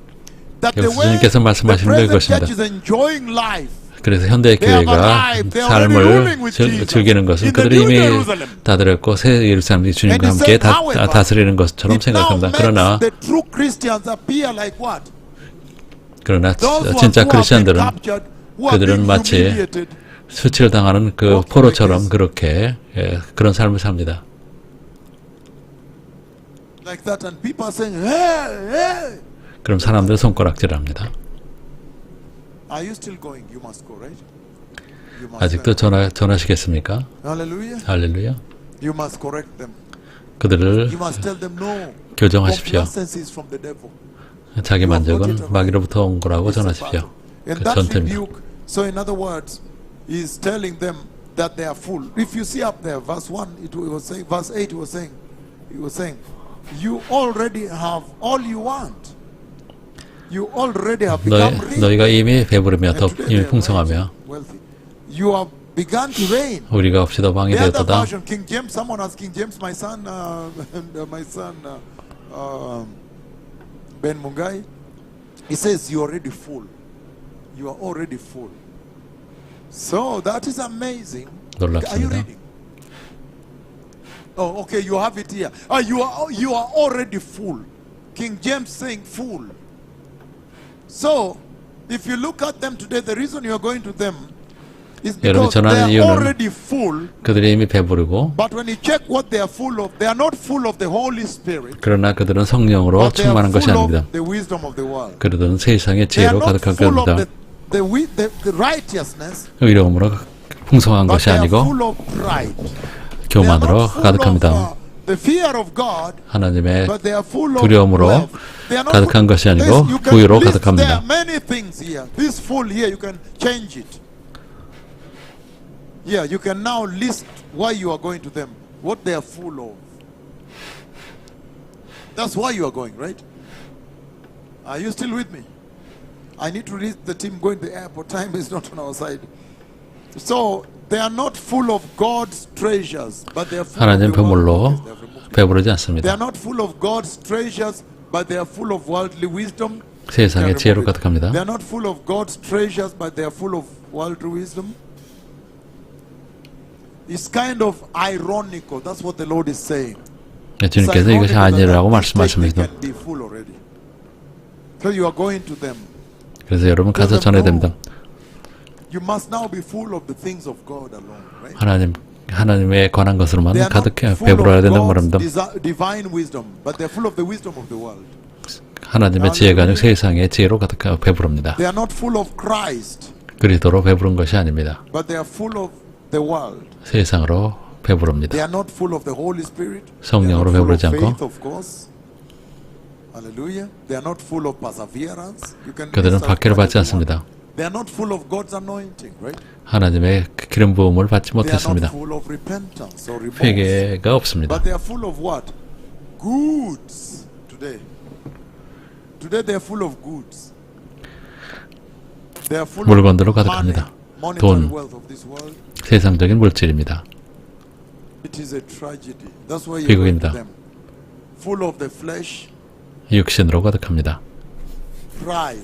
That the 여기서 way 주님께서 the 말씀하시는 게 present 이것입니다. church is enjoying life. 그래서 현대 교회가 삶을 즐기는 것은 그들이 이미 다 들었고 새 예루살렘이 주님과 함께 다스리는 것처럼 생각합니다. 그러나 진짜 크리스천들은 그들은 마치 수치를 당하는 그 포로처럼 그렇게 그런 삶을 삽니다. 그럼 사람들 손가락질합니다. 아직도 전하시겠습니까? 할렐루야. 그들을 교정하십시오. 자기 만족은 마귀로부터 온 거라고 전하십시오. 그 전투입니다. So in other words, he's telling them that they are full. If you see up there, verse 1, it was saying, verse 8, he was saying, you already have all you want. You already have become rich. 너희가 이미 배부르며 더 이미 풍성하며 You have begun to reign. 우리가 없이 더 왕이 The other 되었다. version, King James, someone asked King James, my son Ben Mungai, he says you are already full. You are already full. So that is amazing. Are you 놀랍습니다. reading? Oh, okay, you have it here. You are already full. King James saying full. So, if you look at them today, the reason you are going to them is because they are already full. 그들이 이미 배부르고 But when you check what they are full of, they are not full of the Holy Spirit. 그러나 그들은 성령으로 But they are 충만한 것이 full 아닙니다. of the wisdom of the world. 그들은 세상의 They are 지혜로 not 가득한 full 겁니다. of the righteousness. 의로움으로 풍성한 But 것이 they are 아니고 full of pride. 교만으로 가득합니다. The fear of God, 하나님의 but they are full of 두려움으로 wealth. They are not 가득한 것이 아니고 you can 부유로 list, there 가득합니다. are many things here. This full here, you can change it. Yeah, you can now list why you are going to them, what they are full of. That's why you are going, right? Are you still with me? I need to read the team going to the airport. Time is not on our side. So they are not full of God's treasures, but they are full 하나님 of the world. 보물로 배부르지 They 않습니다. are not full of God's treasures, but they are full of worldly wisdom. 세상의 지혜로 가득합니다. They are not full of God's treasures, but they are full of worldly wisdom. It's kind of ironical. That's what the Lord is saying. 주님께서 이것이 아니라고 말씀하십니다. So you are going to them. 그래서 여러분 가서 전해야 됩니다. You must now be full of the things of God alone, right? 하나님에 관한 것으로만 They are not 가득해 full 배불러야 of 된다고 말합니다. God's divine wisdom, but they are full of the wisdom of the world. 하나님의 지혜가 아니고 세상의 지혜로 가득하고 배부릅니다. They are not full of Christ, 그리스도로 배부른 것이 아닙니다. but they are full of the world. 세상으로 배부릅니다. They are not full of the Holy Spirit. 성령으로 They are not 배부르지 full of 않고 faith, of course. Hallelujah. They are not full of perseverance. You can 그들은 list out 박해를 받지 what you want. 않습니다. They are not full of God's anointing, right? 하나님의 기름 부음을 받지 They are not 못했습니다. full of repentance or remorse. 회개가 없습니다. But they are full of what? Goods today. Today they are full of goods. They are full 물건들로 of money, 가득합니다. monetary 돈, wealth of this world. 세상적인 물질입니다. It is a tragedy. That's why you 비극입니다. them. Full of the flesh, 육신으로 가득합니다. pride.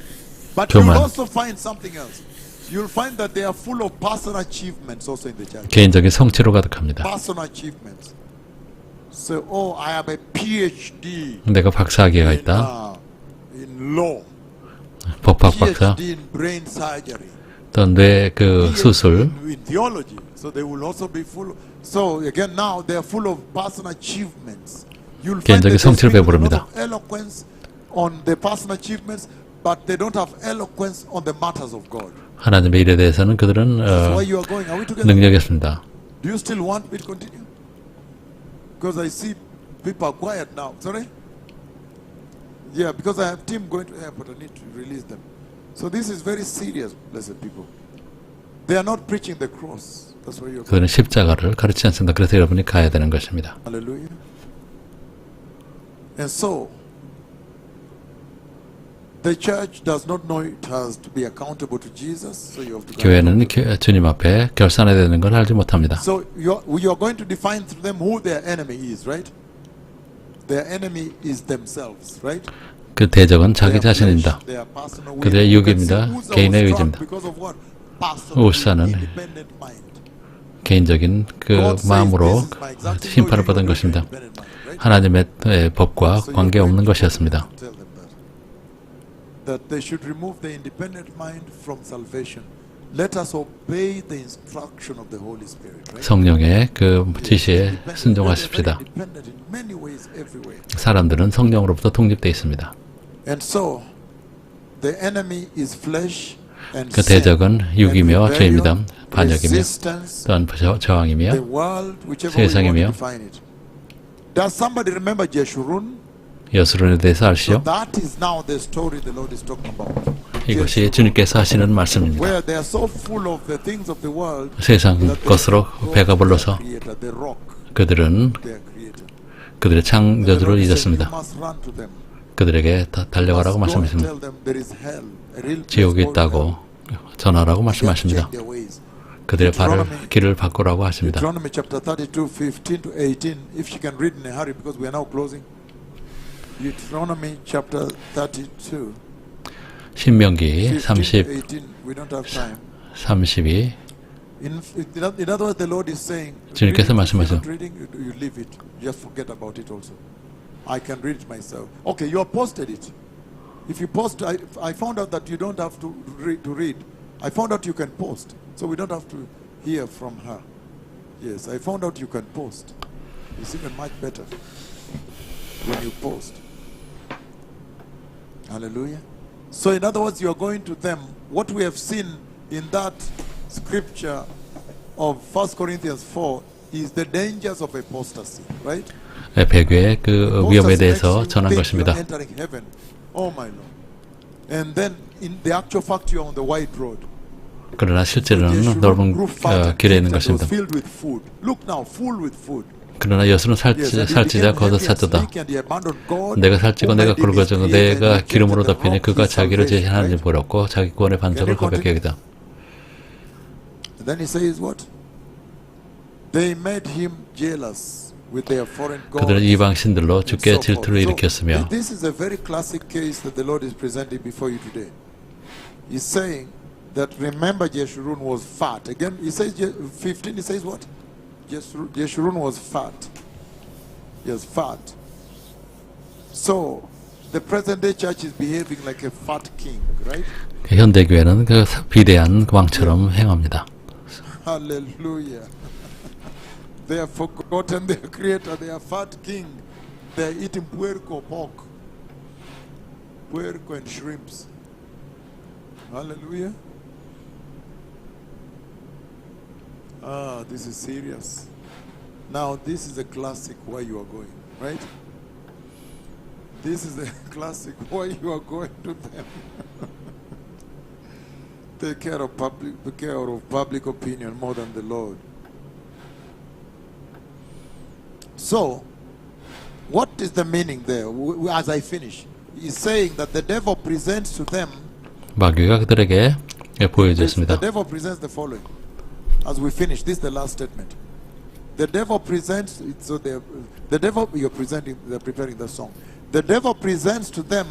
But you'll 교만. also find something else. You'll find that they are full of personal achievements also in the church. 개인적인 성취로 가득합니다. Personal achievements. So, oh, I have a PhD 내가 박사학위가 있다. in law, 법학 박사, PhD in brain surgery, 또 뇌 그 수술, in theology. So they will also be full. So again, now they are full of personal achievements. You'll find 개인적인 that they 성취를 speak with a lot 배부릅니다. of eloquence on the personal achievements, but they don't have eloquence on the matters of God. 하나님의 일에 대해서는 그들은 That's why you are going. Are we together? 능력이 없습니다. Do you still want me to continue? Because I see people are quiet now. Sorry? Yeah, because I have team going to airport. I need to release them. So this is very serious, blessed people. They are not preaching the cross. That's why you're going. 그들은 십자가를 가르치지 않습니다. 그래서 여러분이 가야 되는 것입니다. Hallelujah. And so The church does not know it has to be accountable to Jesus, so you have to. 교회는 주님 앞에 결산해야 되는 걸 알지 못합니다. So you are going to define through them who their enemy is, right? Their enemy is themselves, right? 그 대적은 자기 자신입니다. 그들의 유익입니다. 개인의 의지입니다. 우사는 개인적인 그 마음으로 심판을 받은 것입니다. 하나님의 법과 관계없는 것이었습니다. That they should remove the independent mind from salvation. Let us obey the instruction of the Holy Spirit. Right? 성령의 그 지시에 순종하십시다. 사람들은 성령으로부터 독립되어 있습니다. And so the enemy is flesh and 그 sin, 대적은 육이며 and 죄입니다. rebellion, 반역이며 resistance, 또한 저항이며 the world, whichever way you want 세상이며 to define it. Does somebody remember Jeshurun? 여수론에 대해서 아시죠? That is now the story the Lord is talking about. 이것이 주님께서 하시는 말씀입니다. Where they are so full of the things of the world 세상 것으로 배가 불러서 the rock, 그들은 their creator. 그들의 The 창조주를 Lord said, 잊었습니다. you must run to them. 그들에게 달려가라고 Go and 말씀하십니다. tell them there is hell, a real place 지옥이 called hell. 있다고 전하라고 They have to 말씀하십니다. change their ways. 그들의 길을 바꾸라고 하십니다. Deuteronomy chapter 32, 15 to 18. If she can read in a hurry because we are now closing. Deuteronomy chapter 32, 신명기 15 to 30, 18. We don't have time. 32 In other words, the Lord is saying, 주님께서 read it. If you're 말씀하시죠. not reading, you leave it. Just forget about it also. I can read it myself. Okay, you have posted it. If you post, I found out that you don't have to read. I found out you can post. So we don't have to hear from her. Yes, I found out you can post. It's even much better when you post. Hallelujah. So in other words, you are going to them. What we have seen in that scripture of 1 Corinthians 4 is the dangers of apostasy, right? 배교의 그 위험에 대해서 전한 Think 것입니다. you are entering heaven. Oh my Lord. And then in the actual fact you are on the wide road. 그러나 실제로는 넓은 길에 있는 것입니다. Filled with food. Look now, full with food. 그러나 여수는 살찌자 걷어 찾도다. 내가 살찌고 내가 굵어지고 내가 기름으로 덮이니 그가 자기를 제신 하나님 버렸고 자기 구원의 반석을 가볍게 여기다. Then he says what? They made him jealous with their foreign 그들은 gods. 이방 신들로 주께 질투를 일으켰으며 This is a very classic case that the Lord is presenting before you today. He's saying that remember Jeshurun was fat. Again, he says 15, he says what? Jeshurun was fat. Yes, fat. So the present day church is behaving like a fat king, right? 현대 교회는 그 비대한 왕처럼 행합니다. Hallelujah. They have forgotten their creator. They are fat king. They are eating puerco pork. Puerco and shrimps. Hallelujah. Ah, this is serious. Now, this is a classic why you are going, right? This is a classic why you are going to them. Take care of public opinion more than the Lord. So, what is the meaning there? As I finish, he's saying that the devil presents to them. 마귀가 그들에게 보여줬습니다. The devil presents the following. As we finish, this is the last statement. The devil presents. So the devil you're presenting. They're preparing the song. The devil presents to them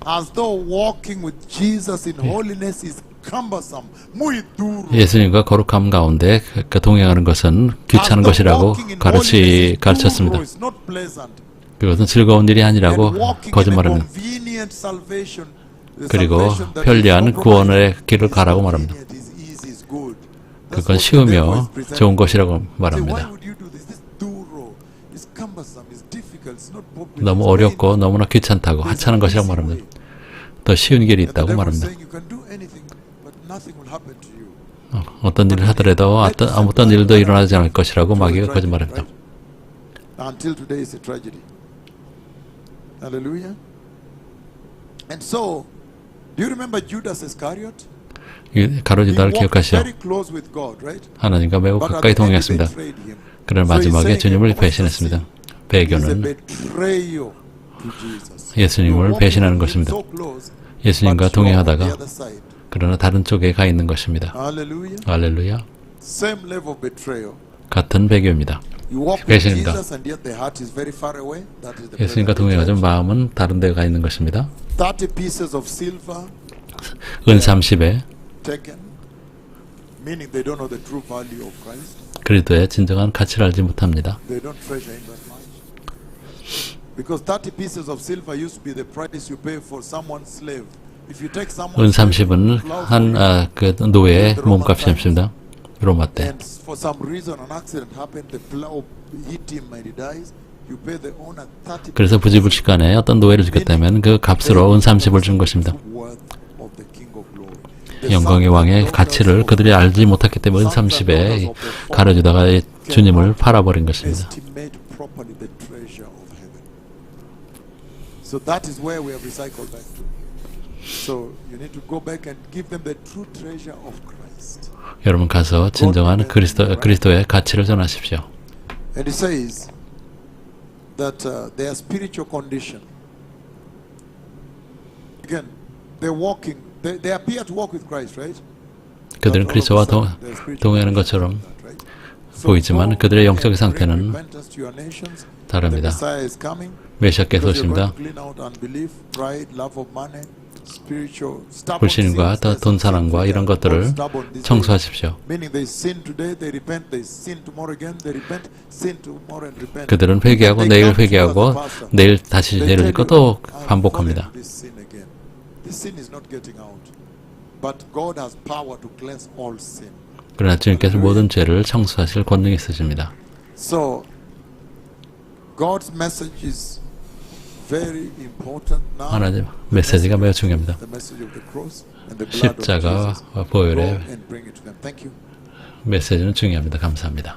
as though walking with Jesus in holiness is cumbersome, muy duro. 예수님과 거룩함 가운데 동행하는 것은 귀찮은 것이라고 가르쳤습니다. 그것은 즐거운 일이 아니라고 거짓말합니다. 그리고 편리한 구원의 길을 가라고 말합니다. 그건 쉬우며 좋은 것이라고 말합니다. 너무 어렵고 너무나 귀찮다고 하찮은 것이라고 말합니다. 더 쉬운 길이 있다고 말합니다. 어떤 일을 하더라도 어떤 일도 일어나지 않을 것이라고 마귀가 거짓말합니다. Until today is a tragedy. Hallelujah. And so, do you remember Judas Iscariot? 가룟유다를 기억하시오. 하나님과 매우 가까이 동행했습니다. 그러나 마지막에 주님을 배신했습니다. 배교는 예수님을 배신하는 것입니다. 예수님과 but you're on the 동행하다가 other side. 그러나 다른 쪽에 가 있는 것입니다. Hallelujah. 할렐루야. Same level of betrayal. 같은 배교입니다. You walk with 배신입니다. Jesus and yet the heart is very far away. That is the 예수님과 present 동행하지만 church. 마음은 다른 데 가 있는 것입니다. 30 pieces of silver 은 30에 taken, meaning they don't know the true value of Christ. 그리스도의 진정한 가치를 알지 못합니다. They don't treasure him that much. Because 30 pieces of silver used to be the price you pay for someone's slave. If you take 은 someone's slave 30은 그 노예의 몸값이었습니다. 로마 때. and for some reason an accident happened, the plow hit him and he dies, you pay the owner 30 그래서 부지불식간에 어떤 노예를 죽였다면 그 값으로 은 30을 준 것입니다. 영광의 왕의 가치를 그들이 알지 못했기 때문에 은 30에 가려주다가 주님을 팔아버린 것입니다. estimate properly the treasure of heaven. So that is where we have recycled back to. So you need to go back and give them the true treasure of Christ. 여러분 가서 진정한 그리스도의 가치를 전하십시오. And it says that their spiritual condition. Again, they're walking. They appear to walk with Christ, right? 그들은 그리스도와 동행하는 것처럼 보이지만 그들의 영적 상태는 다릅니다. 메시아께서 오십니다. 불신과 돈 사랑과 이런 것들을 청소하십시오. 그들은 회개하고 내일 회개하고 내일 다시 죄를 짓고 또 반복합니다. 그러나 주님께서 모든 죄를 청소하실 권능이 있으십니다. So God's message is very important now. 하나님 메시지가 매우 중요합니다. The message of the cross and the blood of 십자가와 Jesus. Go 보혈의 and bring it to them. Thank you. 메시지는 중요합니다. 감사합니다.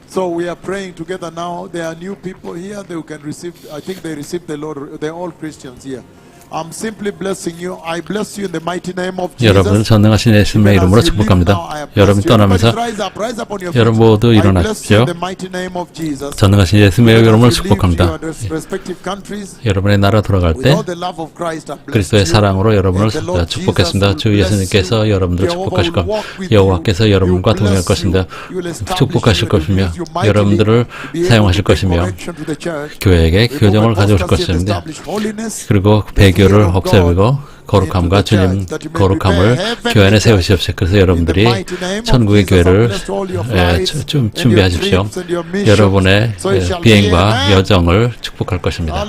So we are praying together now. There are new people here. They can receive. I think they received the Lord. They're all Christians here. I'm simply blessing you. I bless you in the mighty name of Jesus. 여러분을 전능하신 예수님의 이름으로 축복합니다. 여러분 떠나면서 여러분 모두 일어나십시오. 전능하신 예수님의 이름으로 축복합니다. 여러분의 나라 돌아갈 때 그리스도의 사랑으로 여러분을 축복했습니다. 주 예수님께서 여러분들을 축복하실 것, 여호와께서 여러분과 동행할 것입니다. 축복하실 것이며 여러분들을 사용하실 것이며 교회에게 교정을 가져오실 것입니다. 그리고 배교를 없애고 거룩함과 주님 거룩함을 교회 안에 세우시옵소서. 그래서 여러분들이 천국의 교회를 좀 준비하십시오. 여러분의 비행과 여정을 축복할 것입니다.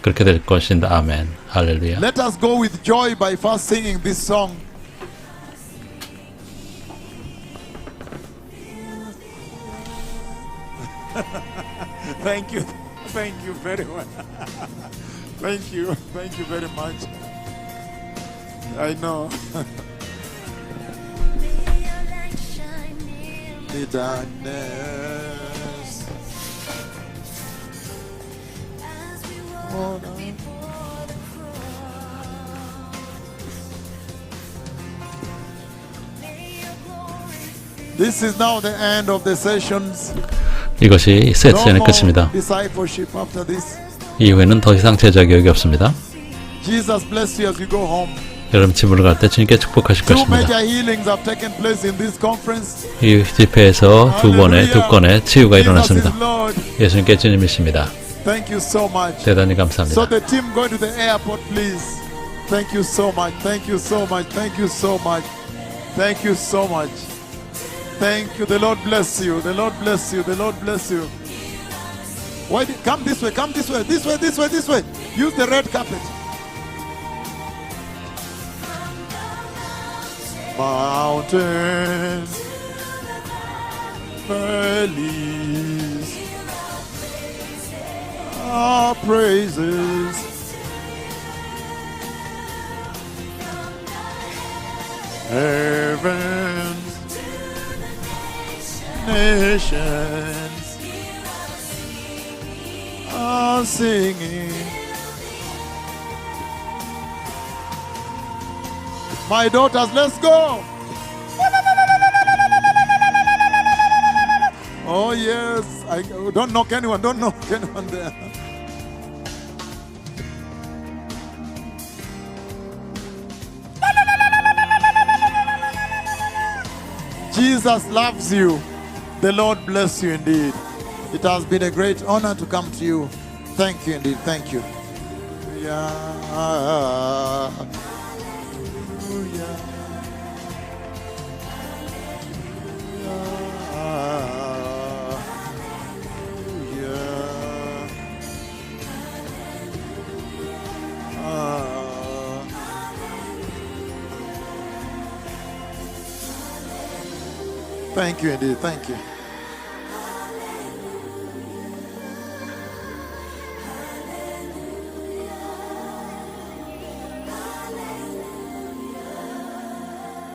그렇게 될 것입니다. 아멘. 할렐루야. Let us go with joy by first singing this song. Thank you very much. Thank you very much. I know. The darkness. Oh, no. This is now the end of the sessions. 이것이 세션의 끝입니다. Discipleship after this. 이후에는 더 이상 제자 교육이 없습니다. Jesus bless you as you go home. 여러분 집으로 갈 때 주님께 축복하실 Two 것입니다. major healings have taken place in this conference. 이 집회에서 두 건의 치유가 일어났습니다. Jesus is Lord. 예수님께 주님이십니다. Thank you so much. 대단히 So 감사합니다. the team going to the airport, please. Thank you so much. Thank you so much. Thank you so much. Thank you so much. Thank you. The Lord bless you. The Lord bless you. The Lord bless you. Why come this way? Come this way. This way. This way. This way. Use the red carpet. Mountains, valleys, our praises. Heavens, nations are singing. My daughters, let's go. Oh yes. Don't knock anyone. Don't knock anyone there. Jesus loves you. The Lord bless you indeed. It has been a great honor to come to you. Thank you indeed. Thank you. Thank you indeed. Thank you.